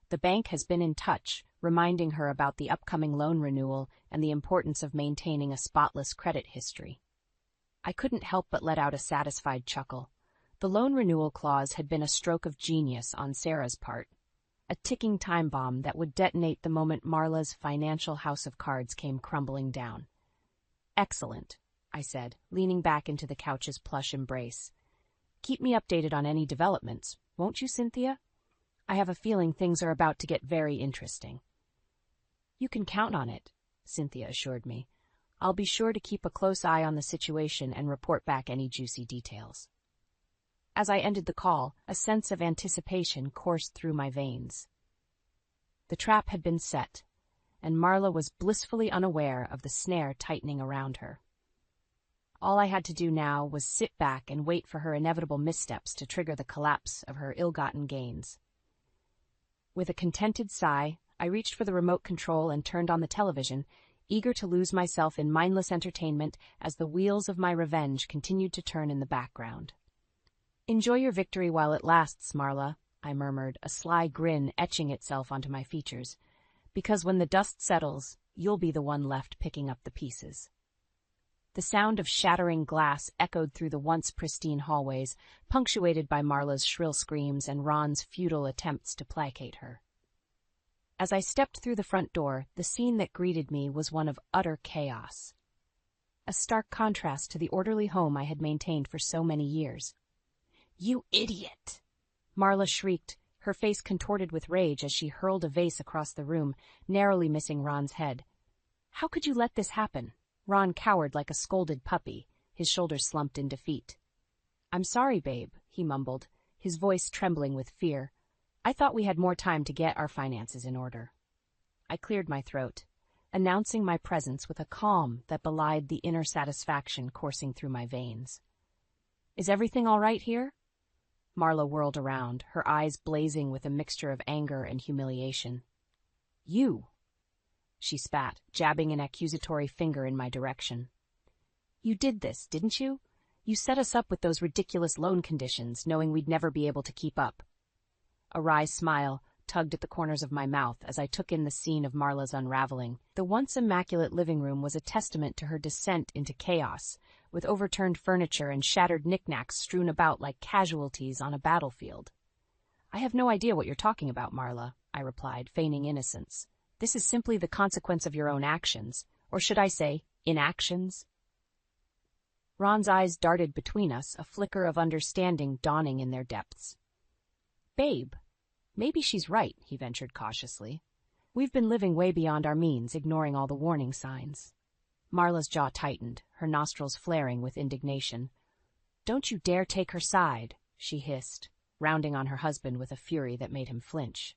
The bank has been in touch, reminding her about the upcoming loan renewal and the importance of maintaining a spotless credit history." I couldn't help but let out a satisfied chuckle. The loan renewal clause had been a stroke of genius on Sarah's part, a ticking time bomb that would detonate the moment Marla's financial house of cards came crumbling down. "Excellent," I said, leaning back into the couch's plush embrace. "Keep me updated on any developments, won't you, Cynthia? I have a feeling things are about to get very interesting." "You can count on it," Cynthia assured me. "I'll be sure to keep a close eye on the situation and report back any juicy details." As I ended the call, a sense of anticipation coursed through my veins. The trap had been set, and Marla was blissfully unaware of the snare tightening around her. All I had to do now was sit back and wait for her inevitable missteps to trigger the collapse of her ill-gotten gains. With a contented sigh, I reached for the remote control and turned on the television, eager to lose myself in mindless entertainment as the wheels of my revenge continued to turn in the background. "Enjoy your victory while it lasts, Marla," I murmured, a sly grin etching itself onto my features, "because when the dust settles, you'll be the one left picking up the pieces." The sound of shattering glass echoed through the once pristine hallways, punctuated by Marla's shrill screams and Ron's futile attempts to placate her. As I stepped through the front door, the scene that greeted me was one of utter chaos. A stark contrast to the orderly home I had maintained for so many years. "You idiot!" Marla shrieked, her face contorted with rage as she hurled a vase across the room, narrowly missing Ron's head. "How could you let this happen?" Ron cowered like a scolded puppy, his shoulders slumped in defeat. "I'm sorry, babe," he mumbled, his voice trembling with fear. "I thought we had more time to get our finances in order." I cleared my throat, announcing my presence with a calm that belied the inner satisfaction coursing through my veins. "Is everything all right here?" Marla whirled around, her eyes blazing with a mixture of anger and humiliation. "You!" she spat, jabbing an accusatory finger in my direction. "You did this, didn't you? You set us up with those ridiculous loan conditions, knowing we'd never be able to keep up. A wry smile tugged at the corners of my mouth as I took in the scene of Marla's unraveling. The once immaculate living room was a testament to her descent into chaos, with overturned furniture and shattered knickknacks strewn about like casualties on a battlefield. "I have no idea what you're talking about, Marla," I replied, feigning innocence. "This is simply the consequence of your own actions, or should I say, inactions?" Ron's eyes darted between us, a flicker of understanding dawning in their depths. "Babe, maybe she's right," he ventured cautiously. "We've been living way beyond our means, ignoring all the warning signs." Marla's jaw tightened, her nostrils flaring with indignation. "Don't you dare take her side," she hissed, rounding on her husband with a fury that made him flinch.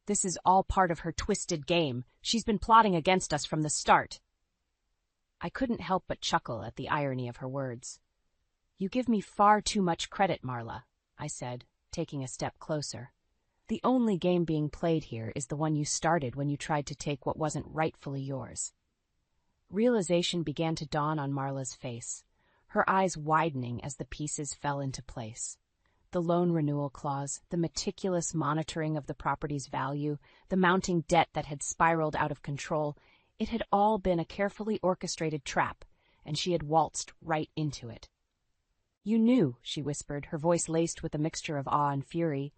"This is all part of her twisted game. She's been plotting against us from the start." I couldn't help but chuckle at the irony of her words. "You give me far too much credit, Marla," I said, taking a step closer. "The only game being played here is the one you started when you tried to take what wasn't rightfully yours." Realization began to dawn on Marla's face, her eyes widening as the pieces fell into place. The loan renewal clause, the meticulous monitoring of the property's value, the mounting debt that had spiraled out of control, it had all been a carefully orchestrated trap, and she had waltzed right into it. "You knew," she whispered, her voice laced with a mixture of awe and fury.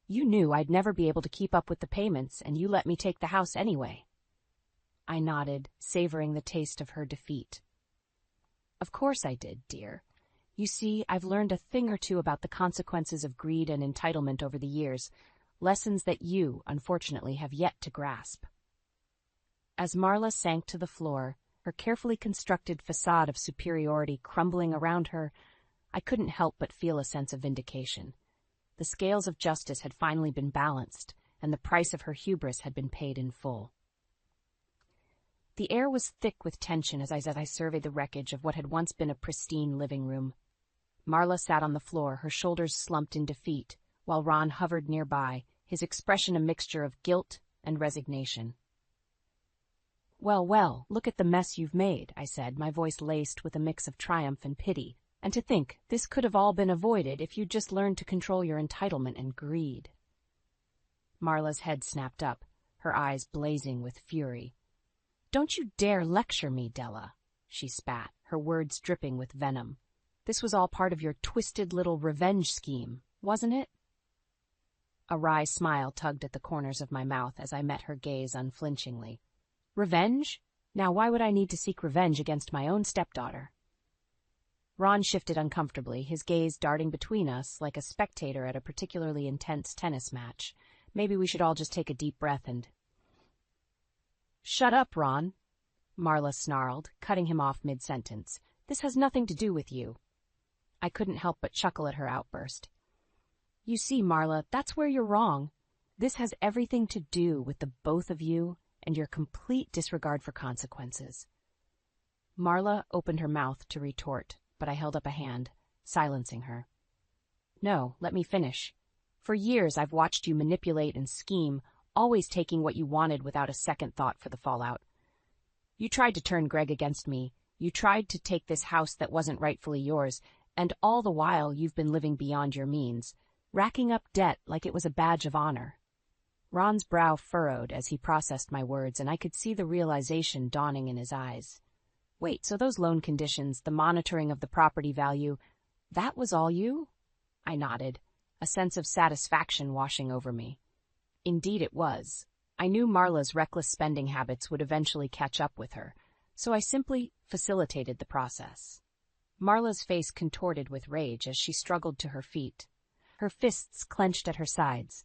"You knew I'd never be able to keep up with the payments, and you let me take the house anyway." I nodded, savoring the taste of her defeat. "Of course I did, dear. You see, I've learned a thing or two about the consequences of greed and entitlement over the years, lessons that you, unfortunately, have yet to grasp." As Marla sank to the floor, her carefully constructed facade of superiority crumbling around her, I couldn't help but feel a sense of vindication. The scales of justice had finally been balanced, and the price of her hubris had been paid in full. The air was thick with tension as I surveyed the wreckage of what had once been a pristine living room. Marla sat on the floor, her shoulders slumped in defeat, while Ron hovered nearby, his expression a mixture of guilt and resignation. "Well, well, look at the mess you've made," I said, my voice laced with a mix of triumph and pity. "And to think, this could have all been avoided if you'd just learned to control your entitlement and greed." Marla's head snapped up, her eyes blazing with fury. "Don't you dare lecture me, Della," she spat, her words dripping with venom. "This was all part of your twisted little revenge scheme, wasn't it?" A wry smile tugged at the corners of my mouth as I met her gaze unflinchingly. "Revenge? Now why would I need to seek revenge against my own stepdaughter?" Ron shifted uncomfortably, his gaze darting between us like a spectator at a particularly intense tennis match. Maybe we should all just take a deep breath and... "Shut up, Ron," Marla snarled, cutting him off mid-sentence. "This has nothing to do with you." I couldn't help but chuckle at her outburst. "You see, Marla, that's where you're wrong. This has everything to do with the both of you and your complete disregard for consequences." Marla opened her mouth to retort, but I held up a hand, silencing her. "No, let me finish. For years I've watched you manipulate and scheme, always taking what you wanted without a second thought for the fallout. You tried to turn Greg against me, you tried to take this house that wasn't rightfully yours, and all the while you've been living beyond your means, racking up debt like it was a badge of honor." Ron's brow furrowed as he processed my words, and I could see the realization dawning in his eyes. "Wait, so those loan conditions, the monitoring of the property value, that was all you?" I nodded, a sense of satisfaction washing over me. Indeed it was. I knew Marla's reckless spending habits would eventually catch up with her, so I simply facilitated the process. Marla's face contorted with rage as she struggled to her feet. Her fists clenched at her sides.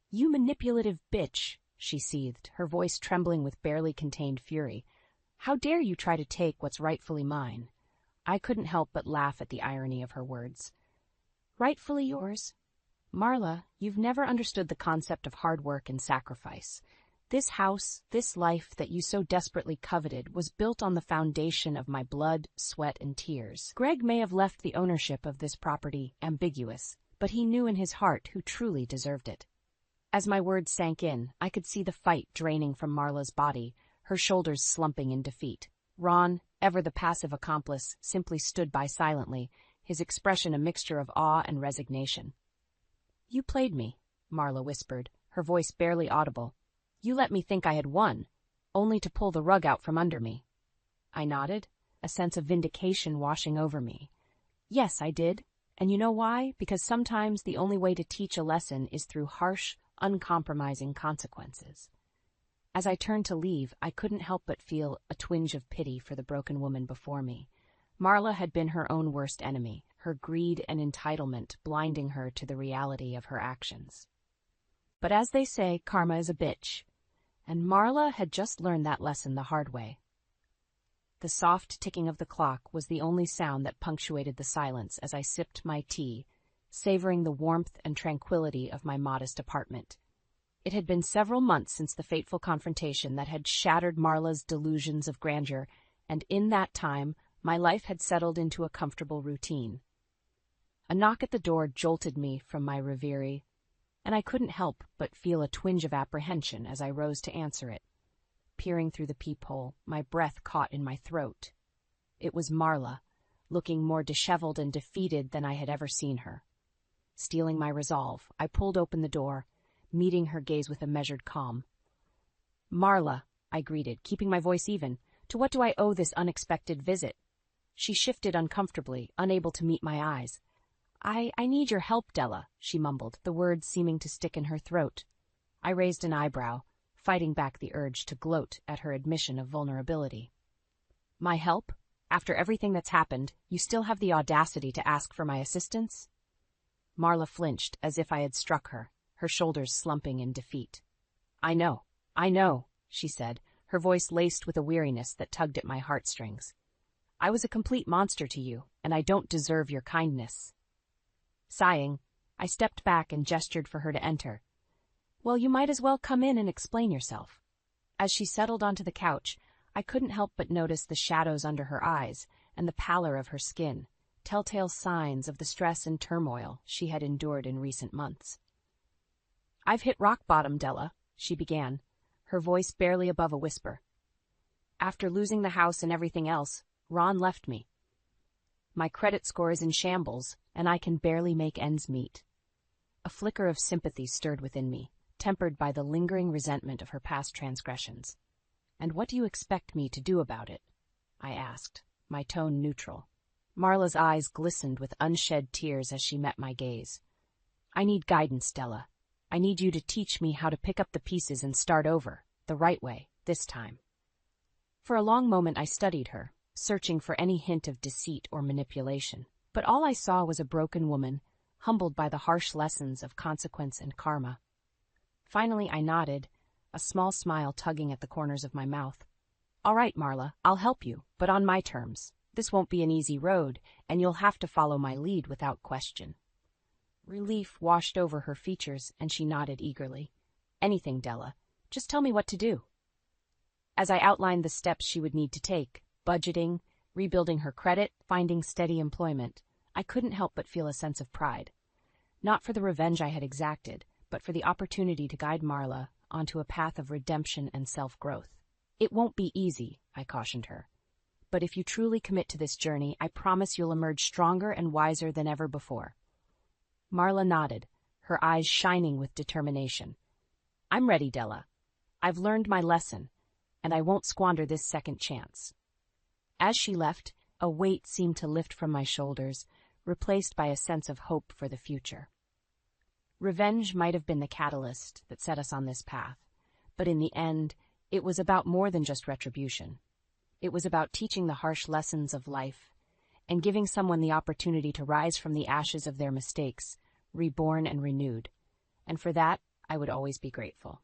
"You manipulative bitch," she seethed, her voice trembling with barely contained fury. "How dare you try to take what's rightfully mine?" I couldn't help but laugh at the irony of her words. "Rightfully yours? Marla, you've never understood the concept of hard work and sacrifice. This house, this life that you so desperately coveted, was built on the foundation of my blood, sweat, and tears. Greg may have left the ownership of this property ambiguous, but he knew in his heart who truly deserved it." As my words sank in, I could see the fight draining from Marla's body, her shoulders slumping in defeat. Ron, ever the passive accomplice, simply stood by silently, his expression a mixture of awe and resignation. "You played me," Marla whispered, her voice barely audible. "You let me think I had won, only to pull the rug out from under me." I nodded, a sense of vindication washing over me. "Yes, I did. And you know why? Because sometimes the only way to teach a lesson is through harsh, uncompromising consequences." As I turned to leave, I couldn't help but feel a twinge of pity for the broken woman before me. Marla had been her own worst enemy, her greed and entitlement blinding her to the reality of her actions. But as they say, karma is a bitch, and Marla had just learned that lesson the hard way. The soft ticking of the clock was the only sound that punctuated the silence as I sipped my tea, savoring the warmth and tranquility of my modest apartment. It had been several months since the fateful confrontation that had shattered Marla's delusions of grandeur, and in that time my life had settled into a comfortable routine. A knock at the door jolted me from my reverie, and I couldn't help but feel a twinge of apprehension as I rose to answer it. Peering through the peephole, my breath caught in my throat. It was Marla, looking more disheveled and defeated than I had ever seen her. Steeling my resolve, I pulled open the door, meeting her gaze with a measured calm. "Marla," I greeted, keeping my voice even, "to what do I owe this unexpected visit?" She shifted uncomfortably, unable to meet my eyes. I need your help, Della," she mumbled, the words seeming to stick in her throat. I raised an eyebrow, fighting back the urge to gloat at her admission of vulnerability. "My help? After everything that's happened, you still have the audacity to ask for my assistance?" Marla flinched as if I had struck her, her shoulders slumping in defeat. I know, she said, her voice laced with a weariness that tugged at my heartstrings. "I was a complete monster to you, and I don't deserve your kindness." Sighing, I stepped back and gestured for her to enter. "Well, you might as well come in and explain yourself." As she settled onto the couch, I couldn't help but notice the shadows under her eyes and the pallor of her skin, telltale signs of the stress and turmoil she had endured in recent months. "I've hit rock bottom, Della," she began, her voice barely above a whisper. "After losing the house and everything else, Ron left me. My credit score is in shambles, and I can barely make ends meet." A flicker of sympathy stirred within me, tempered by the lingering resentment of her past transgressions. "And what do you expect me to do about it?" I asked, my tone neutral. Marla's eyes glistened with unshed tears as she met my gaze. "I need guidance, Della. I need you to teach me how to pick up the pieces and start over, the right way, this time." For a long moment I studied her, searching for any hint of deceit or manipulation, but all I saw was a broken woman, humbled by the harsh lessons of consequence and karma. Finally I nodded, a small smile tugging at the corners of my mouth. "All right, Marla, I'll help you, but on my terms. This won't be an easy road, and you'll have to follow my lead without question." Relief washed over her features, and she nodded eagerly. "Anything, Della. Just tell me what to do." As I outlined the steps she would need to take, budgeting, rebuilding her credit, finding steady employment, I couldn't help but feel a sense of pride. Not for the revenge I had exacted, but for the opportunity to guide Marla onto a path of redemption and self-growth. "It won't be easy," I cautioned her. "But if you truly commit to this journey, I promise you'll emerge stronger and wiser than ever before." Marla nodded, her eyes shining with determination. "I'm ready, Della. I've learned my lesson, and I won't squander this second chance." As she left, a weight seemed to lift from my shoulders, replaced by a sense of hope for the future. Revenge might have been the catalyst that set us on this path, but in the end, it was about more than just retribution. It was about teaching the harsh lessons of life and giving someone the opportunity to rise from the ashes of their mistakes, reborn and renewed. And for that, I would always be grateful.